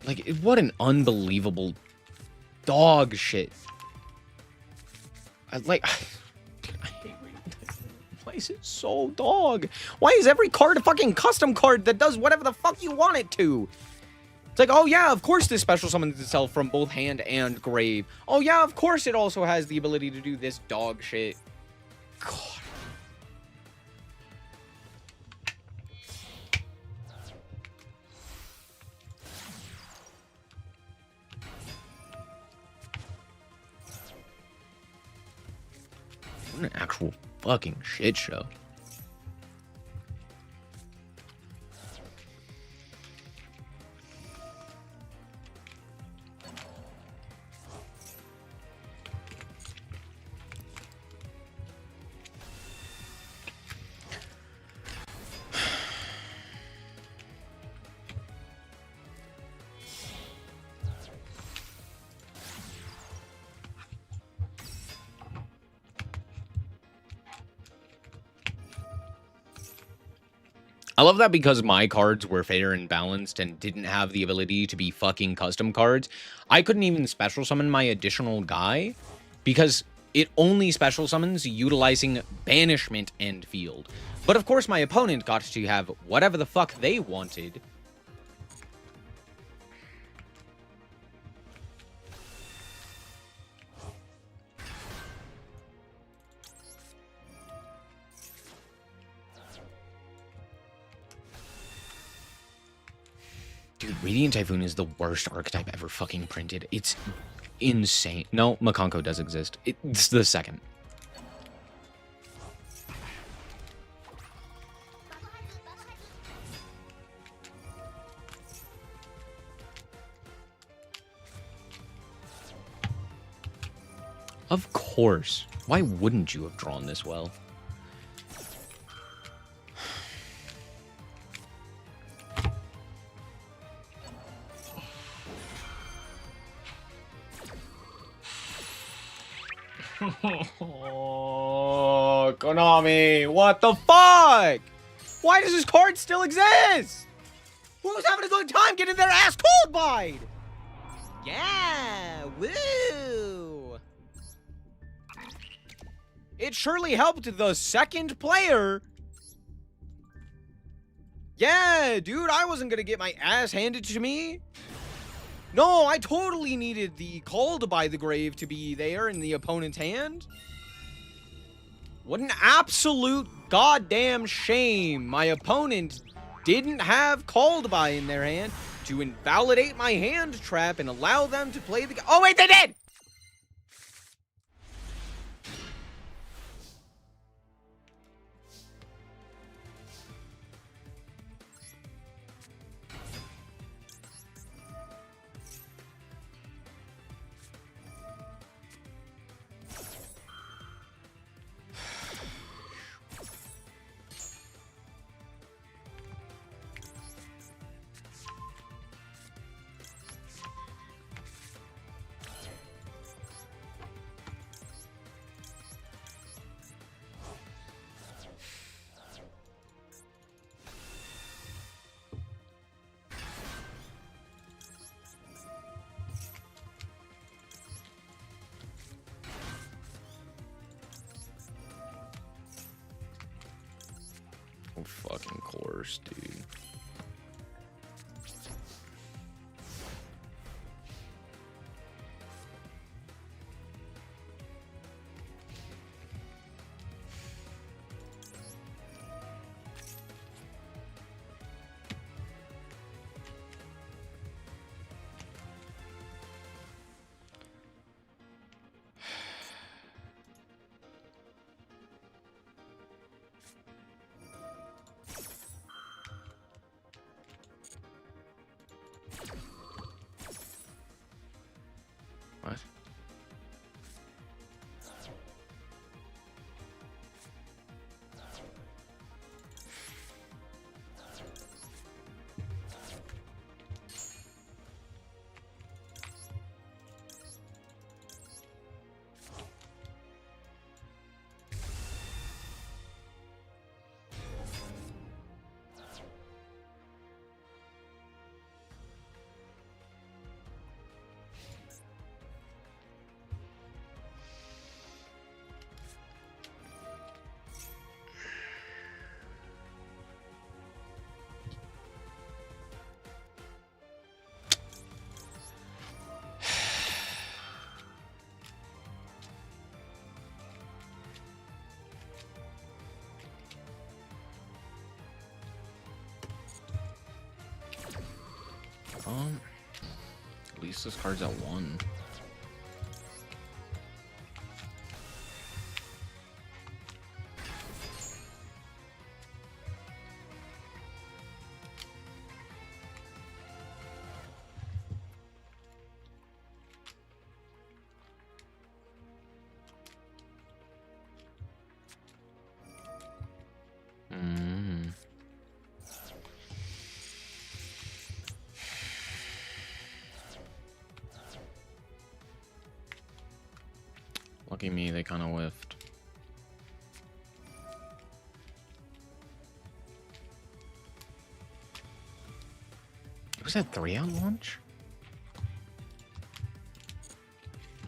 Like, what an unbelievable dog shit. I hate why is it so dog? Why is every card a fucking custom card that does whatever the fuck you want it to? It's like, oh yeah, of course this special summons itself from both hand and grave. Oh yeah, of course it also has the ability to do this dog shit. God. What an actual fucking shit show. I love that because my cards were fair and balanced and didn't have the ability to be fucking custom cards. I couldn't even special summon my additional guy because it only special summons utilizing banishment and field. But of course my opponent got to have whatever the fuck they wanted. Dude, Radiant Typhoon is the worst archetype ever fucking printed. It's insane. No, Makonko does exist. It's the second. Of course. Why wouldn't you have drawn this well? Oh, Konami, what the fuck? Why does this card still exist? Who's having a good time getting their ass cold by? Yeah, woo. It surely helped the second player. Yeah, dude, I wasn't gonna get my ass handed to me. No, I totally needed the Called by the Grave to be there in the opponent's hand. What an absolute goddamn shame. My opponent didn't have Called by in their hand to invalidate my hand trap and allow them to play the... Oh, wait, they did! Of fucking course, dude. What? At least this card's at 1. Lucky me, they kind of whiffed. Was that 3 on launch?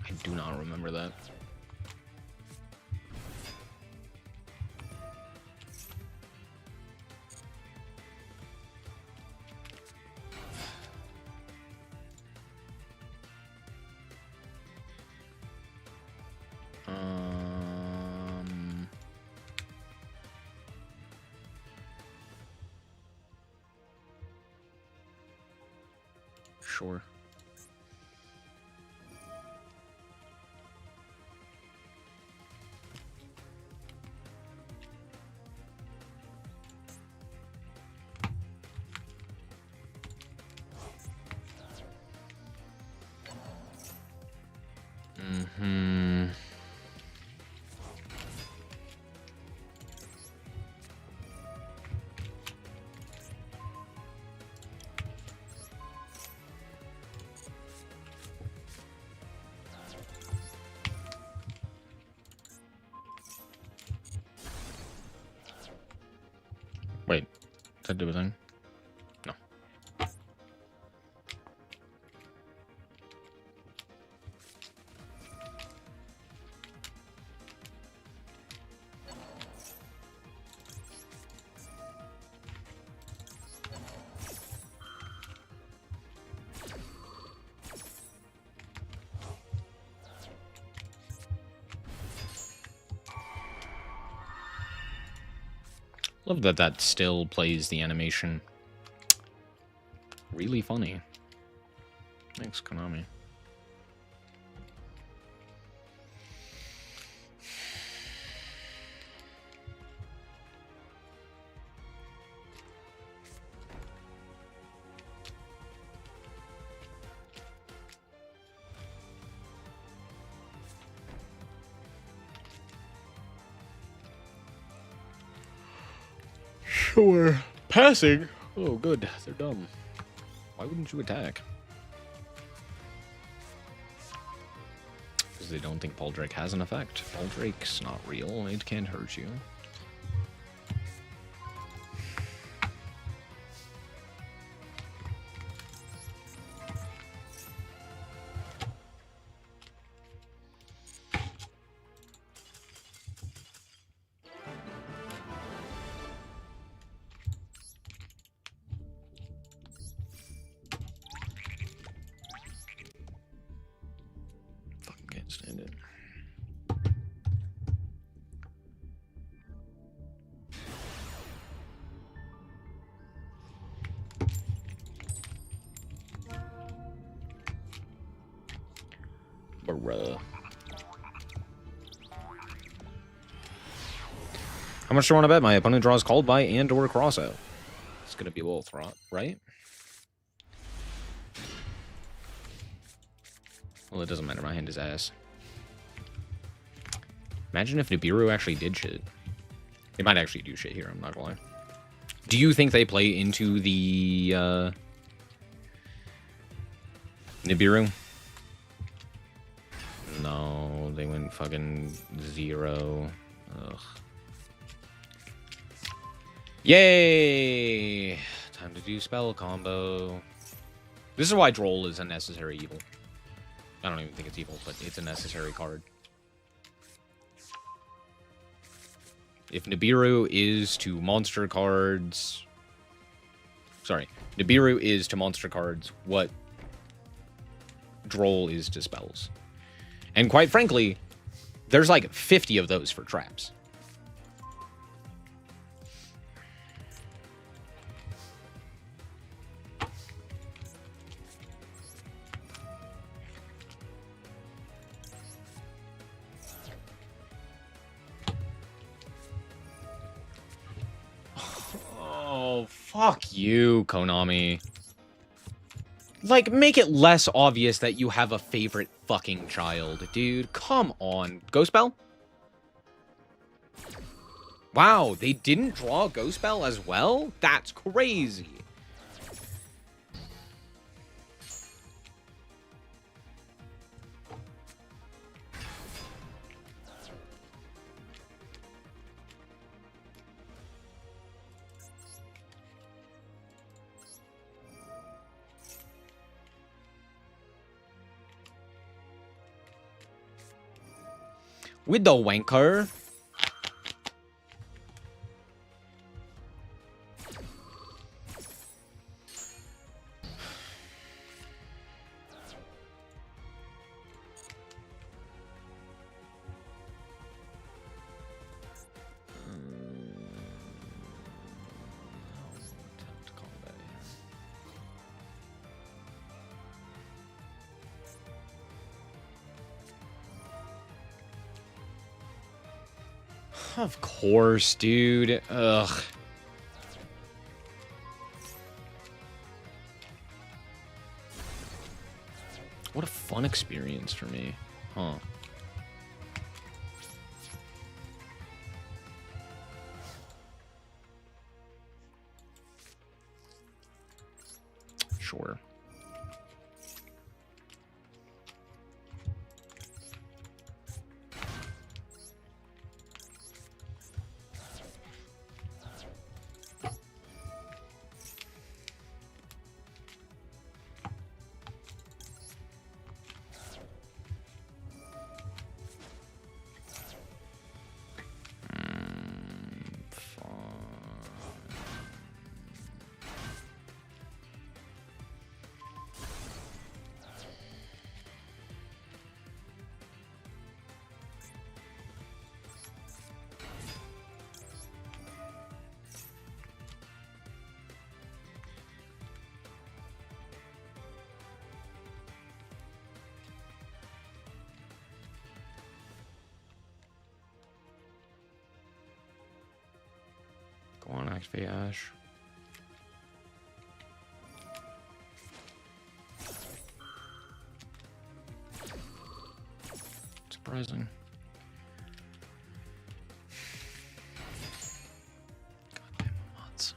I do not remember that. Sure. Wait, does that do a thing? No. Love that that still plays the animation. Really funny. Thanks, Konami. Sure. Passing? Oh, good. They're dumb. Why wouldn't you attack? Because they don't think Ball Drake has an effect. Ball Drake's not real. It can't hurt you. Stand it. Bruh. How much do you want to bet my opponent draws called by and or crossout? It's gonna be both, right? Well, it doesn't matter. My hand is ass. Imagine if Nibiru actually did shit. They might actually do shit here, I'm not gonna lie. Do you think they play into the, Nibiru? No, they went fucking 0. Ugh. Yay! Time to do spell combo. This is why Droll is a necessary evil. I don't even think it's evil, but it's a necessary card. If Nibiru is to monster cards... Sorry. Nibiru is to monster cards what Droll is to spells. And quite frankly, there's like 50 of those for traps. Oh, fuck you, Konami. Like, make it less obvious that you have a favorite fucking child, dude. Come on. Ghost Spell? Wow, they didn't draw Ghost Spell as well? That's crazy. With the wanker. Of course, dude. Ugh. What a fun experience for me. Huh. Sure. Activate Ash. Surprising. Goddamn mods.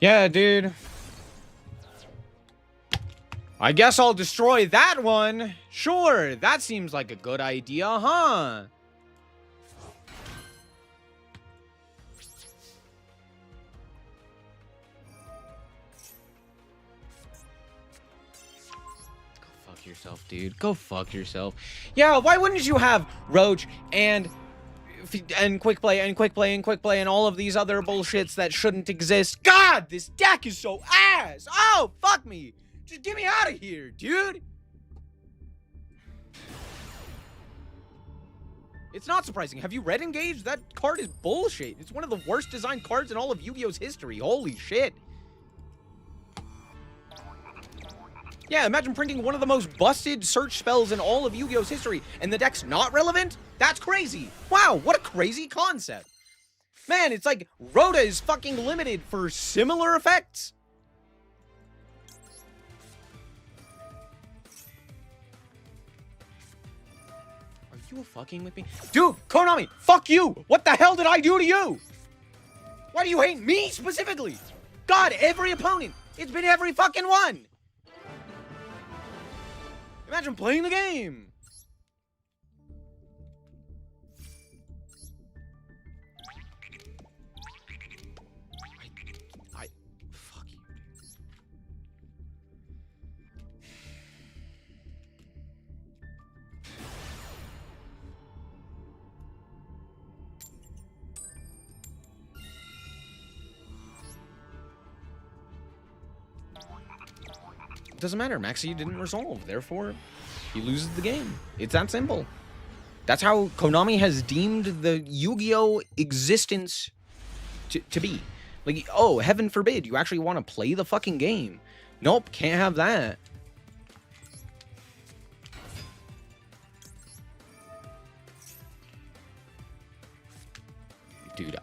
Yeah, dude. I guess I'll destroy that one. Sure, that seems like a good idea, huh? Go fuck yourself, dude. Go fuck yourself. Yeah, why wouldn't you have Roach and quick play and quick play and quick play and all of these other bullshits that shouldn't exist? God, this deck is so ass. Oh, fuck me. Just get me out of here, dude. It's not surprising. Have you read Engage? That card is bullshit. It's one of the worst designed cards in all of Yu-Gi-Oh's history. Holy shit. Yeah, imagine printing one of the most busted search spells in all of Yu-Gi-Oh's history, and the deck's not relevant? That's crazy. Wow, what a crazy concept. Man, it's like Rhoda is fucking limited for similar effects. Are you fucking with me? Dude, Konami, fuck you! What the hell did I do to you? Why do you hate me specifically? God, every opponent. It's been every fucking one. Imagine playing the game. Fuck you. It doesn't matter. Maxi didn't resolve. Therefore, he loses the game. It's that simple. That's how Konami has deemed the Yu-Gi-Oh existence to be. Like, oh, heaven forbid, you actually want to play the fucking game. Nope, can't have that. Dude,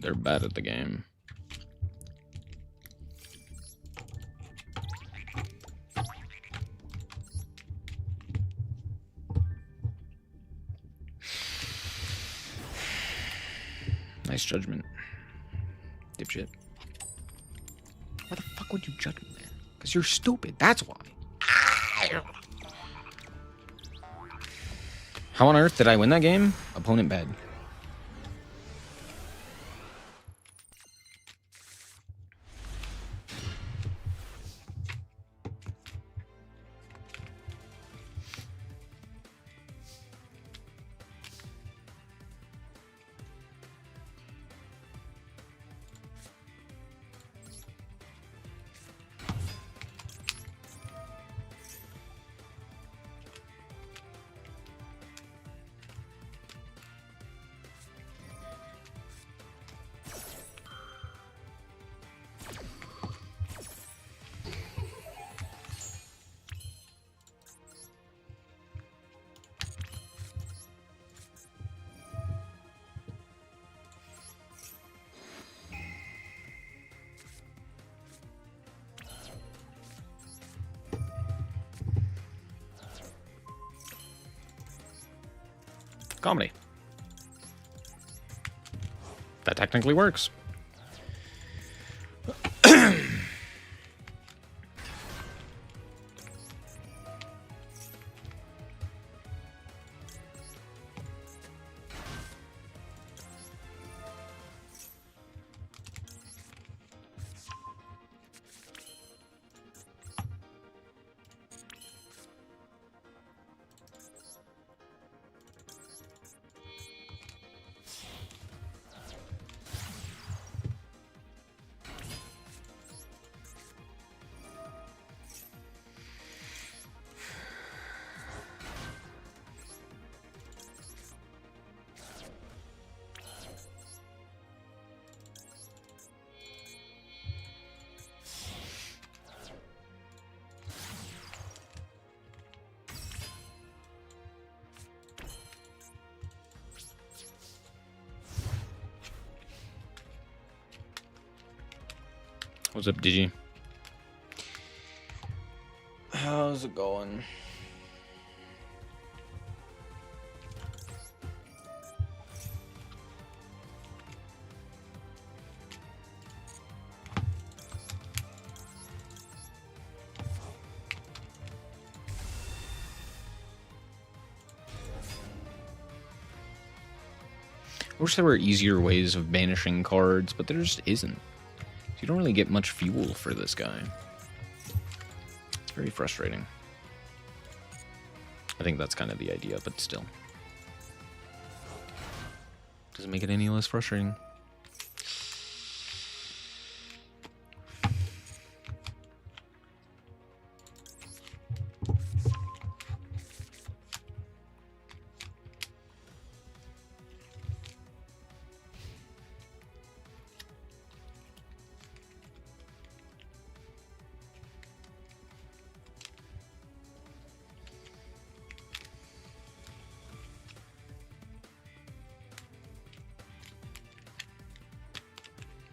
They're bad at the game. Nice judgment. Dipshit. Why the fuck would you judge me, man? Because you're stupid. That's why. How on earth did I win that game? Opponent bad. Comedy. That technically works. What's up, Digi? How's it going? I wish there were easier ways of banishing cards, but there just isn't. You don't really get much fuel for this guy. It's very frustrating. I think that's kind of the idea, but still. Doesn't make it any less frustrating.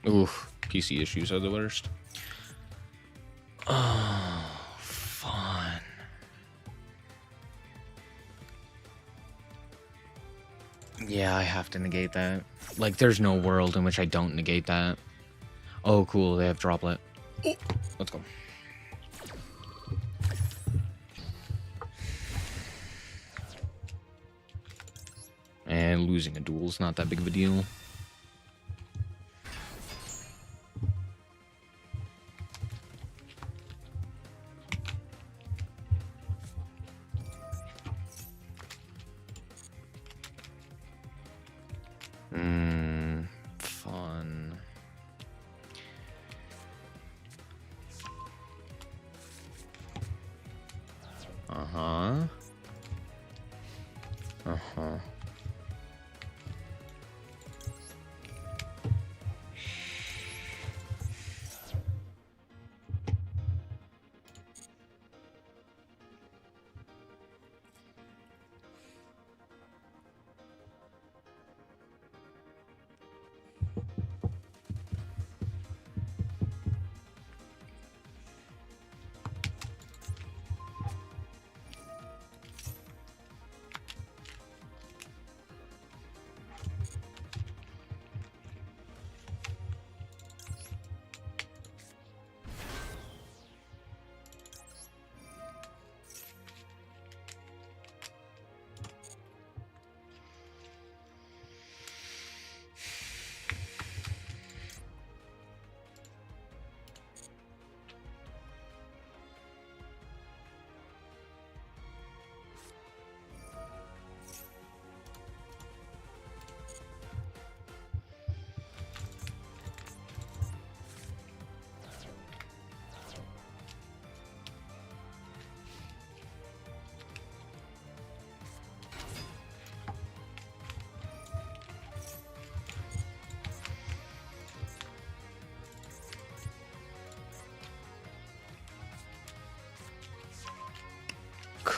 Oof, PC issues are the worst. Oh, fun. Yeah, I have to negate that. Like, there's no world in which I don't negate that. Oh, cool, they have droplet. Oh, let's go. And losing a duel's not that big of a deal. Fun. Uh-huh. Uh-huh.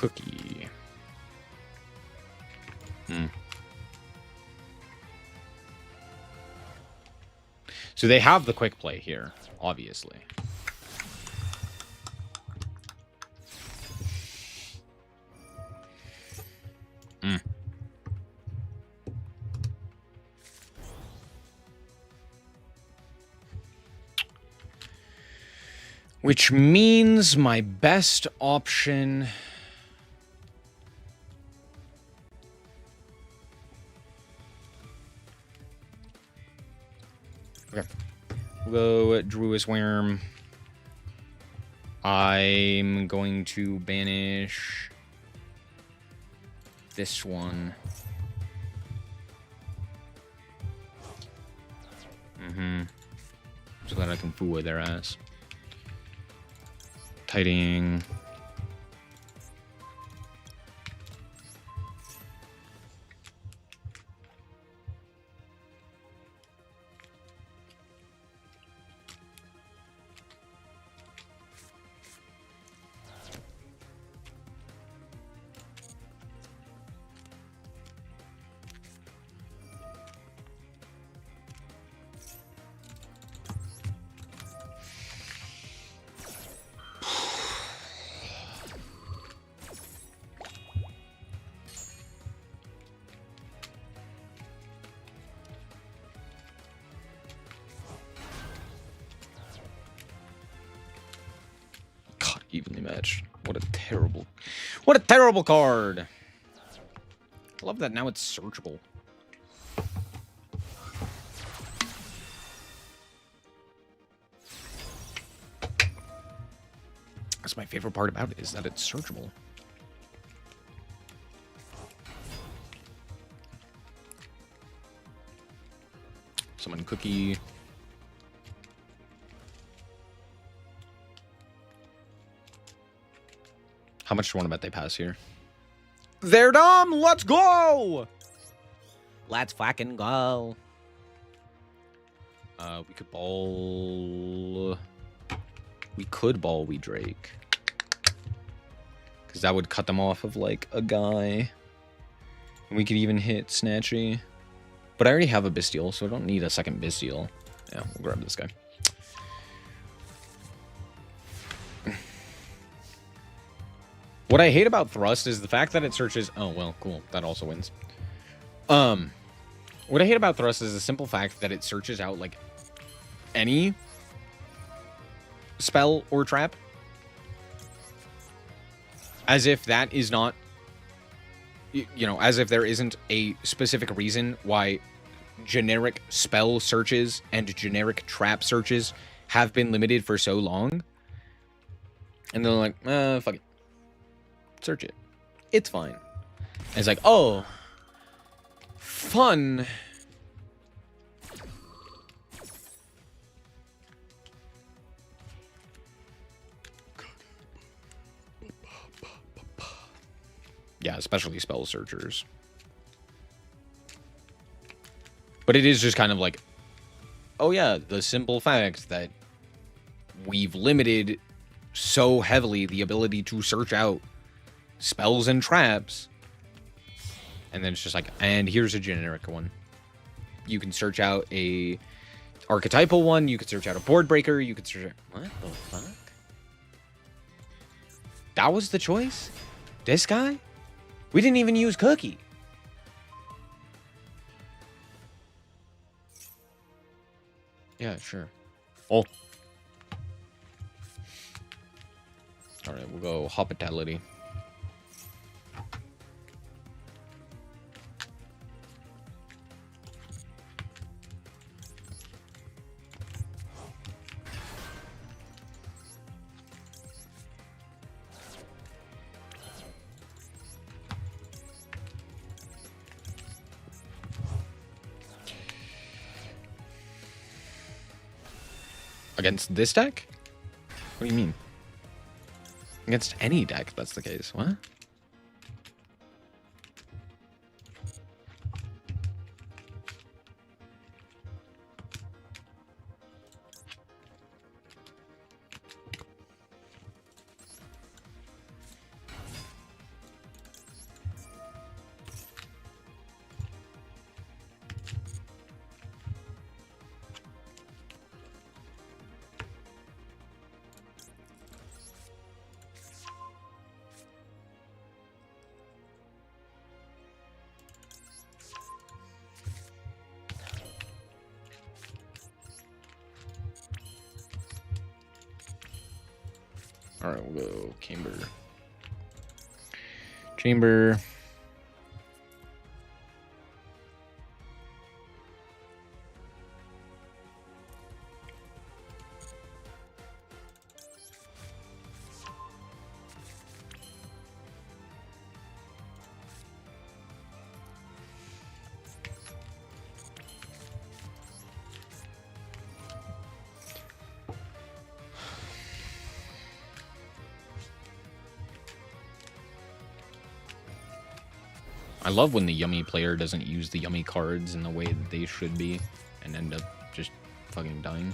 Cookie. Hmm. So they have the quick play here, obviously. Hmm. Which means my best option... Okay. We'll go Druid's Worm. I'm going to banish this one. So that I can foo their ass. Tidying. Evenly matched. What a terrible card. I love that now it's searchable. That's my favorite part about it, is that it's searchable. Summon Cookie. How much do you want to bet they pass here? They're dumb! Let's go! Let's fucking go. We could ball... We could ball We Drake. Because that would cut them off of, like, a guy. And we could even hit Snatchy. But I already have a Bestial, so I don't need a second Bestial. Yeah, we'll grab this guy. What I hate about Thrust is the fact that it searches... Oh, well, cool. That also wins. What I hate about Thrust is the simple fact that it searches out, like, any spell or trap. As if that is not... You know, as if there isn't a specific reason why generic spell searches and generic trap searches have been limited for so long. And they're like, fuck it. Search it. It's fine. And it's like, oh, fun. Yeah, especially spell searchers. But it is just kind of like, oh yeah, the simple fact that we've limited so heavily the ability to search out spells and traps, and then it's just like, and here's a generic one. You can search out a archetypal one, you could search out a board breaker, you could search out... What the fuck? That was the choice? This guy? We didn't even use Cookie. Yeah, sure. Oh. Alright, we'll go Hospitality. Against this deck? What do you mean? Against any deck, that's the case. What? Alright, we'll go Chamber. Chamber. I love when the yummy player doesn't use the yummy cards in the way that they should be and end up just fucking dying.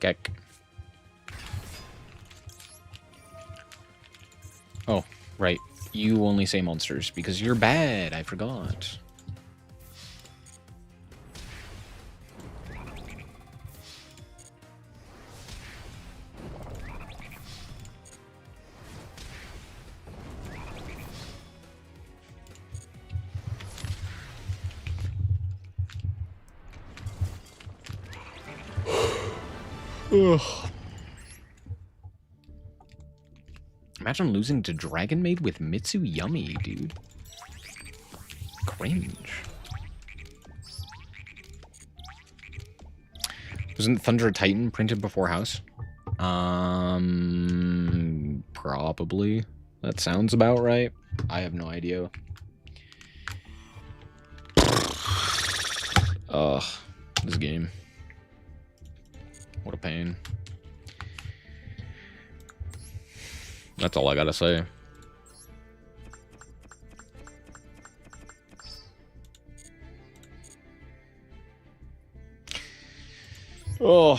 Heck. Oh, right. You only say monsters because you're bad. I forgot. Ugh. Imagine losing to Dragon Maid with Mitsu Yummy, dude. Cringe. Wasn't Thunder Titan printed before House? Probably. That sounds about right. I have no idea. Ugh, this game. What a pain. That's all I gotta say. Oh,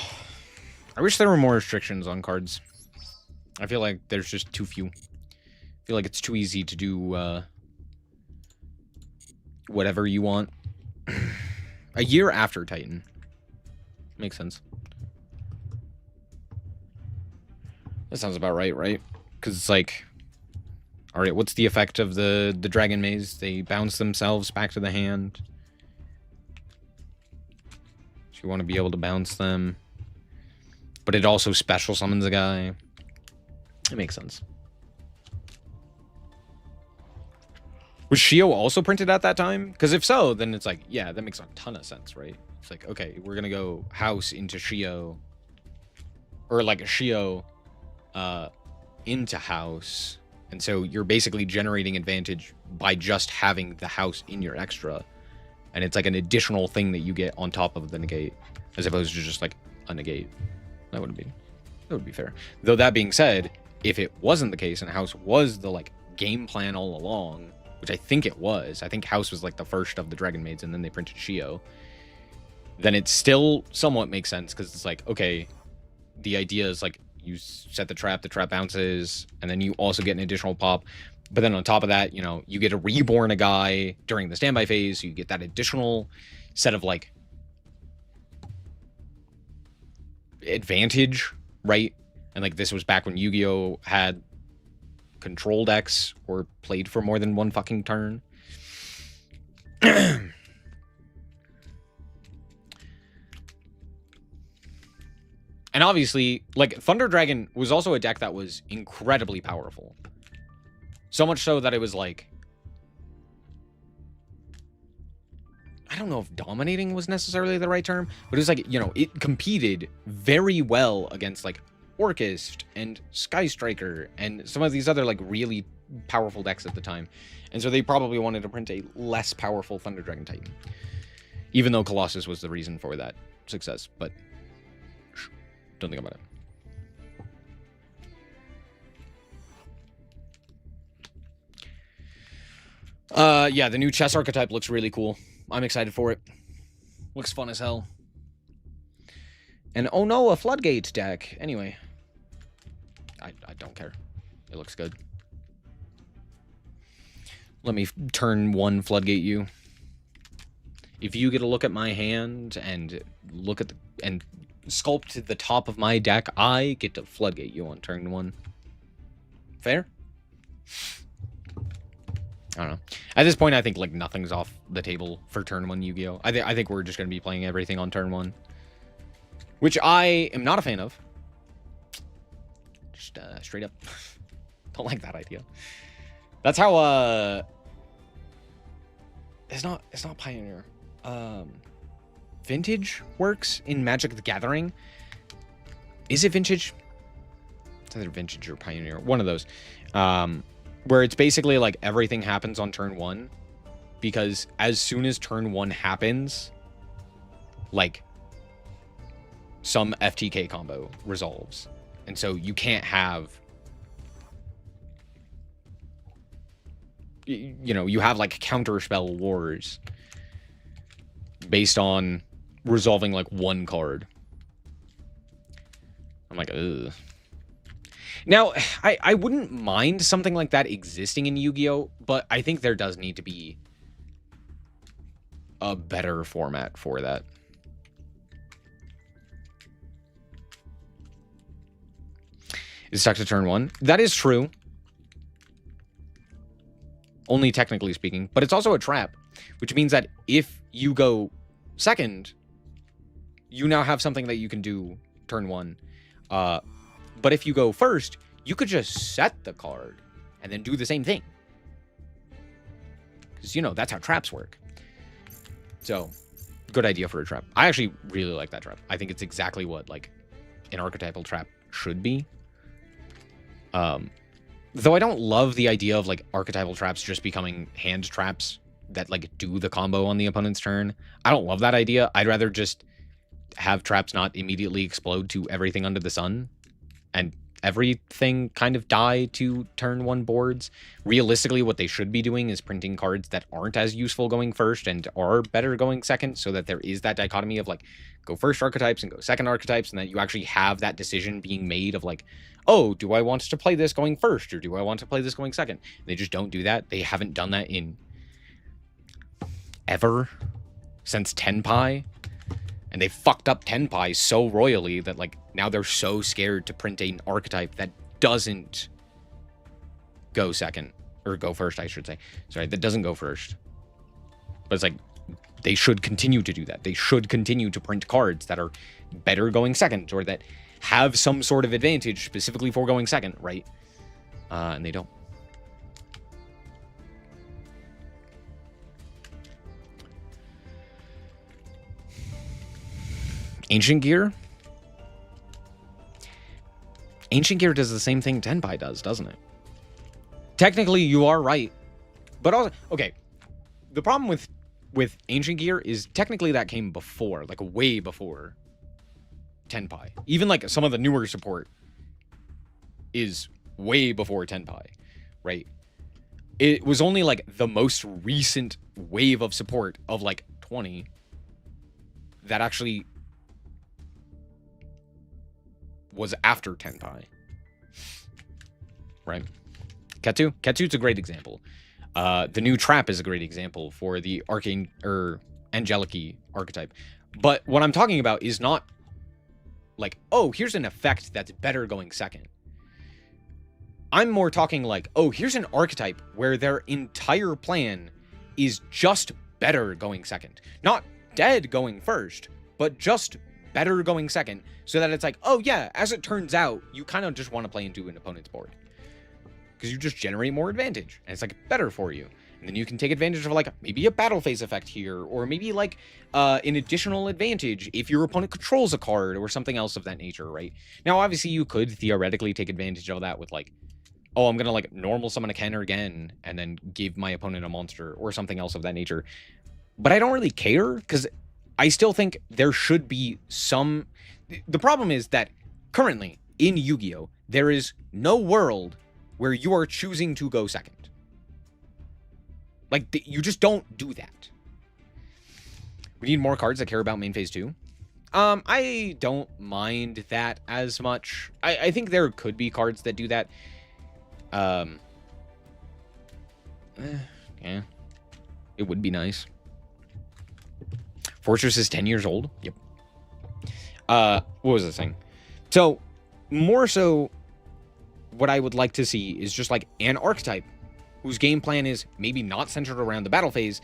I wish there were more restrictions on cards. I feel like there's just too few. I feel like it's too easy to do whatever you want. A year after Titan. Makes sense. That sounds about right, right? Because it's like, all right, what's the effect of the Dragon Maze? They bounce themselves back to the hand. So you want to be able to bounce them. But it also special summons a guy. It makes sense. Was Shio also printed at that time? Because if so, then it's like, yeah, that makes a ton of sense, right? It's like, okay, we're going to go House into Shio. Or like a Shio into House. And so you're basically generating advantage by just having the House in your extra. And it's like an additional thing that you get on top of the negate. As opposed to just like a negate. That would be fair. Though that being said, if it wasn't the case and House was the like game plan all along, which I think it was. I think House was like the first of the Dragon Maids and then they printed Shio. Then it still somewhat makes sense because it's like, okay, the idea is like you set the trap bounces, and then you also get an additional pop. But then on top of that, you know, you get to reborn a guy during the standby phase. So you get that additional set of like advantage, right? And like this was back when Yu-Gi-Oh had control decks or played for more than one fucking turn. And obviously, like, Thunder Dragon was also a deck that was incredibly powerful. So much so that it was like, I don't know if dominating was necessarily the right term, but it was like, you know, it competed very well against like Orchist and Sky Striker and some of these other like really powerful decks at the time. And so they probably wanted to print a less powerful Thunder Dragon Titan, even though Colossus was the reason for that success. But don't think about it. Yeah, the new chess archetype looks really cool. I'm excited for it. Looks fun as hell. And oh no, a Floodgate deck. Anyway, I don't care. It looks good. Let me turn 1 Floodgate you. If you get a look at my hand and look at and sculpt the top of my deck, I get to Floodgate you on turn 1. Fair? I don't know. At this point, I think like nothing's off the table for turn 1 Yu-Gi-Oh! I think we're just going to be playing everything on turn 1, which I am not a fan of. Just straight up don't like that idea. That's how it's not Pioneer. Vintage works in Magic the Gathering. Is it Vintage? It's either Vintage or Pioneer, one of those. Where it's basically like everything happens on turn 1, because as soon as turn 1 happens, like some FTK combo resolves. And so you can't have, you know, you have like counterspell wars based on resolving like 1 card. I'm like, ugh. Now, I wouldn't mind something like that existing in Yu-Gi-Oh!, but I think there does need to be a better format for that. It's stuck to turn 1. That is true. Only technically speaking, but it's also a trap, which means that if you go second, you now have something that you can do turn 1. But if you go first, you could just set the card and then do the same thing. Because, you know, that's how traps work. So, good idea for a trap. I actually really like that trap. I think it's exactly what, like, an archetypal trap should be. Though I don't love the idea of, like, archetypal traps just becoming hand traps that, like, do the combo on the opponent's turn. I don't love that idea. I'd rather just have traps not immediately explode to everything under the sun and everything kind of die to turn 1 boards. Realistically, what they should be doing is printing cards that aren't as useful going first and are better going second, so that there is that dichotomy of like go first archetypes and go second archetypes, and that you actually have that decision being made of like, oh, do I want to play this going first or do I want to play this going second? They just don't do that. They haven't done that in ever since Tenpai. And they fucked up Tenpai so royally that, like, now they're so scared to print an archetype that doesn't go second. Or go first, I should say. Sorry, that doesn't go first. But it's like, they should continue to do that. They should continue to print cards that are better going second, or that have some sort of advantage specifically for going second, right? And they don't. Ancient Gear? Ancient Gear does the same thing Tenpai does, doesn't it? Technically, you are right. But also, okay, the problem with Ancient Gear is technically that came before, like way before Tenpai. Even like some of the newer support is way before Tenpai, right? It was only like the most recent wave of support of like 20 that actually was after Tenpai, right? Ketsu's a great example. The new trap is a great example for the arcane or Angelic archetype. But what I'm talking about is not like, oh, here's an effect that's better going second. I'm more talking like, oh, here's an archetype where their entire plan is just better going second. Not dead going first, but just better going second, so that it's like, oh yeah, as it turns out, you kind of just want to play into an opponent's board because you just generate more advantage and it's like better for you. And then you can take advantage of, like, maybe a battle phase effect here, or maybe, like, an additional advantage if your opponent controls a card or something else of that nature, right? Now, obviously, you could theoretically take advantage of that with, like, oh, I'm going to, like, normal summon a Ken again, and then give my opponent a monster or something else of that nature. But I don't really care, because I still think there should be some... The problem is that currently, in Yu-Gi-Oh!, there is no world where you are choosing to go second. Like, you just don't do that. We need more cards that care about main phase 2. I don't mind that as much. I think there could be cards that do that. Yeah. It would be nice. Fortress is 10 years old. Yep. What was this thing? So, more so, what I would like to see is just like an archetype whose game plan is maybe not centered around the battle phase,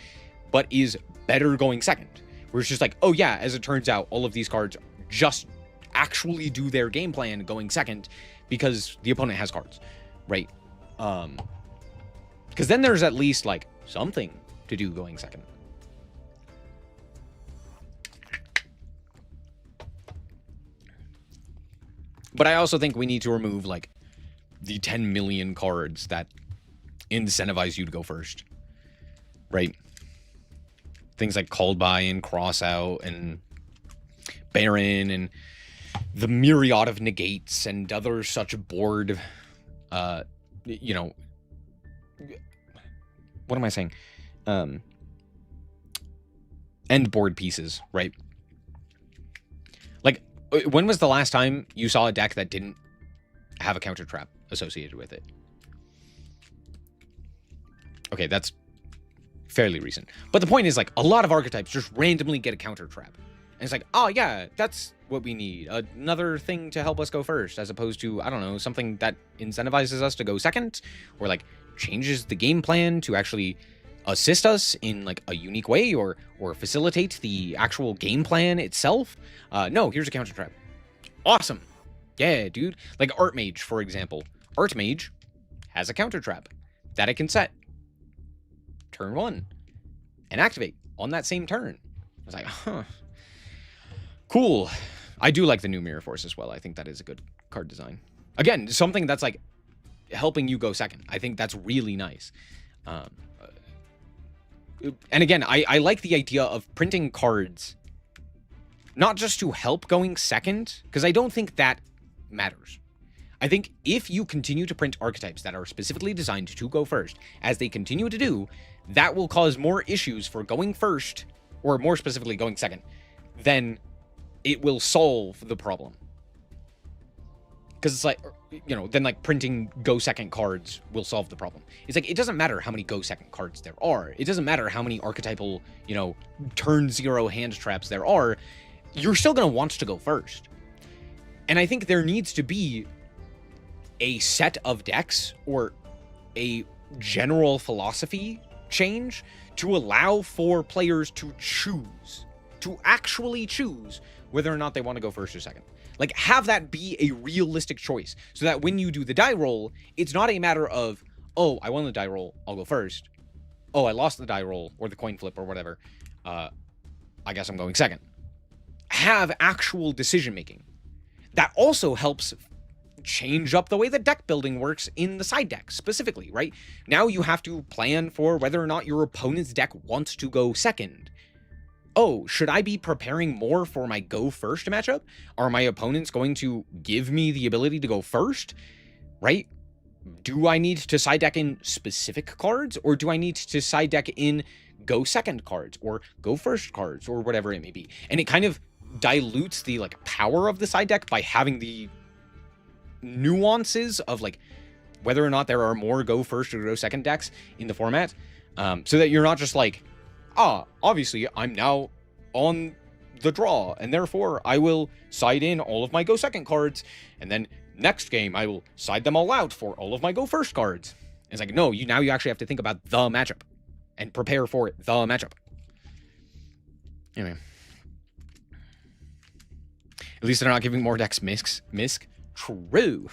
but is better going second. Where it's just like, oh yeah, as it turns out, all of these cards just actually do their game plan going second because the opponent has cards, right? Because then there's at least like something to do going second. But I also think we need to remove like the 10 million cards that incentivize you to go first, right? Things like Called By and Cross Out and Baron and the myriad of negates and other such board, you know, what am I saying? End board pieces, right? Like, when was the last time you saw a deck that didn't have a counter trap associated with it? Okay, that's fairly recent. But the point is, like, a lot of archetypes just randomly get a counter trap. And it's like, oh, yeah, that's what we need. Another thing to help us go first, as opposed to, I don't know, something that incentivizes us to go second, or, like, changes the game plan to actually assist us in, like, a unique way, or facilitate the actual game plan itself. No, here's a counter trap. Awesome. Yeah, dude. Like, Art Mage, for example. Art Mage has a counter trap that it can set turn 1 and activate on that same turn. I was like, huh. Cool. I do like the new Mirror Force as well. I think that is a good card design. Again, something that's like helping you go second. I think that's really nice. And again, I like the idea of printing cards not just to help going second, because I don't think that matters. I think if you continue to print archetypes that are specifically designed to go first, as they continue to do, that will cause more issues for going first, or more specifically going second, than it will solve the problem. Because it's like, you know, then like printing go second cards will solve the problem. It's like, it doesn't matter how many go second cards there are. It doesn't matter how many archetypal, you know, turn 0 hand traps there are. You're still going to want to go first. And I think there needs to be a set of decks or a general philosophy change to allow for players to choose, to actually choose whether or not they want to go first or second. Like, have that be a realistic choice so that when you do the die roll, it's not a matter of, oh, I won the die roll, I'll go first. Oh, I lost the die roll or the coin flip or whatever. I guess I'm going second. Have actual decision making. That also helps change up the way the deck building works in the side deck specifically, right? Now you have to plan for whether or not your opponent's deck wants to go second. Oh, should I be preparing more for my go first matchup? Are my opponents going to give me the ability to go first? Right? Do I need to side deck in specific cards, or do I need to side deck in go second cards or go first cards or whatever it may be? And it kind of dilutes the like power of the side deck by having the nuances of like whether or not there are more go first or go second decks in the format, so that you're not just like, obviously I'm now on the draw and therefore I will side in all of my go second cards, and then next game I will side them all out for all of my go first cards. It's like, no, you actually have to think about the matchup and prepare for the matchup. Anyway, at least they're not giving more decks misc. True.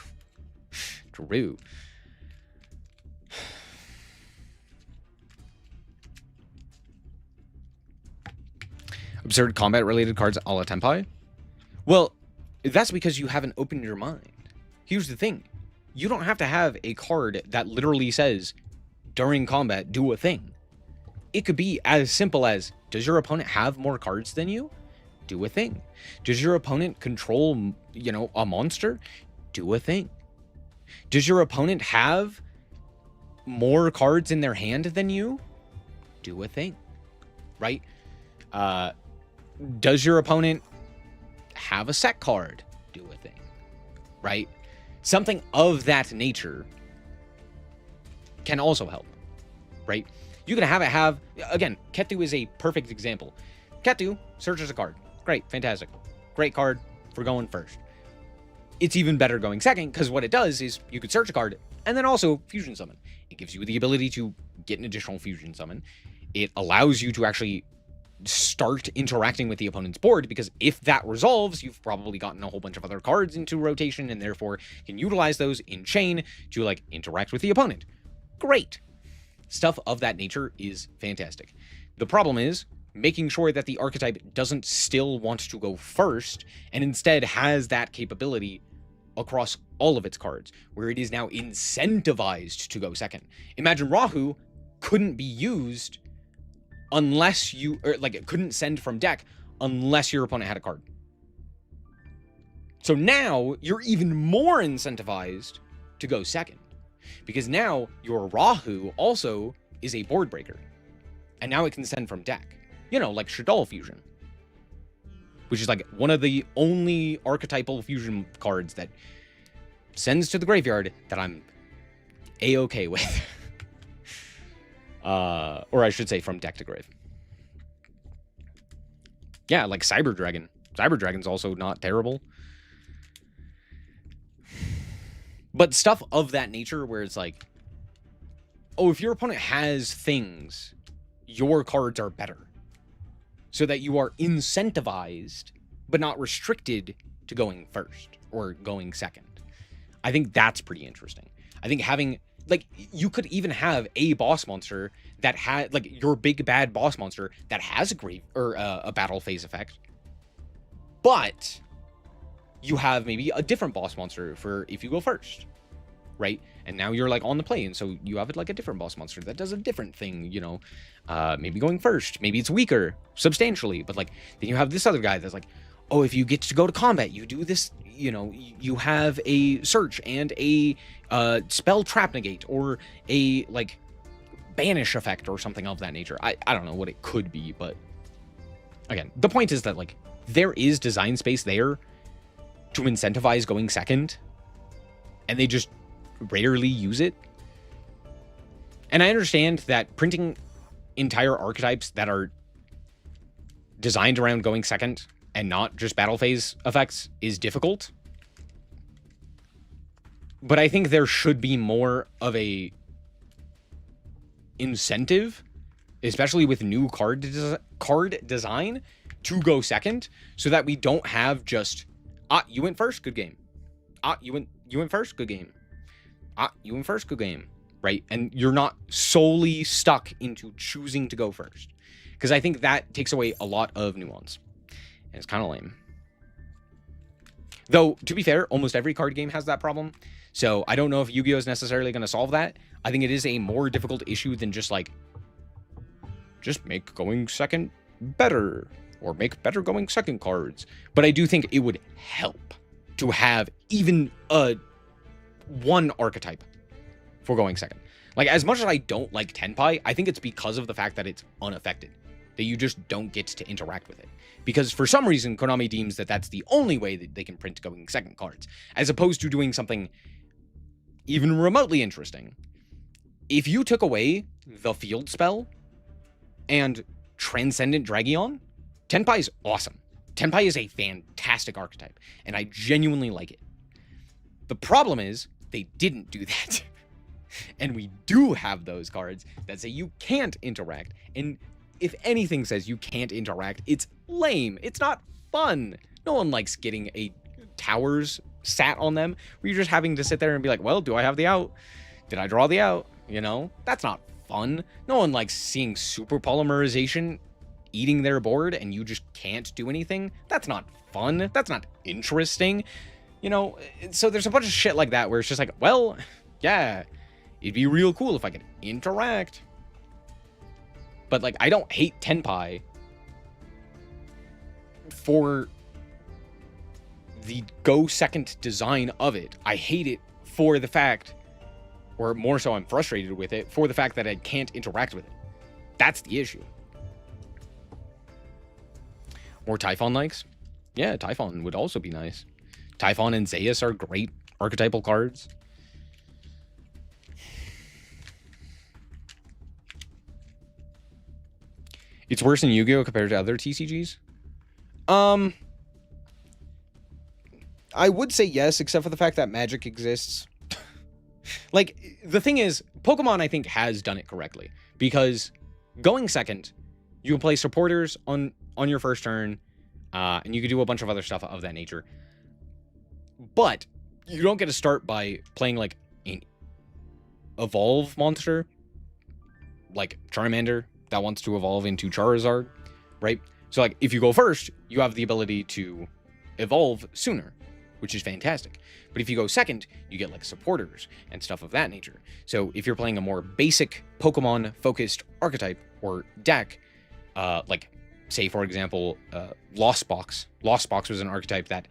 Absurd combat-related cards a la Tenpai? Well, that's because you haven't opened your mind. Here's the thing. You don't have to have a card that literally says, during combat, do a thing. It could be as simple as, does your opponent have more cards than you? Do a thing. Does your opponent control, you know, a monster? Do a thing. Does your opponent have more cards in their hand than you? Do a thing. Right? Does your opponent have a set card? Do a thing. Right? Something of that nature can also help. Right? You can have again, Ketu is a perfect example. Ketu searches a card. Great, fantastic. Great card for going first. It's even better going second, because what it does is you could search a card and then also fusion summon. It gives you the ability to get an additional fusion summon. It allows you to actually start interacting with the opponent's board, because if that resolves, you've probably gotten a whole bunch of other cards into rotation and therefore can utilize those in chain to like interact with the opponent. Great. Stuff of that nature is fantastic. The problem is making sure that the archetype doesn't still want to go first and instead has that capability across all of its cards, where it is now incentivized to go second. Imagine Rahu couldn't be used unless you, or like it couldn't send from deck unless your opponent had a card. So now you're even more incentivized to go second, because now your Rahu also is a board breaker, and now it can send from deck. You know, like Shaddoll Fusion, which is like one of the only archetypal fusion cards that sends to the graveyard that I'm A-okay with. Or I should say from deck to grave. Yeah, like Cyber Dragon. Cyber Dragon's also not terrible. But stuff of that nature where it's like, oh, if your opponent has things, your cards are better. So that you are incentivized, but not restricted to going first or going second. I think that's pretty interesting. I think having, like, you could even have a boss monster that had, like, your big bad boss monster that has a grave or a battle phase effect, but you have maybe a different boss monster for if you go first, right? And now you're like on the play, and so you have like a different boss monster that does a different thing, you know, maybe going first, maybe it's weaker substantially, but like then you have this other guy that's like, oh, if you get to go to combat, you do this, you know, you have a search and a spell trap negate or a like banish effect or something of that nature. I don't know what it could be, but again, the point is that like there is design space there to incentivize going second, and they just rarely use it. And I understand that printing entire archetypes that are designed around going second and not just battle phase effects is difficult. But I think there should be more of a incentive, especially with new card design, to go second, so that we don't have just, you went first, good game. You went first, good game. You went first, good game, right? And you're not solely stuck into choosing to go first, because I think that takes away a lot of nuance, and it's kind of lame. Though, to be fair, almost every card game has that problem, so I don't know if Yu-Gi-Oh! Is necessarily going to solve that. I think it is a more difficult issue than just like, just make going second better, or make better going second cards. But I do think it would help to have even one archetype for going second. Like, as much as I don't like Tenpai, I think it's because of the fact that it's unaffected, that you just don't get to interact with it. Because for some reason, Konami deems that that's the only way that they can print going second cards, as opposed to doing something even remotely interesting. If you took away the field spell and Transcendent Dragion, Tenpai is awesome. Tenpai is a fantastic archetype, and I genuinely like it. The problem is, they didn't do that. And we do have those cards that say you can't interact. And if anything says you can't interact, it's lame. It's not fun. No one likes getting a towers sat on them where you're just having to sit there and be like, well, do I have the out? Did I draw the out? You know, that's not fun. No one likes seeing super polymerization eating their board and you just can't do anything, that's not fun. That's not interesting. You know, so there's a bunch of shit like that where it's just like, well, yeah, it'd be real cool if I could interact. But, like, I don't hate Tenpai for the go second design of it. I hate it for the fact, or more so I'm frustrated with it, for the fact that I can't interact with it. That's the issue. More Typhon likes? Yeah, Typhon would also be nice. Typhon and Zeus are great archetypal cards. It's worse in Yu-Gi-Oh! Compared to other TCGs? I would say yes, except for the fact that Magic exists. Like, the thing is, Pokemon, I think, has done it correctly. Because going second, you can play supporters on your first turn, and you can do a bunch of other stuff of that nature. But you don't get to start by playing, like, an evolve monster, like Charmander, that wants to evolve into Charizard, right? So, like, if you go first, you have the ability to evolve sooner, which is fantastic. But if you go second, you get, like, supporters and stuff of that nature. So if you're playing a more basic Pokemon-focused archetype or deck, like, say, for example, Lost Box. Lost Box was an archetype that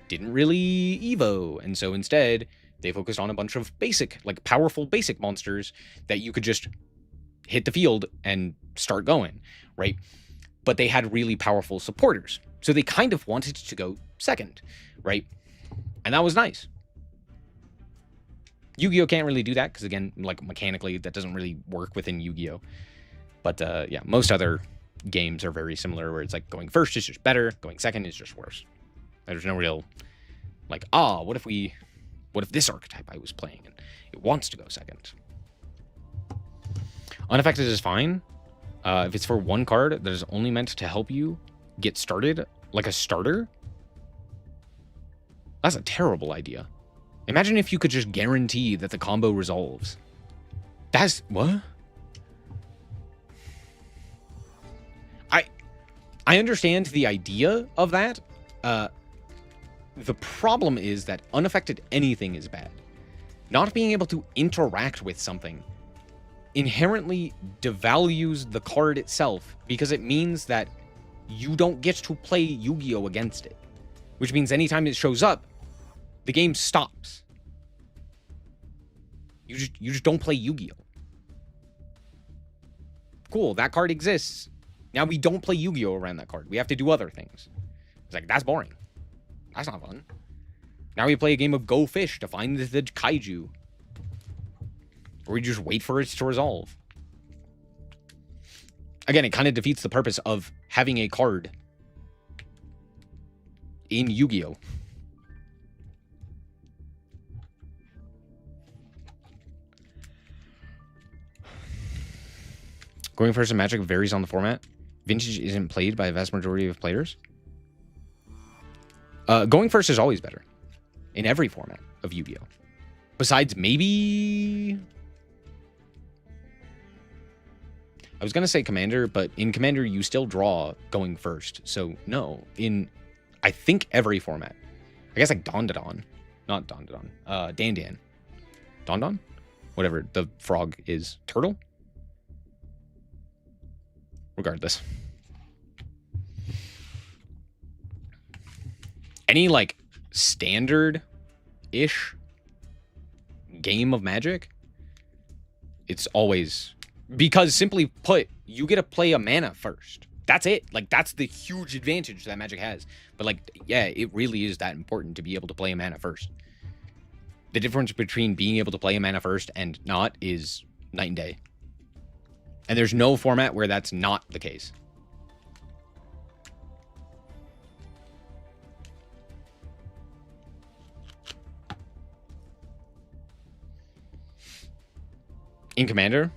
didn't really evo, and so instead, they focused on a bunch of basic, like, powerful basic monsters that you could just hit the field and start going, right? But they had really powerful supporters. So they kind of wanted to go second, right? And that was nice. Yu-Gi-Oh! Can't really do that because, again, like, mechanically, that doesn't really work within Yu-Gi-Oh! But, yeah, most other games are very similar where it's like going first is just better, going second is just worse. There's no real, like, what if this archetype I was playing and it wants to go second? Unaffected is fine. If it's for one card that is only meant to help you get started, like a starter, that's a terrible idea. Imagine if you could just guarantee that the combo resolves. That's... what? I understand the idea of that. The problem is that unaffected anything is bad. Not being able to interact with something inherently devalues the card itself because it means that you don't get to play Yu-Gi-Oh! Against it. Which means anytime it shows up, the game stops. You just don't play Yu-Gi-Oh! Cool, that card exists. Now we don't play Yu-Gi-Oh! Around that card. We have to do other things. It's like, that's boring. That's not fun. Now we play a game of Go Fish to find the kaiju. Or we just wait for it to resolve. Again, it kind of defeats the purpose of having a card in Yu-Gi-Oh! Going first in Magic varies on the format. Vintage isn't played by a vast majority of players. Going first is always better. In every format of Yu-Gi-Oh! Besides maybe... I was going to say Commander, but in Commander, you still draw going first. So, no. In, I think, every format. I guess like Don-Don. Not Don-Don. Dan-Dan. Don-Don? Whatever the frog is. Turtle? Regardless. Any, like, standard-ish game of Magic, it's always... Because, simply put, you get to play a mana first. That's it. Like, that's the huge advantage that Magic has. But, like, yeah, it really is that important to be able to play a mana first. The difference between being able to play a mana first and not is night and day. And there's no format where that's not the case. In Commander,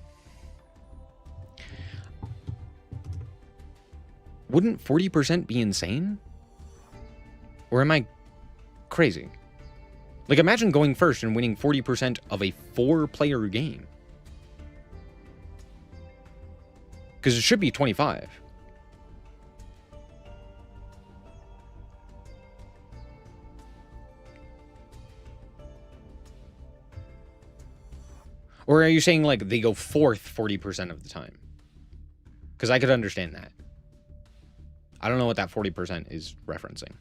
wouldn't 40% be insane? Or am I crazy? Like, imagine going first and winning 40% of a 4-player game. Because it should be 25. Or are you saying, like, they go fourth 40% of the time? Because I could understand that. I don't know what that 40% is referencing.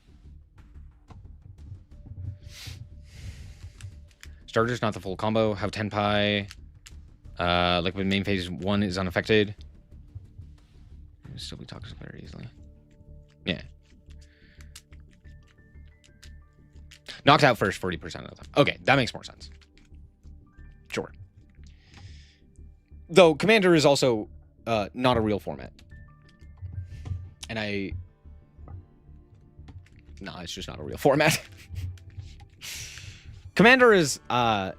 Starter's not the full combo. Have 10 pi. Like when main phase 1 is unaffected. Still be toxic very easily. Yeah. Knocked out first 40% of the time. Okay, that makes more sense. Sure. Though Commander is also not a real format. And nah, it's just not a real format. Commander is how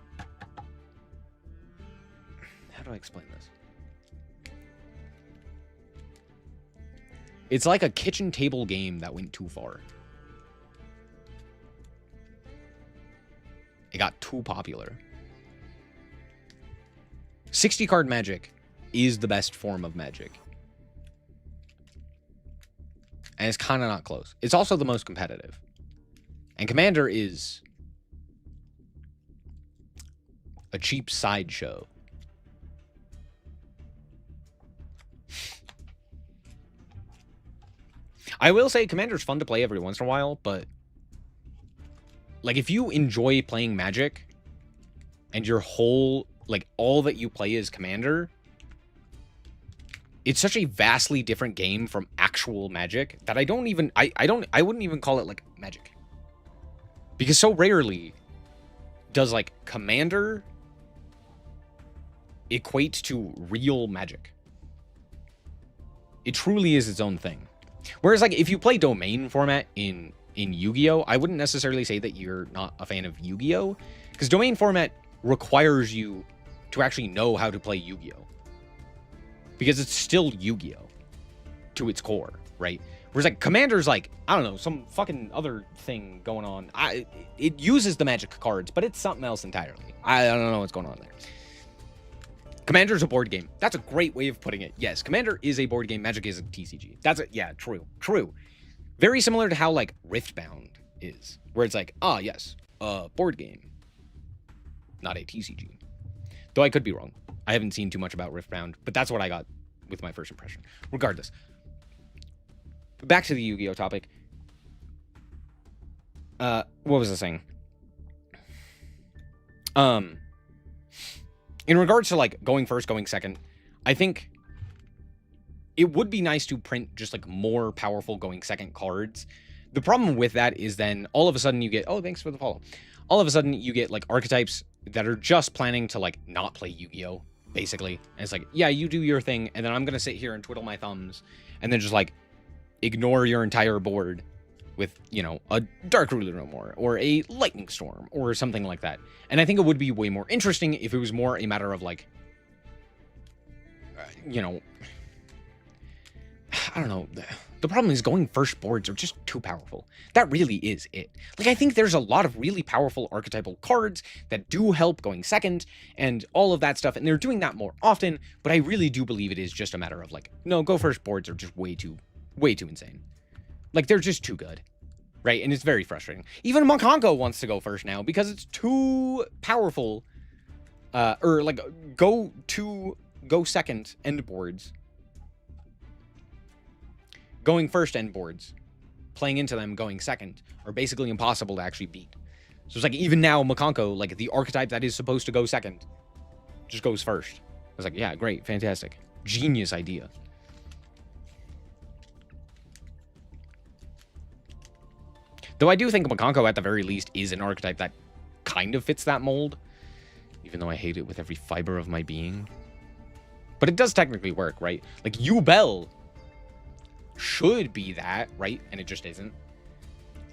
do I explain this? It's like a kitchen table game that went too far. It got too popular. 60 card Magic is the best form of Magic. And it's kind of not close. It's also the most competitive. And Commander is a cheap sideshow. I will say Commander's fun to play every once in a while, but like if you enjoy playing Magic and your whole, like all that you play is Commander, it's such a vastly different game from actual Magic that I wouldn't even call it like Magic. Because so rarely does like Commander equate to real Magic. It truly is its own thing. Whereas like if you play domain format in Yu-Gi-Oh, I wouldn't necessarily say that you're not a fan of Yu-Gi-Oh, because domain format requires you to actually know how to play Yu-Gi-Oh, because it's still Yu-Gi-Oh to its core, right? Whereas like Commander's like, I don't know, some fucking other thing going on. It uses the Magic cards, but it's something else entirely. I don't know what's going on there. Commander's a board game. That's a great way of putting it. Yes, Commander is a board game. Magic is a TCG. That's it. Yeah, true. Very similar to how like Riftbound is, where it's like, ah, yes, a board game, not a TCG. Though I could be wrong. I haven't seen too much about Riftbound, but that's what I got with my first impression. Regardless, back to the Yu-Gi-Oh topic. What was I saying? In regards to like going first, going second, I think it would be nice to print just like more powerful going second cards. The problem with that is then all of a sudden you get, oh, thanks for the follow. All of a sudden you get like archetypes that are just planning to like not play Yu-Gi-Oh, basically. And it's like, yeah, you do your thing, and then I'm gonna sit here and twiddle my thumbs and then just like ignore your entire board with, you know, a Dark Ruler No More or a Lightning Storm or something like that. And I think it would be way more interesting if it was more a matter of like, you know, I don't know. The problem is going first boards are just too powerful. That really is it. Like, I think there's a lot of really powerful archetypal cards that do help going second and all of that stuff. And they're doing that more often, but I really do believe it is just a matter of like, no, go first boards are just way too insane. Like, they're just too good, right? And it's very frustrating. Even Makonko wants to go first now because it's too powerful. Or, like, go second end boards. Going first end boards, playing into them going second, are basically impossible to actually beat. So it's like, even now, Makonko, like, the archetype that is supposed to go second, just goes first. I was like, yeah, great, fantastic. Genius idea. Though I do think Makonko, at the very least, is an archetype that kind of fits that mold. Even though I hate it with every fiber of my being. But it does technically work, right? Like, Yubel should be that, right? And it just isn't.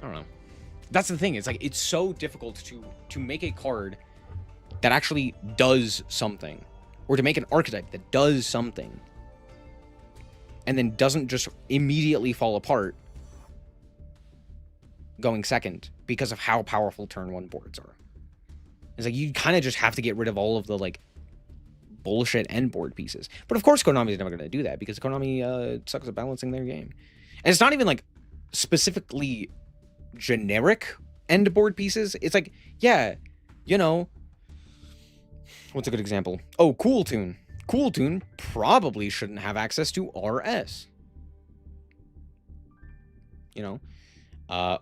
I don't know. That's the thing. It's like, it's so difficult to make a card that actually does something. Or to make an archetype that does something. And then doesn't just immediately fall apart going second because of how powerful turn one boards are. It's like, you kind of just have to get rid of all of the like bullshit end board pieces. But of course Konami's never going to do that because Konami sucks at balancing their game. And it's not even like specifically generic end board pieces. It's like, yeah, you know, What's a good example? Oh, Cool Tune. Cool Tune probably shouldn't have access to RS. You know?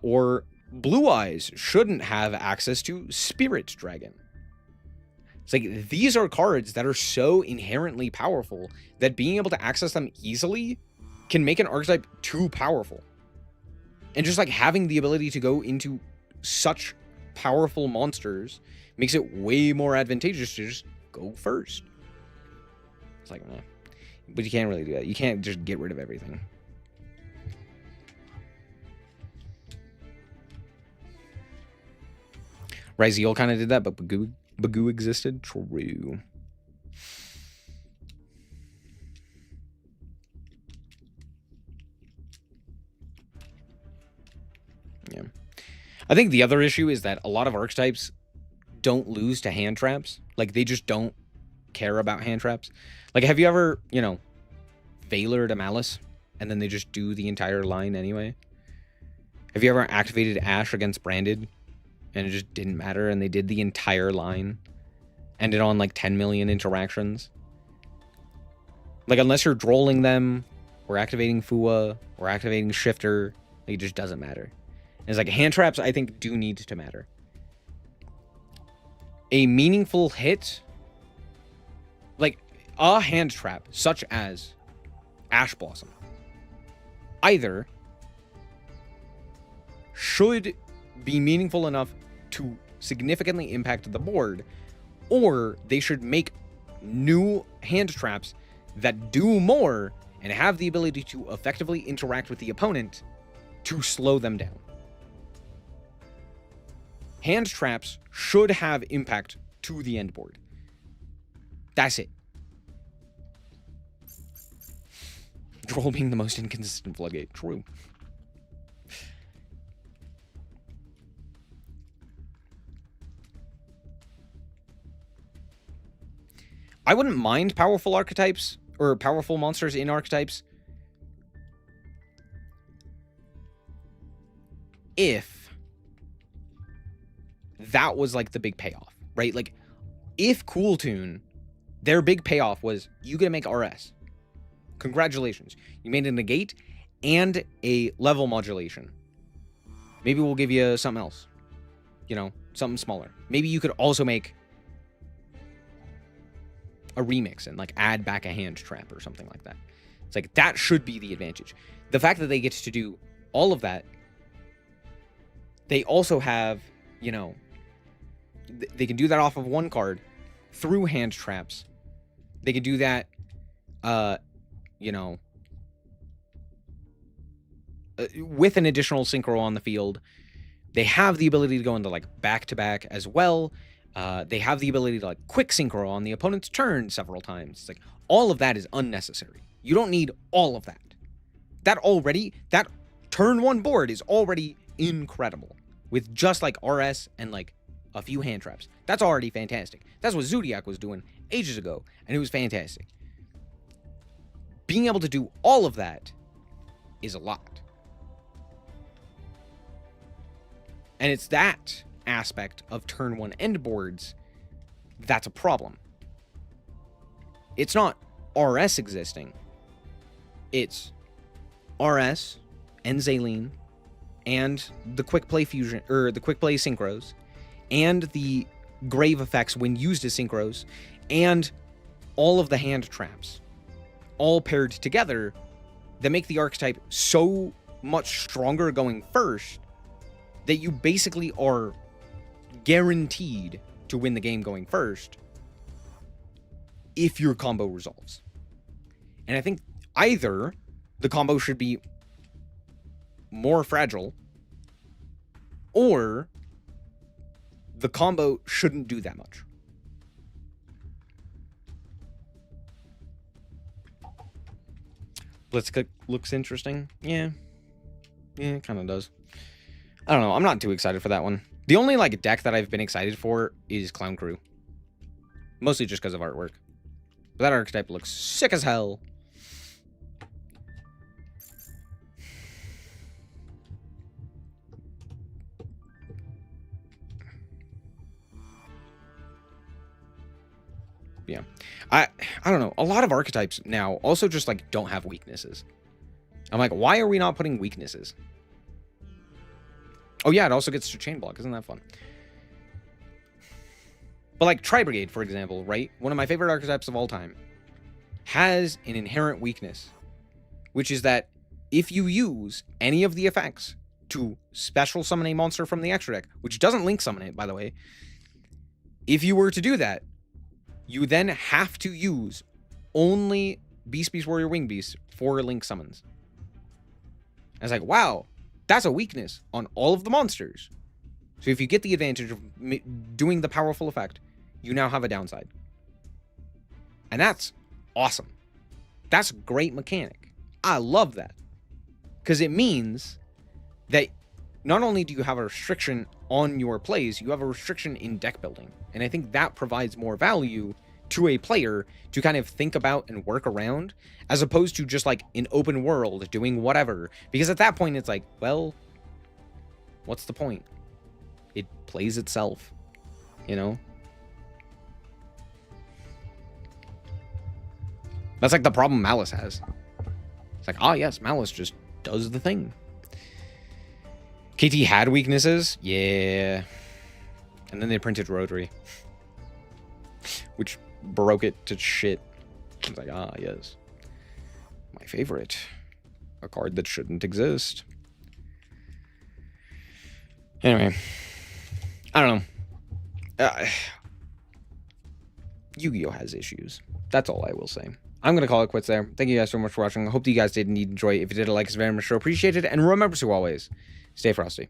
Or Blue Eyes shouldn't have access to Spirit Dragon. It's like, these are cards that are so inherently powerful that being able to access them easily can make an archetype too powerful. And just like having the ability to go into such powerful monsters makes it way more advantageous to just go first. It's like, nah. But you can't really do that. You can't just get rid of everything. Raziel kind of did that, but Bagoo existed. True. Yeah. I think the other issue is that a lot of archetypes don't lose to hand traps. Like, they just don't care about hand traps. Like, have you ever, you know, Valor to Malice, and then they just do the entire line anyway? Have you ever activated Ash against Branded, and it just didn't matter, and they did the entire line? Ended on, like, 10 million interactions? Like, unless you're drolling them, or activating Fua, or activating Shifter, it just doesn't matter. And it's like, hand traps, I think, do need to matter. A meaningful hit, like a hand trap, such as Ash Blossom, either should be meaningful enough to significantly impact the board, or they should make new hand traps that do more and have the ability to effectively interact with the opponent to slow them down. Hand traps should have impact to the end board. That's it. Droll being the most inconsistent floodgate. True. I wouldn't mind powerful archetypes or powerful monsters in archetypes if that was like the big payoff, right? Like, if Cool Tune, their big payoff was you get to make RS. Congratulations. You made a negate and a level modulation. Maybe we'll give you something else. You know, something smaller. Maybe you could also make a remix and like add back a hand trap or something like that. It's like, that should be the advantage. The fact that they get to do all of that, they also have, you know, they can do that off of one card through hand traps. They could do that, you know, with an additional synchro on the field. They have the ability to go into like back-to-back as well. They have the ability to like quick synchro on the opponent's turn several times. It's like, all of that is unnecessary. You don't need all of that. That turn one board is already incredible with just like RS and like a few hand traps. That's already fantastic. That's what Zodiac was doing ages ago, and it was fantastic. Being able to do all of that is a lot. And it's that aspect of turn one end boards that's a problem. It's not RS existing. It's RS and Zaleen and the quick play fusion, or the quick play synchros, and the grave effects when used as synchros, and all of the hand traps, all paired together, that make the archetype so much stronger going first that you basically are guaranteed to win the game going first if your combo resolves. And I think either the combo should be more fragile, or the combo shouldn't do that much. Blitzkrieg looks interesting. Yeah, it kind of does. I don't know. I'm not too excited for that one. The only like deck that I've been excited for is Clown Crew. Mostly just because of artwork. But that archetype looks sick as hell. Yeah. I don't know. A lot of archetypes now also just like don't have weaknesses. I'm like, why are we not putting weaknesses? Oh yeah, it also gets to chain block. Isn't that fun? But like Tri-Brigade, for example, right? One of my favorite archetypes of all time has an inherent weakness, which is that if you use any of the effects to special summon a monster from the extra deck, which doesn't link summon it, by the way, if you were to do that, you then have to use only Beast Beast Warrior Wing Beast for link summons. I was like, wow, that's a weakness on all of the monsters. So if you get the advantage of doing the powerful effect, you now have a downside. And that's awesome. That's a great mechanic. I love that. Because it means that not only do you have a restriction on your plays, you have a restriction in deck building. And I think that provides more value to a player to kind of think about and work around, as opposed to just like an open world doing whatever. Because at that point, it's like, well, what's the point? It plays itself, you know? That's like the problem Malice has. It's like, ah, yes, Malice just does the thing. KT had weaknesses? Yeah. And then they printed Rotary, which broke it to shit. It's like, ah, yes. My favorite. A card that shouldn't exist. Anyway. I don't know. Yu-Gi-Oh! Has issues. That's all I will say. I'm going to call it quits there. Thank you guys so much for watching. I hope that you guys did indeed enjoy. If you did, a like is very much appreciated. And remember to always stay frosty.